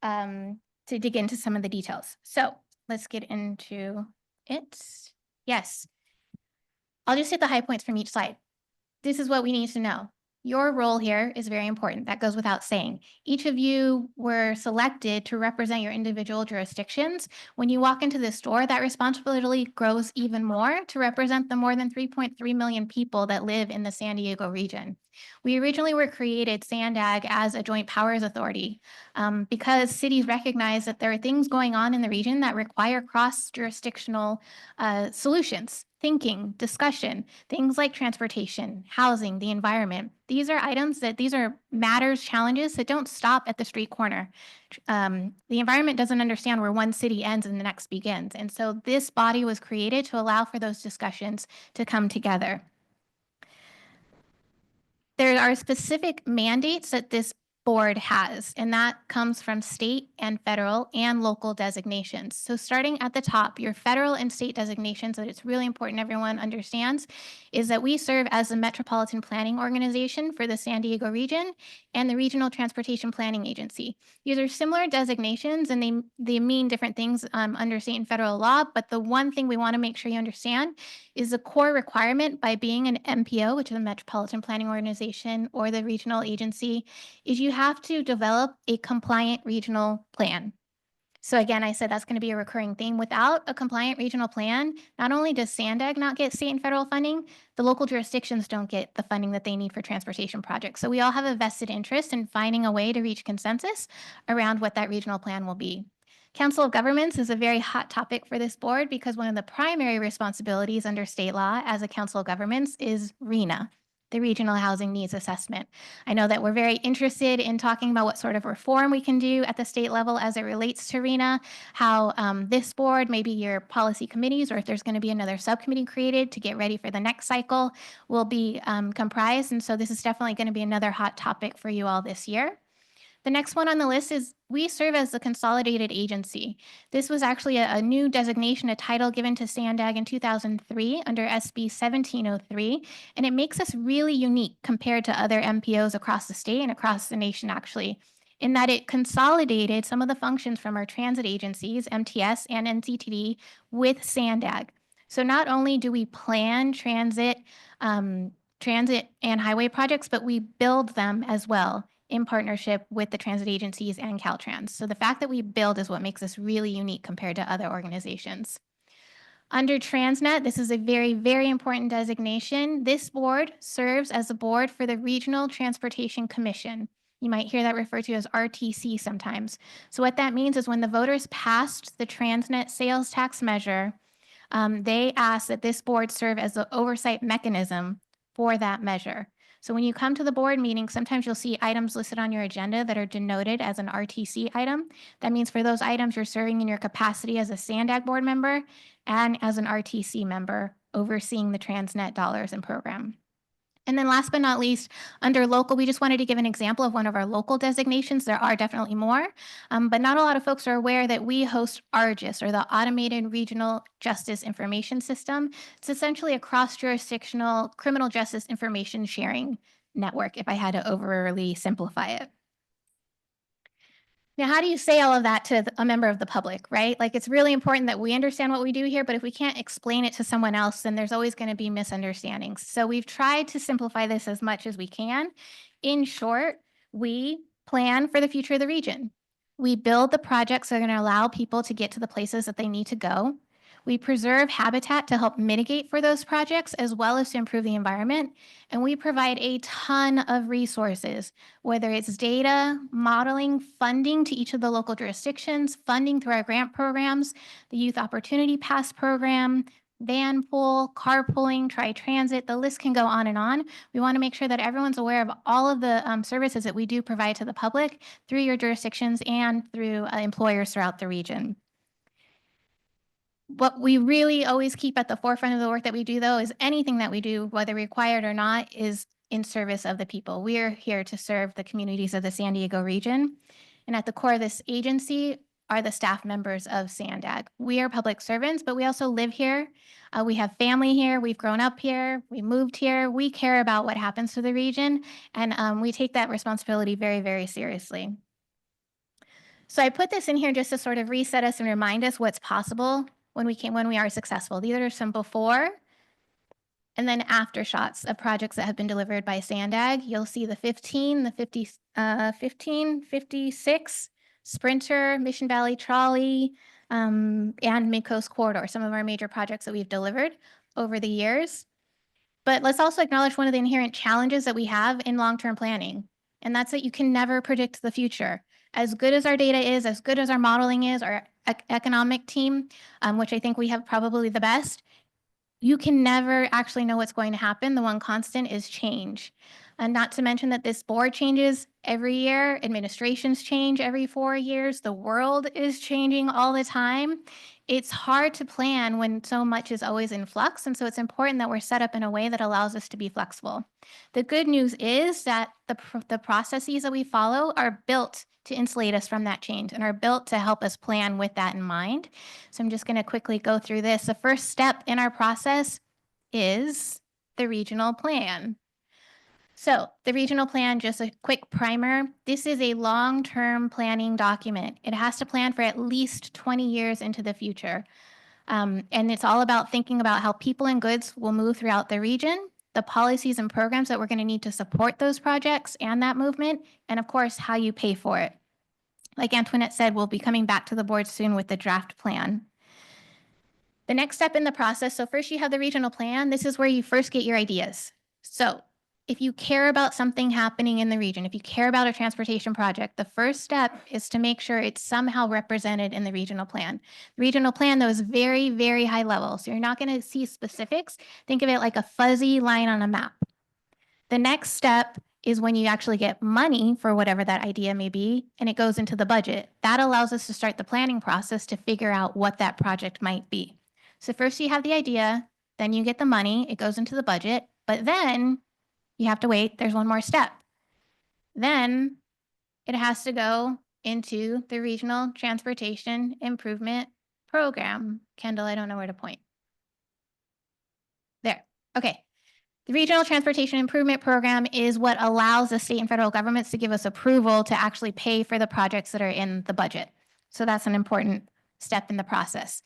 S12: to dig into some of the details. So let's get into it. Yes. I'll just hit the high points from each slide. This is what we need to know. Your role here is very important. That goes without saying. Each of you were selected to represent your individual jurisdictions. When you walk into this door, that responsibility grows even more to represent the more than 3.3 million people that live in the San Diego region. We originally were created, SANDAG, as a joint powers authority because cities recognize that there are things going on in the region that require cross-jurisdictional solutions, thinking, discussion, things like transportation, housing, the environment. These are matters, challenges that don't stop at the street corner. The environment doesn't understand where one city ends and the next begins. And so this body was created to allow for those discussions to come together. There are specific mandates that this board has, and that comes from state and federal and local designations. So starting at the top, your federal and state designations that it's really important everyone understands is that we serve as the Metropolitan Planning Organization for the San Diego region and the Regional Transportation Planning Agency. These are similar designations and they mean different things under state and federal law, but the one thing we want to make sure you understand is the core requirement by being an MPO, which is a Metropolitan Planning Organization, or the regional agency, is you have to develop a compliant regional plan. So again, I said that's going to be a recurring theme. Without a compliant regional plan, not only does SANDAG not get state and federal funding, the local jurisdictions don't get the funding that they need for transportation projects. So we all have a vested interest in finding a way to reach consensus around what that regional plan will be. Council of Governments is a very hot topic for this board because one of the primary responsibilities under state law as a Council of Governments is RHNA, the Regional Housing Needs Assessment. I know that we're very interested in talking about what sort of reform we can do at the state level as it relates to RHNA, how this board, maybe your policy committees, or if there's going to be another subcommittee created to get ready for the next cycle, will be comprised. And so this is definitely going to be another hot topic for you all this year. The next one on the list is we serve as the consolidated agency. This was actually a new designation, a title given to SANDAG in 2003 under SB 1703, and it makes us really unique compared to other MPOs across the state and across the nation, actually, in that it consolidated some of the functions from our transit agencies, MTS and NCTD, with SANDAG. So not only do we plan transit and highway projects, but we build them as well in partnership with the transit agencies and Caltrans. So the fact that we build is what makes us really unique compared to other organizations. Under Transnet, this is a very, very important designation. This board serves as a board for the Regional Transportation Commission. You might hear that referred to as RTC sometimes. So what that means is when the voters passed the Transnet sales tax measure, they asked that this board serve as the oversight mechanism for that measure. So when you come to the board meeting, sometimes you'll see items listed on your agenda that are denoted as an RTC item. That means for those items, you're serving in your capacity as a SANDAG board member and as an RTC member overseeing the Transnet dollars and program. And then last but not least, under local, we just wanted to give an example of one of our local designations. There are definitely more, but not a lot of folks are aware that we host ARGIS, or the Automated Regional Justice Information System. It's essentially a cross-jurisdictional criminal justice information sharing network, if I had to overly simplify it. Now, how do you say all of that to a member of the public, right? Like, it's really important that we understand what we do here, but if we can't explain it to someone else, then there's always going to be misunderstandings. So we've tried to simplify this as much as we can. In short, we plan for the future of the region. We build the projects that are going to allow people to get to the places that they need to go. We preserve habitat to help mitigate for those projects as well as to improve the environment. And we provide a ton of resources, whether it's data, modeling, funding to each of the local jurisdictions, funding through our grant programs, the Youth Opportunity Pass program, van pool, carpooling, tri-transit, the list can go on and on. We want to make sure that everyone's aware of all of the services that we do provide to the public through your jurisdictions and through employers throughout the region. What we really always keep at the forefront of the work that we do, though, is anything that we do, whether required or not, is in service of the people. We are here to serve the communities of the San Diego region. And at the core of this agency are the staff members of SANDAG. We are public servants, but we also live here. We have family here. We've grown up here. We moved here. We care about what happens to the region. And we take that responsibility very, very seriously. So I put this in here just to sort of reset us and remind us what's possible when we are successful. These are some before and then aftershots of projects that have been delivered by SANDAG. You'll see the 15, the 56, Sprinter, Mission Valley Trolley, and Midcoast Corridor, some of our major projects that we've delivered over the years. But let's also acknowledge one of the inherent challenges that we have in long-term planning, and that's that you can never predict the future. As good as our data is, as good as our modeling is, our economic team, which I think we have probably the best, you can never actually know what's going to happen. The one constant is change. And not to mention that this board changes every year, administrations change every 4 years, the world is changing all the time. It's hard to plan when so much is always in flux, and so it's important that we're set up in a way that allows us to be flexible. The good news is that the processes that we follow are built to insulate us from that change and are built to help us plan with that in mind. So I'm just going to quickly go through this. The first step in our process is the regional plan. So the regional plan, just a quick primer, this is a long-term planning document. It has to plan for at least 20 years into the future. And it's all about thinking about how people and goods will move throughout the region, the policies and programs that we're going to need to support those projects and that movement, and of course, how you pay for it. Like Antoinette said, we'll be coming back to the board soon with the draft plan. The next step in the process, so first you have the regional plan. This is where you first get your ideas. So if you care about something happening in the region, if you care about a transportation project, the first step is to make sure it's somehow represented in the regional plan. The regional plan, though, is very, very high level. So you're not going to see specifics. Think of it like a fuzzy line on a map. The next step is when you actually get money for whatever that idea may be, and it goes into the budget. That allows us to start the planning process to figure out what that project might be. So first you have the idea, then you get the money, it goes into the budget, but then you have to wait, there's one more step. Then it has to go into the Regional Transportation Improvement Program. Kendall, I don't know where to point. There, okay. The Regional Transportation Improvement Program is what allows the state and federal governments to give us approval to actually pay for the projects that are in the budget. So that's an important step in the process.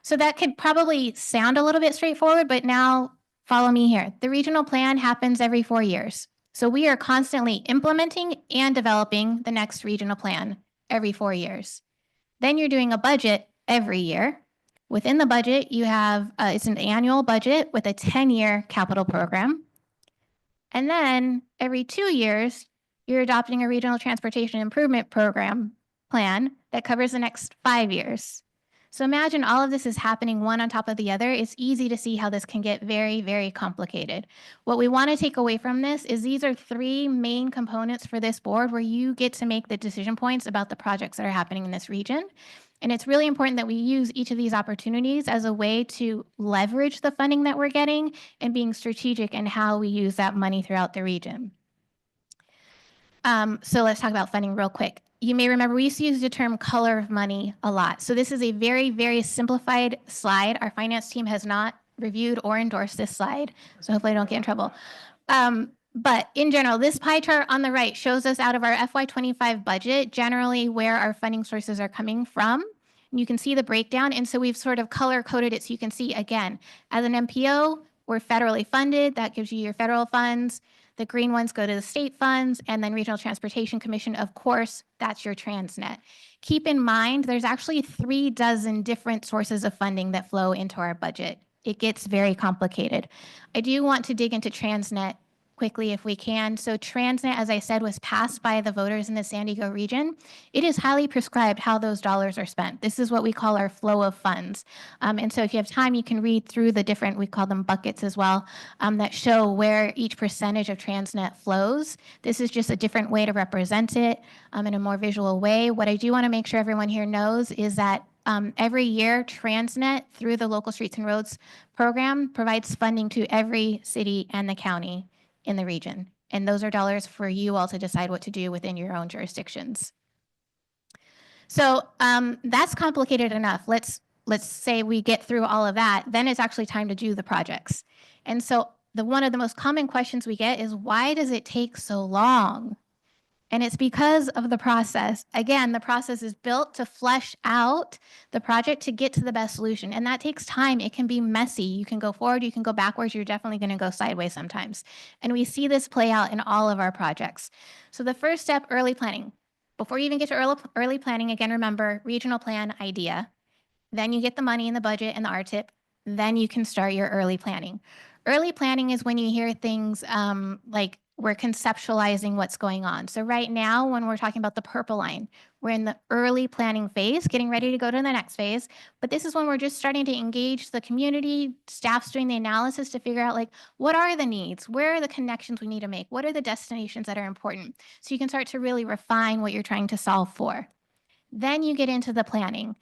S12: So that could probably sound a little bit straightforward, but now follow me here. The regional plan happens every 4 years. So we are constantly implementing and developing the next regional plan every 4 years. Then you're doing a budget every year. Within the budget, you have, it's an annual budget with a 10-year capital program. And then every 2 years, you're adopting a regional transportation improvement program plan that covers the next 5 years. So imagine all of this is happening one on top of the other. It's easy to see how this can get very, very complicated. What we want to take away from this is these are 3 main components for this board where you get to make the decision points about the projects that are happening in this region. And it's really important that we use each of these opportunities as a way to leverage the funding that we're getting and being strategic in how we use that money throughout the region. So let's talk about funding real quick. You may remember we used to use the term color of money a lot. So this is a very, very simplified slide. Our finance team has not reviewed or endorsed this slide, so hopefully I don't get in trouble. But in general, this pie chart on the right shows us out of our FY25 budget, generally where our funding sources are coming from. And you can see the breakdown. And so we've sort of color coded it so you can see, again, as an MPO, we're federally funded. That gives you your federal funds. The green ones go to the state funds, and then Regional Transportation Commission, of course, that's your Transnet. Keep in mind, there's actually 36 different sources of funding that flow into our budget. It gets very complicated. I do want to dig into Transnet quickly if we can. So Transnet, as I said, was passed by the voters in the San Diego region. It is highly prescribed how those dollars are spent. This is what we call our flow of funds. And so if you have time, you can read through the different, we call them buckets as well, that show where each percentage of Transnet flows. This is just a different way to represent it in a more visual way. What I do want to make sure everyone here knows is that every year, Transnet, through the Local Streets and Roads program, provides funding to every city and the county in the region. And those are dollars for you all to decide what to do within your own jurisdictions. So that's complicated enough. Let's say we get through all of that, then it's actually time to do the projects. And so one of the most common questions we get is, why does it take so long? And it's because of the process. Again, the process is built to flesh out the project to get to the best solution. And that takes time. It can be messy. You can go forward, you can go backwards. You're definitely going to go sideways sometimes. And we see this play out in all of our projects. So the first step, early planning. Before you even get to early planning, again, remember regional plan idea. Then you get the money in the budget and the RTIP. Then you can start your early planning. Early planning is when you hear things like we're conceptualizing what's going on. So right now, when we're talking about the purple line, we're in the early planning phase, getting ready to go to the next phase. But this is when we're just starting to engage the community, staff's doing the analysis to figure out like, what are the needs? Where are the connections we need to make? What are the destinations that are important? So you can start to really refine what you're trying to solve for. Then you get into the planning.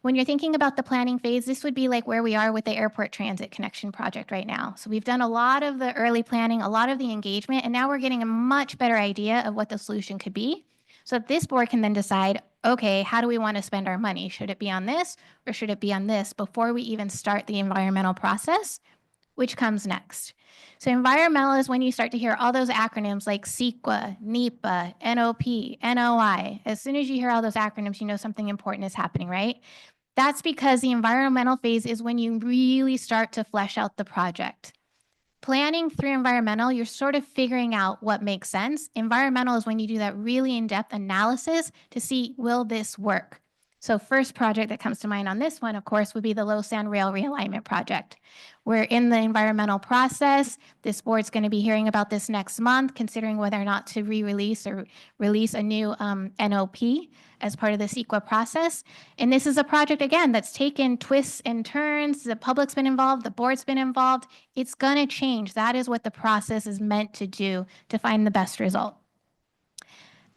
S12: When you're thinking about the planning phase, this would be like where we are with the airport transit connection project right now. So we've done a lot of the early planning, a lot of the engagement, and now we're getting a much better idea of what the solution could be. So that this board can then decide, okay, how do we want to spend our money? Should it be on this or should it be on this before we even start the environmental process, which comes next. So environmental is when you start to hear all those acronyms like CEQA, NEPA, NOP, NOI. As soon as you hear all those acronyms, you know something important is happening, right? That's because the environmental phase is when you really start to flesh out the project. Planning through environmental, you're sort of figuring out what makes sense. Environmental is when you do that really in-depth analysis to see, will this work? So first project that comes to mind on this one, of course, would be the Low Sand Rail Realignment Project. We're in the environmental process. This board's going to be hearing about this next month, considering whether or not to re-release or release a new NOP as part of the CEQA process. And this is a project, again, that's taken twists and turns. The public's been involved. The board's been involved. It's going to change. That is what the process is meant to do to find the best result.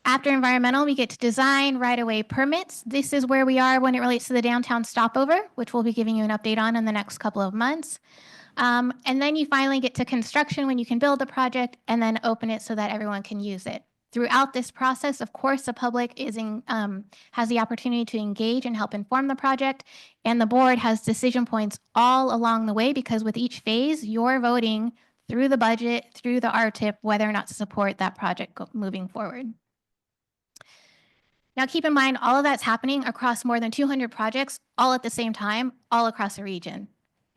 S12: After environmental, we get to design right-of-way permits. This is where we are when it relates to the downtown stopover, which we'll be giving you an update on in the next couple of months. And then you finally get to construction when you can build the project and then open it so that everyone can use it. Throughout this process, of course, the public has the opportunity to engage and help inform the project, and the board has decision points all along the way because with each phase, you're voting through the budget, through the RTIP, whether or not to support that project moving forward. Now, keep in mind, all of that's happening across more than 200 projects, all at the same time, all across the region.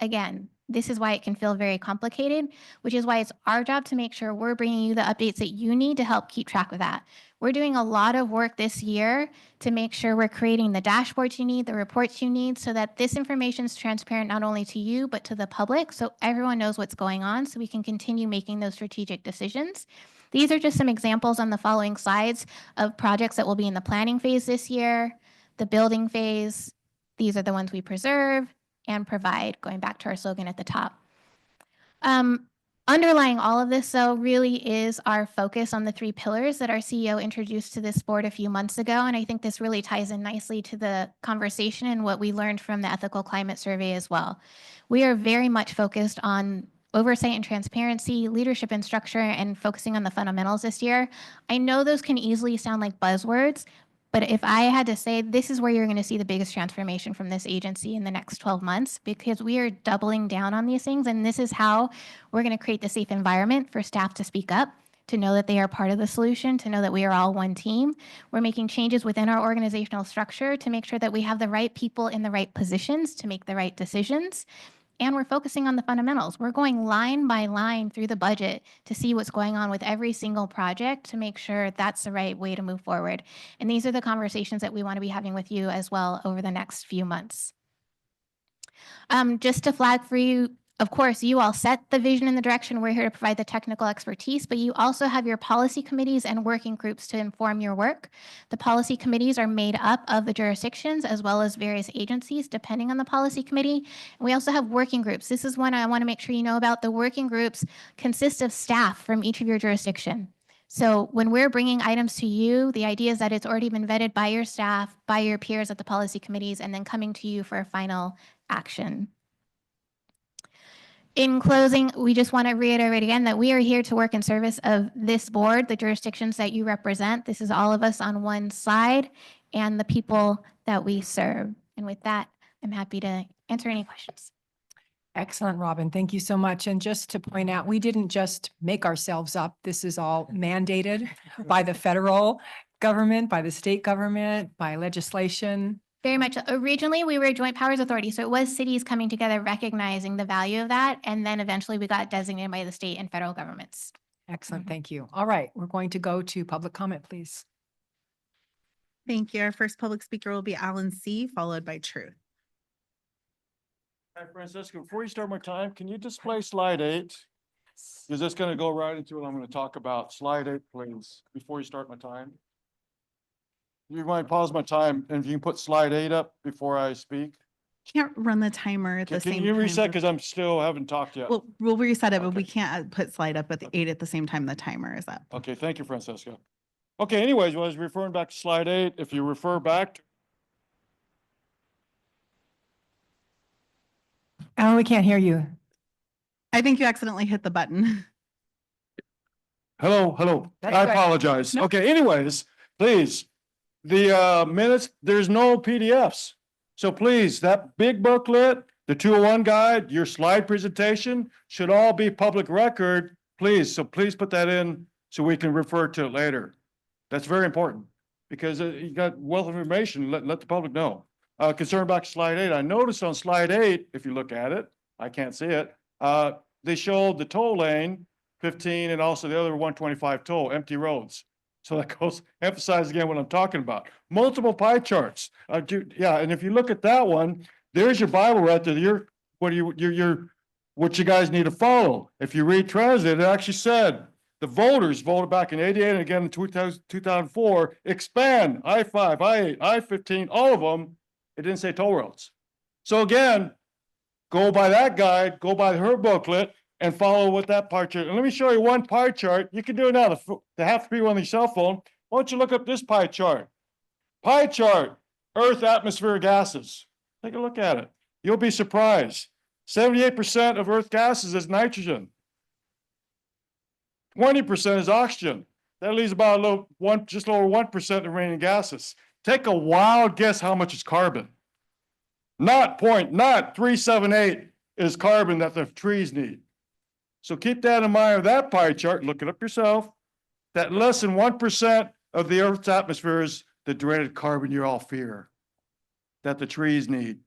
S12: Again, this is why it can feel very complicated, which is why it's our job to make sure we're bringing you the updates that you need to help keep track of that. We're doing a lot of work this year to make sure we're creating the dashboards you need, the reports you need, so that this information is transparent not only to you, but to the public, so everyone knows what's going on, so we can continue making those strategic decisions. These are just some examples on the following slides of projects that will be in the planning phase this year, the building phase. These are the ones we preserve and provide, going back to our slogan at the top. Underlying all of this, though, really is our focus on the 3 pillars that our CEO introduced to this board a few months ago. And I think this really ties in nicely to the conversation and what we learned from the Ethical Climate Survey as well. We are very much focused on oversight and transparency, leadership and structure, and focusing on the fundamentals this year. I know those can easily sound like buzzwords, but if I had to say, this is where you're going to see the biggest transformation from this agency in the next 12 months, because we are doubling down on these things, and this is how we're going to create the safe environment for staff to speak up, to know that they are part of the solution, to know that we are all one team. We're making changes within our organizational structure to make sure that we have the right people in the right positions to make the right decisions. And we're focusing on the fundamentals. We're going line by line through the budget to see what's going on with every single project to make sure that's the right way to move forward. And these are the conversations that we want to be having with you as well over the next few months. Just to flag for you, of course, you all set the vision and the direction. We're here to provide the technical expertise, but you also have your policy committees and working groups to inform your work. The policy committees are made up of the jurisdictions as well as various agencies, depending on the policy committee. And we also have working groups. This is one I want to make sure you know about. The working groups consist of staff from each of your jurisdiction. So when we're bringing items to you, the idea is that it's already been vetted by your staff, by your peers at the policy committees, and then coming to you for a final action. In closing, we just want to reiterate again that we are here to work in service of this board, the jurisdictions that you represent. This is all of us on one side and the people that we serve. And with that, I'm happy to answer any questions.
S1: Excellent, Robin. Thank you so much. And just to point out, we didn't just make ourselves up. This is all mandated by the federal government, by the state government, by legislation.
S12: Very much. Originally, we were a joint powers authority, so it was cities coming together, recognizing the value of that, and then eventually we got designated by the state and federal governments.
S1: Excellent. Thank you. All right, we're going to go to public comment, please.
S3: Thank you. Our first public speaker will be Alan C., followed by Truth.
S17: Hi, Francisco, before you start my time, can you display slide 8? Is this going to go right into what I'm going to talk about? Slide 8, please, before you start my time. You might pause my time, and if you can put slide 8 up before I speak.
S3: Can't run the timer at the same time.
S17: Can you reset, because I'm still haven't talked yet.
S3: Well, we'll reset it, but we can't put slide up at the 8 at the same time the timer is up.
S17: Okay, thank you, Francisco. Okay, anyways, I was referring back to slide 8. If you refer back.
S1: Alan, we can't hear you.
S3: I think you accidentally hit the button.
S17: Hello.
S1: That's
S17: I
S1: good.
S17: apologize.
S1: No.
S17: Okay, anyways, please, the minutes, there's no PDFs. So please, that big booklet, the 201 guide, your slide presentation should all be public record, please. So please put that in so we can refer to it later. That's very important because you got wealth of information. Let the public know. Concern back to slide 8. I noticed on slide 8, if you look at it, I can't see it. They showed the toll lane 15 and also the other 125 toll, empty roads. So that goes, emphasize again what I'm talking about. Multiple pie charts. Yeah, and if you look at that one, there's your Bible right there. What you guys need to follow. If you read translate, it actually said the voters voted back in 88 and again in 2004, expand I-5, I-8, I-15, all of them. It didn't say toll roads. So again, go by that guide, go by her booklet, and follow with that pie chart. And let me show you one pie chart. You can do it now. They have to be on your cell phone. Why don't you look up this pie chart? Pie chart, Earth atmosphere gases. Take a look at it. You'll be surprised. 78% of Earth gases is nitrogen. 20% is oxygen. That leaves about just over 1% of the remaining gases. Take a wild guess how much is carbon. Not 378 is carbon that the trees need. So keep that in mind with that pie chart, look it up yourself, that less than 1% of the Earth's atmosphere is the dreaded carbon you all fear, that the trees need.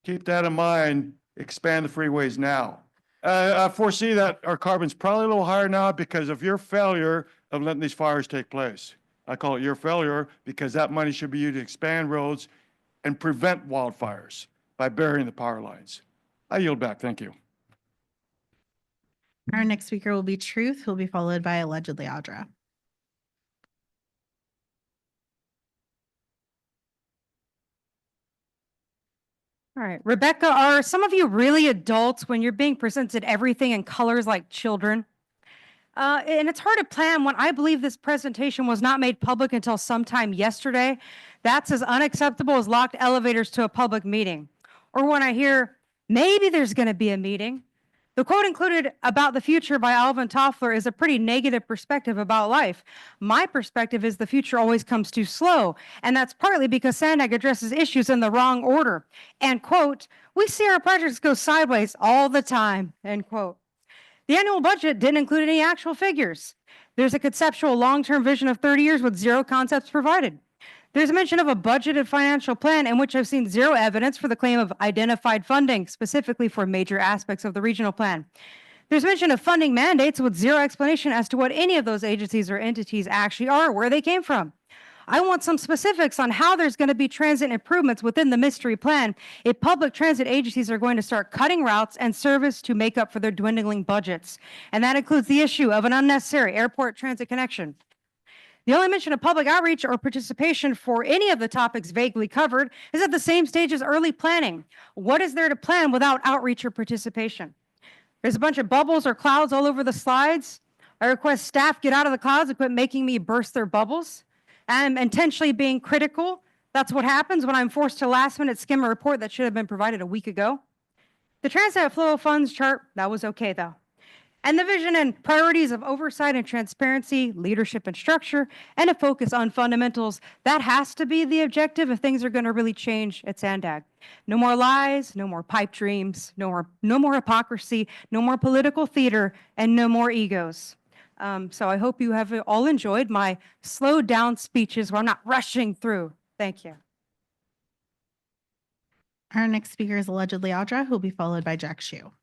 S17: Keep that in mind, expand the freeways now. I foresee that our carbon's probably a little higher now because of your failure of letting these fires take place. I call it your failure because that money should be used to expand roads and prevent wildfires by burying the power lines. I yield back, thank you.
S3: Our next speaker will be Truth, who will be followed by allegedly Audra.
S18: All right, Rebecca, are some of you really adults when you're being presented everything in colors like children? And it's hard to plan when I believe this presentation was not made public until sometime yesterday. That's as unacceptable as locked elevators to a public meeting. Or when I hear, maybe there's going to be a meeting. The quote included about the future by Alvin Toffler is a pretty negative perspective about life. My perspective is the future always comes too slow, and that's partly because SANDAG addresses issues in the wrong order. And quote, we see our projects go sideways all the time, end quote. The annual budget didn't include any actual figures. There's a conceptual long-term vision of 30 years with zero concepts provided. There's a mention of a budgeted financial plan in which I've seen zero evidence for the claim of identified funding, specifically for major aspects of the regional plan. There's mention of funding mandates with zero explanation as to what any of those agencies or entities actually are, where they came from. I want some specifics on how there's going to be transit improvements within the mystery plan if public transit agencies are going to start cutting routes and service to make up for their dwindling budgets. And that includes the issue of an unnecessary airport transit connection. The only mention of public outreach or participation for any of the topics vaguely covered is at the same stage as early planning. What is there to plan without outreach or participation? There's a bunch of bubbles or clouds all over the slides. I request staff get out of the clouds and quit making me burst their bubbles. I'm intentionally being critical. That's what happens when I'm forced to last minute skim a report that should have been provided a week ago. The transit flow of funds chart, that was okay though. and the vision and priorities of oversight and transparency, leadership and structure, and a focus on fundamentals. That has to be the objective if things are going to really change at SANDAG. No more lies, no more pipe dreams, no more hypocrisy, no more political theater, and no more egos. So I hope you have all enjoyed my slowed down speeches where I'm not rushing through. Thank you.
S3: Our next speaker is allegedly Audra, who will be followed by Jack Shu.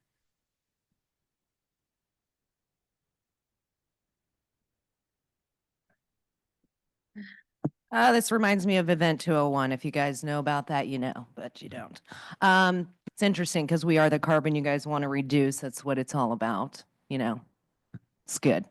S19: This reminds me of Event 201. If you guys know about that, you know, but you don't. It's interesting because we are the carbon you guys want to reduce. That's what it's all about, you know. It's good.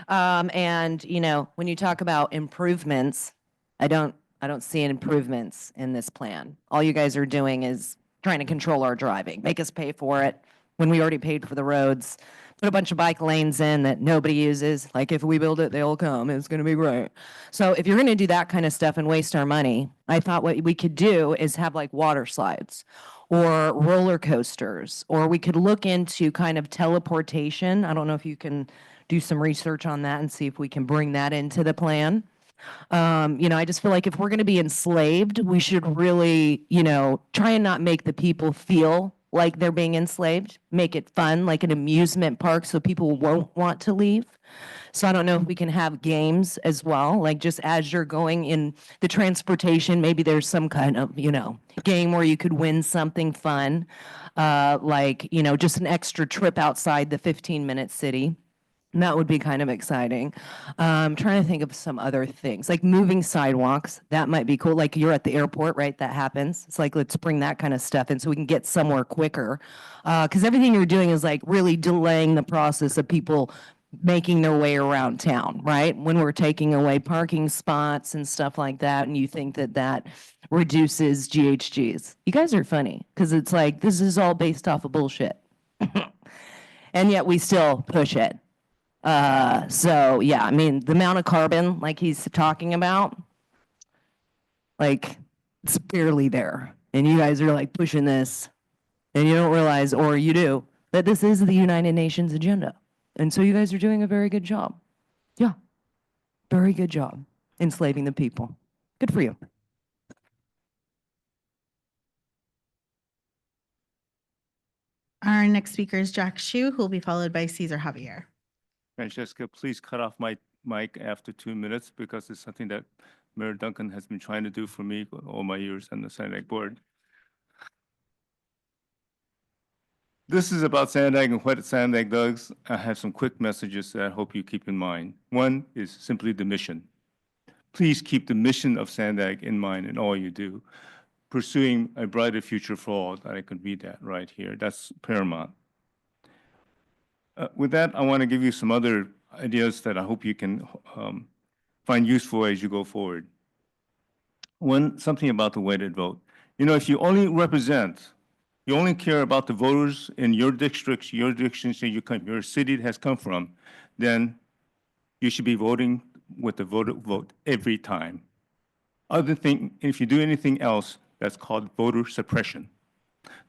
S19: And, you know, when you talk about improvements, I don't see improvements in this plan. All you guys are doing is trying to control our driving, make us pay for it when we already paid for the roads. Put a bunch of bike lanes in that nobody uses. Like if we build it, they'll come. It's going to be great. So if you're going to do that kind of stuff and waste our money, I thought what we could do is have like water slides or roller coasters, or we could look into kind of teleportation. I don't know if you can do some research on that and see if we can bring that into the plan. You know, I just feel like if we're going to be enslaved, we should really, you know, try and not make the people feel like they're being enslaved, make it fun, like an amusement park so people won't want to leave. So I don't know if we can have games as well, like just as you're going in the transportation, maybe there's some kind of, you know, game where you could win something fun, like, you know, just an extra trip outside the 15-minute city. And that would be kind of exciting. I'm trying to think of some other things, like moving sidewalks. That might be cool. Like you're at the airport, right? That happens. It's like, let's bring that kind of stuff in so we can get somewhere quicker. Because everything you're doing is like really delaying the process of people making their way around town, right? When we're taking away parking spots and stuff like that, and you think that that reduces GHGs. You guys are funny because it's like, this is all based off of bullshit. And yet we still push it. So yeah, I mean, the amount of carbon like he's talking about, like it's barely there. And you guys are like pushing this and you don't realize, or you do, that this is the United Nations agenda. And so you guys are doing a very good job. Yeah, very good job enslaving the people. Good for you.
S3: Our next speaker is Jack Shu, who will be followed by Cesar Javier.
S17: Francesca, please cut off my mic after 2 minutes because it's something that Mayor Duncan has been trying to do for me for all my years on the SANDAG board. This is about SANDAG and what SANDAG does. I have some quick messages that I hope you keep in mind. One is simply the mission. Please keep the mission of SANDAG in mind in all you do. Pursuing a brighter future for all, that I could read that right here. That's paramount. With that, I want to give you some other ideas that I hope you can find useful as you go forward. One, something about the weighted vote. You know, if you only represent, you only care about the voters in your districts, your jurisdictions that your city has come from, then you should be voting with the vote every time. Other thing, if you do anything else, that's called voter suppression.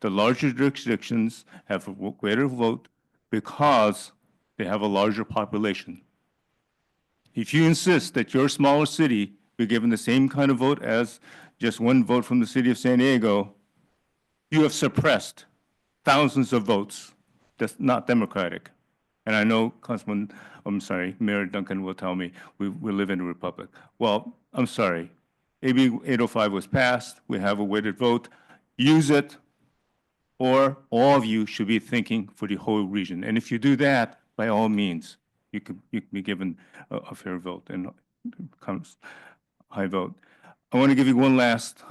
S17: The larger jurisdictions have a greater vote because they have a larger population. If you insist that your smaller city be given the same kind of vote as just one vote from the city of San Diego, you have suppressed thousands of votes. That's not democratic. And I know Mayor Duncan will tell me we live in a republic. Well, I'm sorry. AB 805 was passed. We have a weighted vote. Use it. Or all of you should be thinking for the whole region. And if you do that, by all means, you can be given a fair vote and comes high vote. I want to give you one last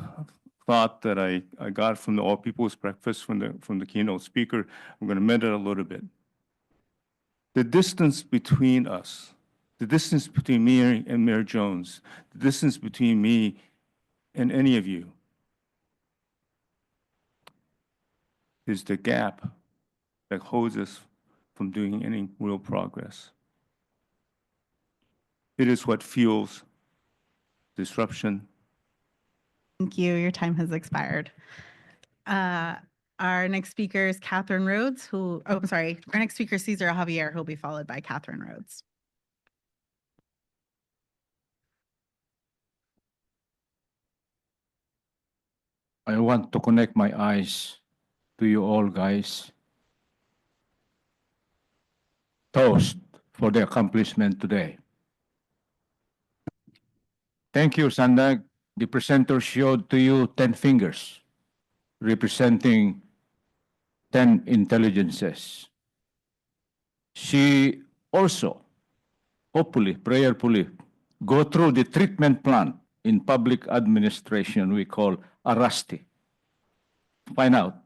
S17: thought that I got from the All People's Breakfast from the keynote speaker. I'm going to amend it a little bit. The distance between us, the distance between me and Mayor Jones, the distance between me and any of you, is the gap that holds us from doing any real progress. It is what fuels disruption.
S3: Thank you. Your time has expired. Our next speaker is Catherine Rhodes, our next speaker is Cesar Javier, who will be followed by Catherine Rhodes.
S20: I want to connect my eyes to you all, guys. Toast for the accomplishment today. Thank you, SANDAG. The presenter showed to you 10 fingers, representing 10 intelligences. She also, hopefully, prayerfully, go through the treatment plan in public administration we call ARASTI. Find out.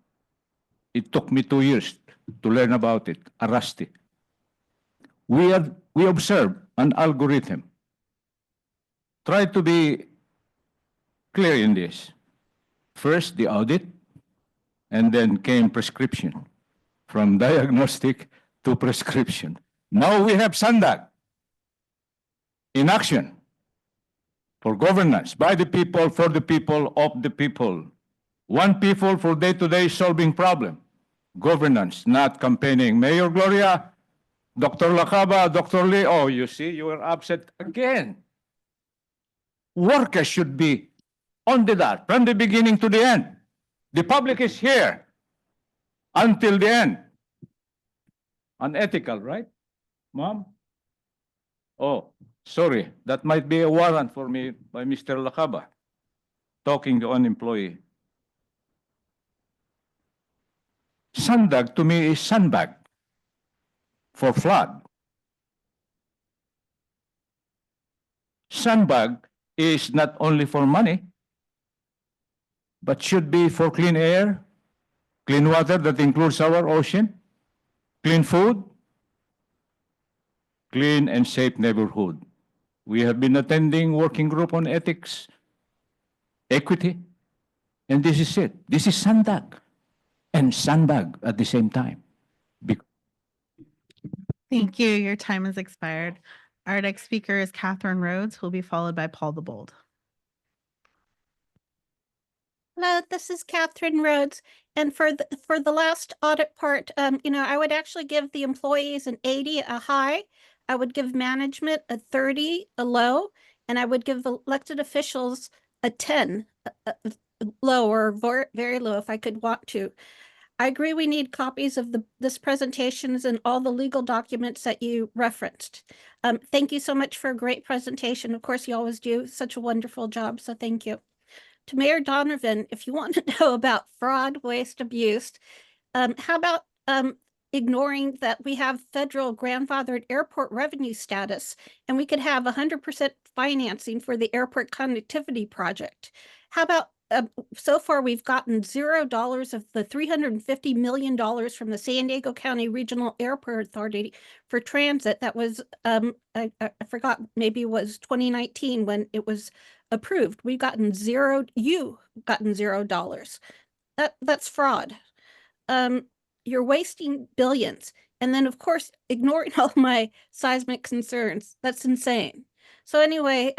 S20: It took me 2 years to learn about it, ARASTI. We observe an algorithm. Try to be clear in this. First, the audit, and then came prescription, from diagnostic to prescription. Now we have SANDAG in action for governance, by the people, for the people, of the people. One people for day-to-day solving problem. Governance, not campaigning. Mayor Gloria, Dr. Lacaba, Dr. Lee, oh, you see, you were upset again. Workers should be on the dot, from the beginning to the end. The public is here until the end. Unethical, right, Mom? Oh, sorry, that might be a warrant for me by Mr. Lacaba, talking to an employee. SANDAG to me is sandbag for flood. Sandbag is not only for money, but should be for clean air, clean water that includes our ocean, clean food, clean and safe neighborhood. We have been attending working group on ethics, equity, and this is it. This is SANDAG and sandbag at the same time.
S3: Thank you. Your time has expired. Our next speaker is Catherine Rhodes, who will be followed by Paul the Bold.
S10: Hello, this is Catherine Rhodes. And for the last audit part, I would actually give the employees an 80, a high. I would give management a 30, a low, and I would give elected officials a 10, low or very low if I could want to. I agree we need copies of this presentations and all the legal documents that you referenced. Thank you so much for a great presentation. Of course, you always do such a wonderful job, so thank you. To Mayor Donovan, if you want to know about fraud, waste, abuse, how about ignoring that we have federal grandfathered airport revenue status, and we could have 100% financing for the airport connectivity project? How about so far we've gotten $0 of the $350 million from the San Diego County Regional Airport Authority for transit. That was, I forgot, maybe it was 2019 when it was approved. We've gotten you've gotten $0. That's fraud. You're wasting billions. And then, of course, ignoring all my seismic concerns. That's insane. So anyway,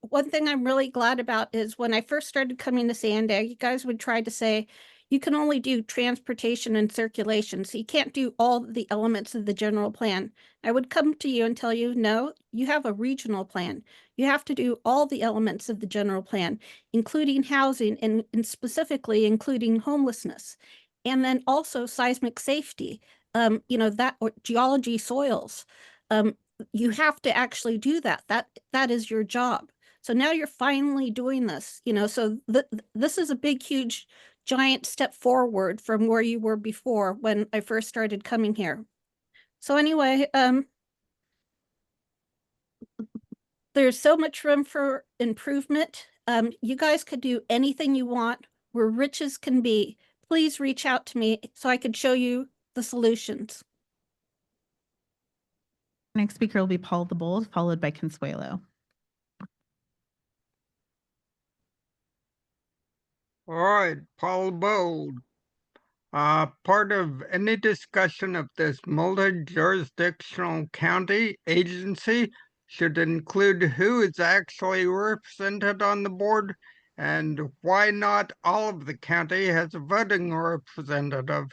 S10: one thing I'm really glad about is when I first started coming to SANDAG, you guys would try to say, you can only do transportation and circulation, so you can't do all the elements of the general plan. I would come to you and tell you, no, you have a regional plan. You have to do all the elements of the general plan, including housing and specifically including homelessness. And then also seismic safety, that or geology, soils. You have to actually do that. That is your job. So now you're finally doing this, so this is a big, huge, giant step forward from where you were before when I first started coming here. So anyway, there's so much room for improvement. You guys could do anything you want. We're rich as can be. Please reach out to me so I could show you the solutions.
S3: Next speaker will be Paul the Bold, followed by Consuelo.
S21: All right, Paul Bold. Part of any discussion of this multi-jurisdictional county agency should include who is actually represented on the board And why not all of the county has a voting representative?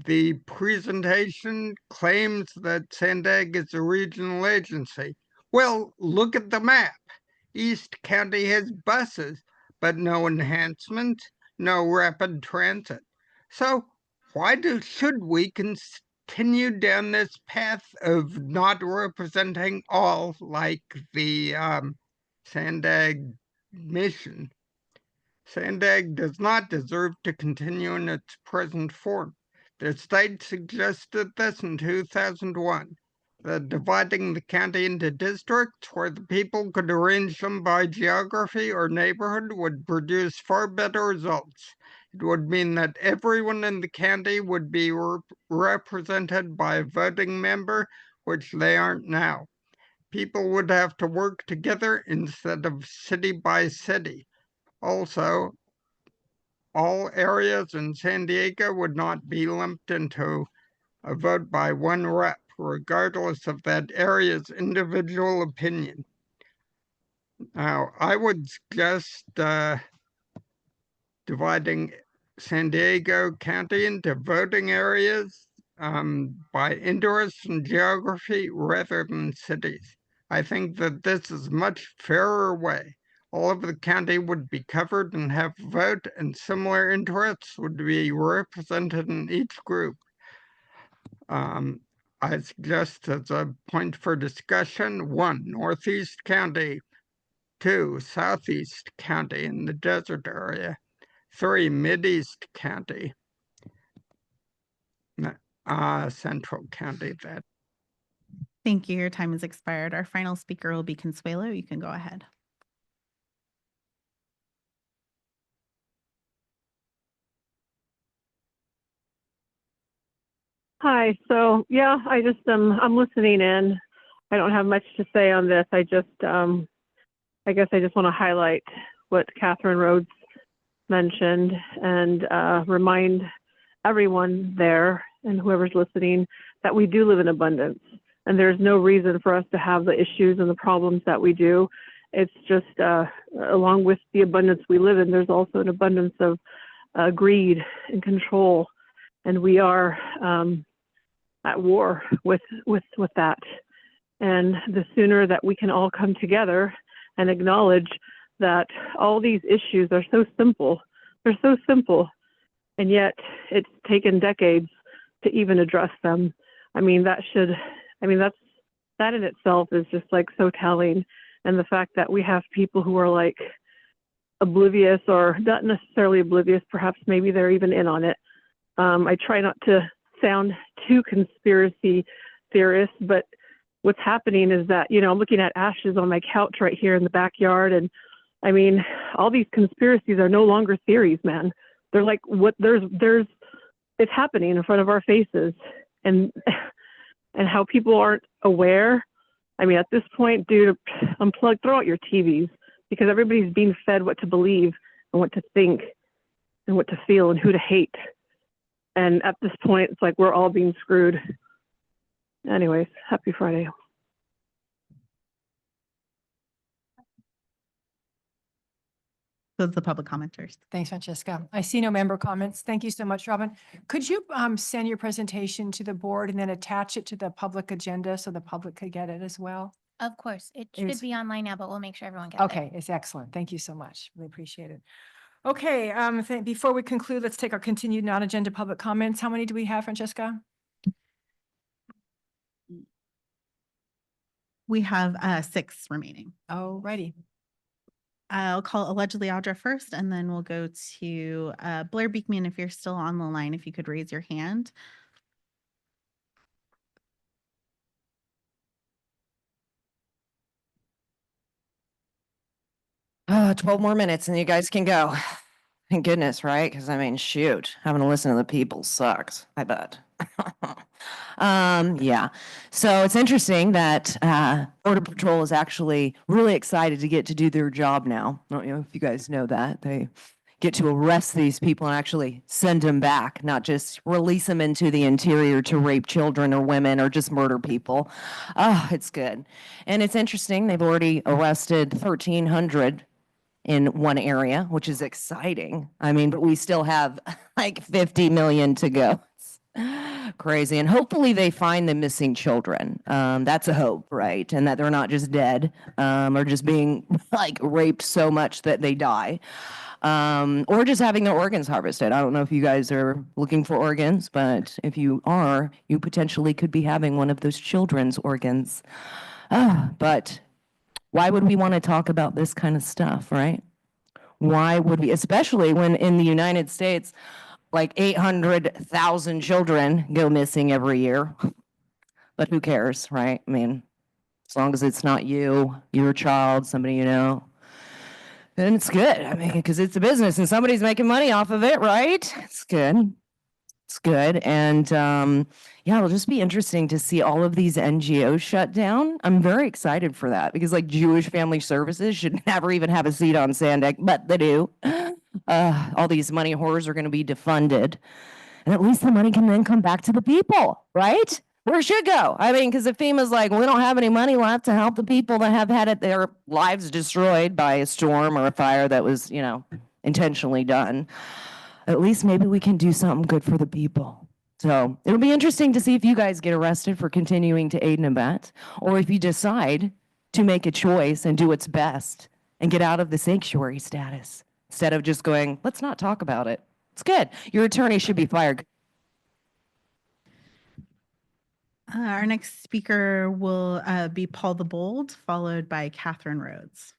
S21: The presentation claims that SANDAG is a regional agency. Well, look at the map. East County has buses, but no enhancement, no rapid transit. So should we continue down this path of not representing all like the SANDAG mission? SANDAG does not deserve to continue in its present form. The state suggested this in 2001, that dividing the county into districts where the people could arrange them by geography or neighborhood would produce far better results. It would mean that everyone in the county would be represented by a voting member, which they aren't now. People would have to work together instead of city by city. Also, all areas in San Diego would not be lumped into a vote by one rep, regardless of that area's individual opinion. Now, I would suggest dividing San Diego County into voting areas by interest and geography rather than cities. I think that this is a much fairer way. All of the county would be covered and have a vote, and similar interests would be represented in each group. I suggest as a point for discussion, 1, Northeast County, 2, Southeast County in the desert area, 3, Mideast County, Central County. That.
S3: Thank you. Your time has expired. Our final speaker will be Consuelo. You can go ahead.
S9: Hi. So yeah, I just I'm listening in. I don't have much to say on this. I just I guess I just want to highlight what Catherine Rhodes mentioned and remind everyone there and whoever's listening that we do live in abundance, and there's no reason for us to have the issues and the problems that we do. It's just along with the abundance we live in, there's also an abundance of greed and control, and we are at war with that. And the sooner that we can all come together and acknowledge that all these issues are so simple, they're so simple, and yet it's taken decades to even address them. I mean, that in itself is just like so telling. And the fact that we have people who are like oblivious, or not necessarily oblivious, perhaps maybe they're even in on it. I try not to sound too conspiracy theorist, but what's happening is that, I'm looking at ashes on my couch right here in the backyard. And I mean, all these conspiracies are no longer theories, man. They're like it's happening in front of our faces, and how people aren't aware. I mean, at this point, dude, unplug, throw out your TVs, because everybody's being fed what to believe and what to think and what to feel and who to hate. And at this point, it's like we're all being screwed. Anyways, happy Friday.
S3: Those are the public commenters.
S1: Thanks, Francesca. I see no member comments. Thank you so much, Robin. Could you send your presentation to the board and then attach it to the public agenda so the public could get it as well?
S12: Of course, it
S1: It was-
S12: should be online now, but we'll make sure everyone gets it.
S1: Okay, it's excellent. Thank you so much. Really appreciate it. Okay, before we conclude, let's take our continued non-agenda public comments. How many do we have, Francesca?
S3: We have 6 remaining.
S1: Oh, righty.
S3: I'll call allegedly Audra first, and then we'll go to Blair Beekman. If you're still on the line, if you could raise your hand.
S19: Oh, 12 more minutes and you guys can go. Thank goodness, right? Because I mean, shoot, having to listen to the people sucks, I bet. Yeah. So it's interesting that Border Patrol is actually really excited to get to do their job now. I don't know if you guys know that. They get to arrest these people and actually send them back, not just release them into the interior to rape children or women or just murder people. Oh, it's good. And it's interesting, they've already arrested 1,300 in one area, which is exciting. I mean, but we still have like 50 million to go. It's crazy. And hopefully they find the missing children. That's a hope, right? And that they're not just dead or just being like raped so much that they die. Or just having their organs harvested. I don't know if you guys are looking for organs, but if you are, you potentially could be having one of those children's organs. But why would we want to talk about this kind of stuff, right? Why would we, especially when in the United States, like 800,000 children go missing every year. But who cares, right? I mean, as long as it's not you, your child, somebody you know, then it's good. I mean, because it's a business and somebody's making money off of it, right? It's good. It's good. And yeah, it'll just be interesting to see all of these NGOs shut down. I'm very excited for that because like Jewish Family Services should never even have a seat on SANDAG, but they do. All these money whores are going to be defunded. And at least the money can then come back to the people, right? Where it should go. I mean, because if FEMA's like, we don't have any money left to help the people that have had their lives destroyed by a storm or a fire that was, you know, intentionally done. At least maybe we can do something good for the people. So it'll be interesting to see if you guys get arrested for continuing to aid and abet, or if you decide to make a choice and do what's best and get out of the sanctuary status instead of just going, let's not talk about it. It's good. Your attorney should be fired.
S3: Our next speaker will be Paul the Bold, followed by Catherine Rhodes.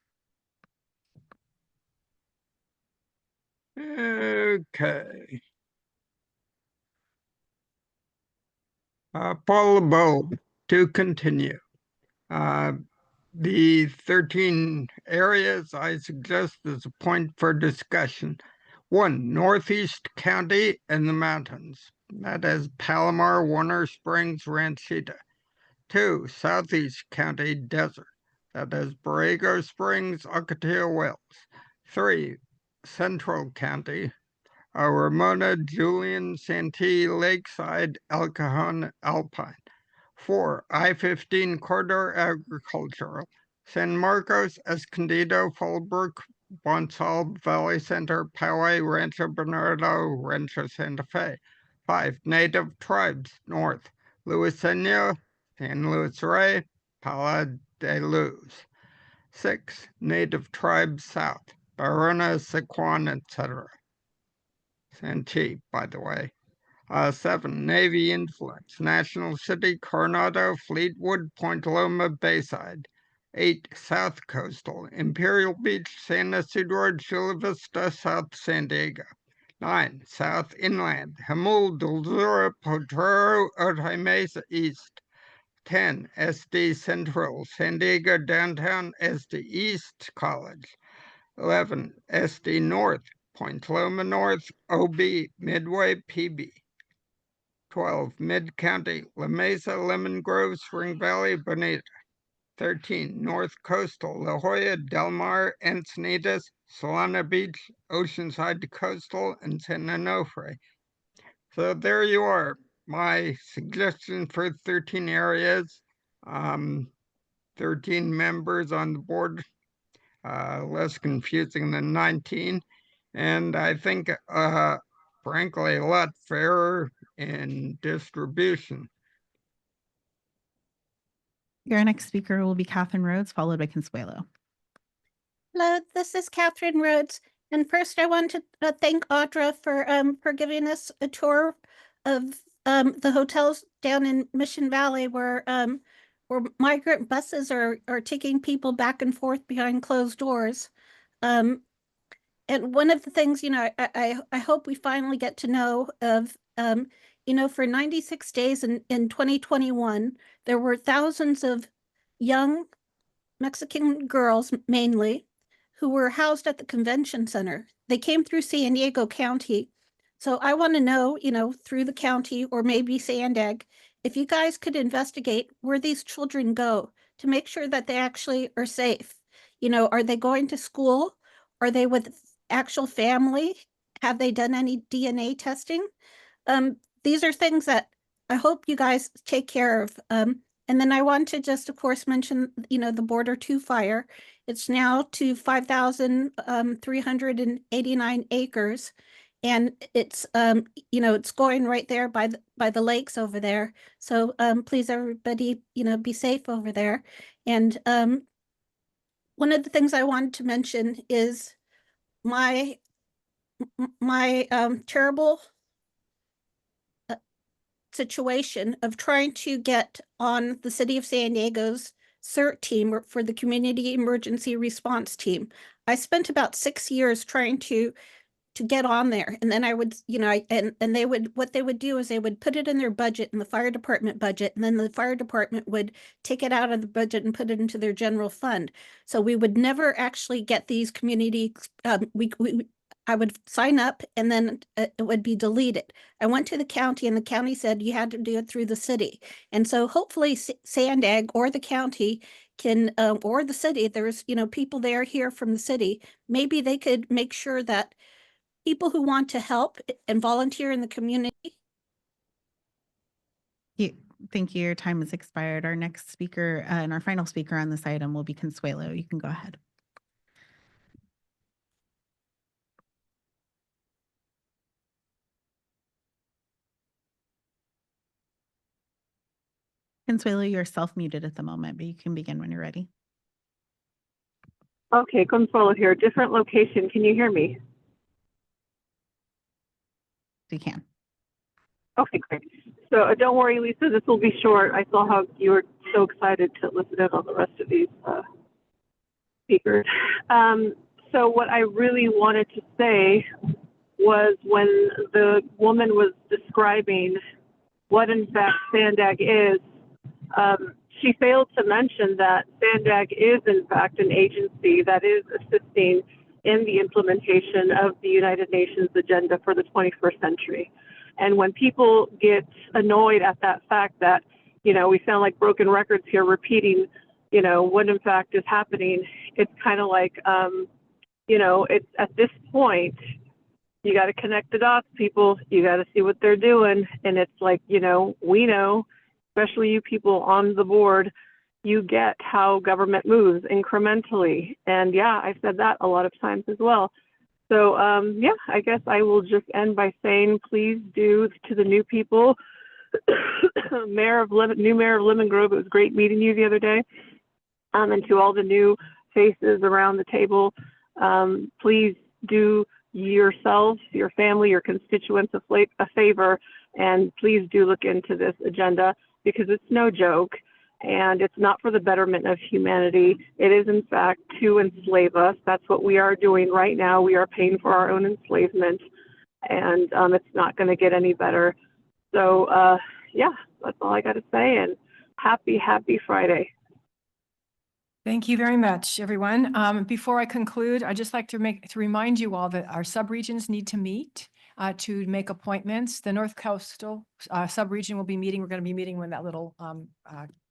S21: Okay. Paul the Bold, to continue. The 13 areas I suggest as a point for discussion. 1, Northeast County and the mountains. That is Palomar, Warner Springs, Ranchita. 2, Southeast County Desert. That is Borrego Springs, Ocotillo Wells. 3, Central County, Ramona, Julian, Santee, Lakeside, El Cajon, Alpine. 4, I-15 Corridor Agricultural, San Marcos, Escondido, Fallbrook, Bonsall, Valley Center, Poway, Rancho Bernardo, Rancho Santa Fe. 5, Native Tribes North, Luiseno, San Luis Rey, Pala de Luz. 6, Native Tribes South, Barona, Sequan, etc. Santee, by the way. 7, Navy Influence, National City, Coronado, Fleetwood, Point Loma, Bayside. 8, South Coastal, Imperial Beach, San Isidro, Chula Vista, South San Diego. 9, South Inland, Jamul, Dulzura, Potrero, Otay Mesa, East. 10, SD Central, San Diego Downtown, SD East College. 11, SD North, Point Loma North, OB, Midway, PB. 12, Mid-County, La Mesa, Lemon Grove, Spring Valley, Bonita. 13, North Coastal, La Jolla, Del Mar, Encinitas, Solana Beach, Oceanside Coastal, and San Onofre. So there you are. My suggestion for 13 areas, 13 members on the board, less confusing than 19. And I think, frankly, a lot fairer in distribution.
S3: Your next speaker will be Catherine Rhodes, followed by Consuelo.
S13: Hello, this is Catherine Rhodes. And first I want to thank Audra for giving us a tour of the hotels down in Mission Valley where migrant buses are taking people back and forth behind closed doors. And one of the things, you know, I hope we finally get to know of, you know, for 96 days in 2021, there were thousands of young Mexican girls mainly who were housed at the convention center. They came through San Diego County. So I want to know, you know, through the county or maybe SANDAG, if you guys could investigate where these children go to make sure that they actually are safe. You know, are they going to school? Are they with actual family? Have they done any DNA testing? These are things that I hope you guys take care of. And then I want to just, of course, mention, the Border 2 fire. It's now to 5,389 acres. And it's, it's going right there by the lakes over there. So please, everybody, be safe over there. And one of the things I wanted to mention is my terrible situation of trying to get on the City of San Diego's CERT team for the Community Emergency Response Team. I spent about 6 years trying to get on there, and then I would, and they would, what they would do is they would put it in their budget, in the fire department budget, and then the fire department would take it out of the budget and put it into their general fund. So we would never actually get these community, I would sign up and then it would be deleted. I went to the county and the county said you had to do it through the city. And so hopefully SANDAG or the county can, or the city, there's, people there here from the city, maybe they could make sure that people who want to help and volunteer in the community.
S3: Thank you. Your time has expired. Our next speaker and our final speaker on this item will be Consuelo. You can go ahead. Consuelo, you're self-muted at the moment, but you can begin when you're ready.
S9: Okay, Consuelo here. Different location. Can you hear me?
S3: You can.
S9: Okay, great. So don't worry, Lisa, this will be short. I saw how you were so excited to listen in on the rest of these speakers. So what I really wanted to say was when the woman was describing what in fact SANDAG is, she failed to mention that SANDAG is in fact an agency that is assisting in the implementation of the United Nations agenda for the 21st century. And when people get annoyed at that fact that, we sound like broken records here repeating, what in fact is happening, it's kind of like, it's at this point, you got to connect the dots, people. You got to see what they're doing. And it's like, we know, especially you people on the board, you get how government moves incrementally. And yeah, I've said that a lot of times as well. So yeah, I guess I will just end by saying, please do to the new people, new mayor of Lemon Grove, it was great meeting you the other day. And to all the new faces around the table, please do yourselves, your family, your constituents a favor, and please do look into this agenda because it's no joke and it's not for the betterment of humanity. It is in fact to enslave us. That's what we are doing right now. We are paying for our own enslavement and it's not going to get any better. So yeah, that's all I got to say, and happy Friday.
S1: Thank you very much, everyone. Before I conclude, I'd just like to remind you all that our subregions need to meet to make appointments. The North Coastal subregion will be meeting. We're going to be meeting in that little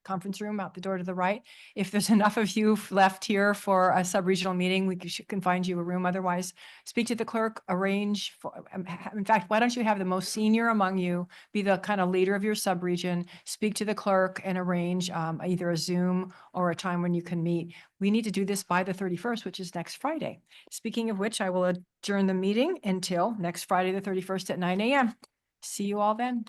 S1: conference room out the door to the right. If there's enough of you left here for a sub-regional meeting, we can find you a room. Otherwise, speak to the clerk, arrange for, in fact, why don't you have the most senior among you be the kind of leader of your sub-region, speak to the clerk and arrange either a Zoom or a time when you can meet. We need to do this by the 31st, which is next Friday. Speaking of which, I will adjourn the meeting until next Friday, the 31st at 9 a.m. See you all then.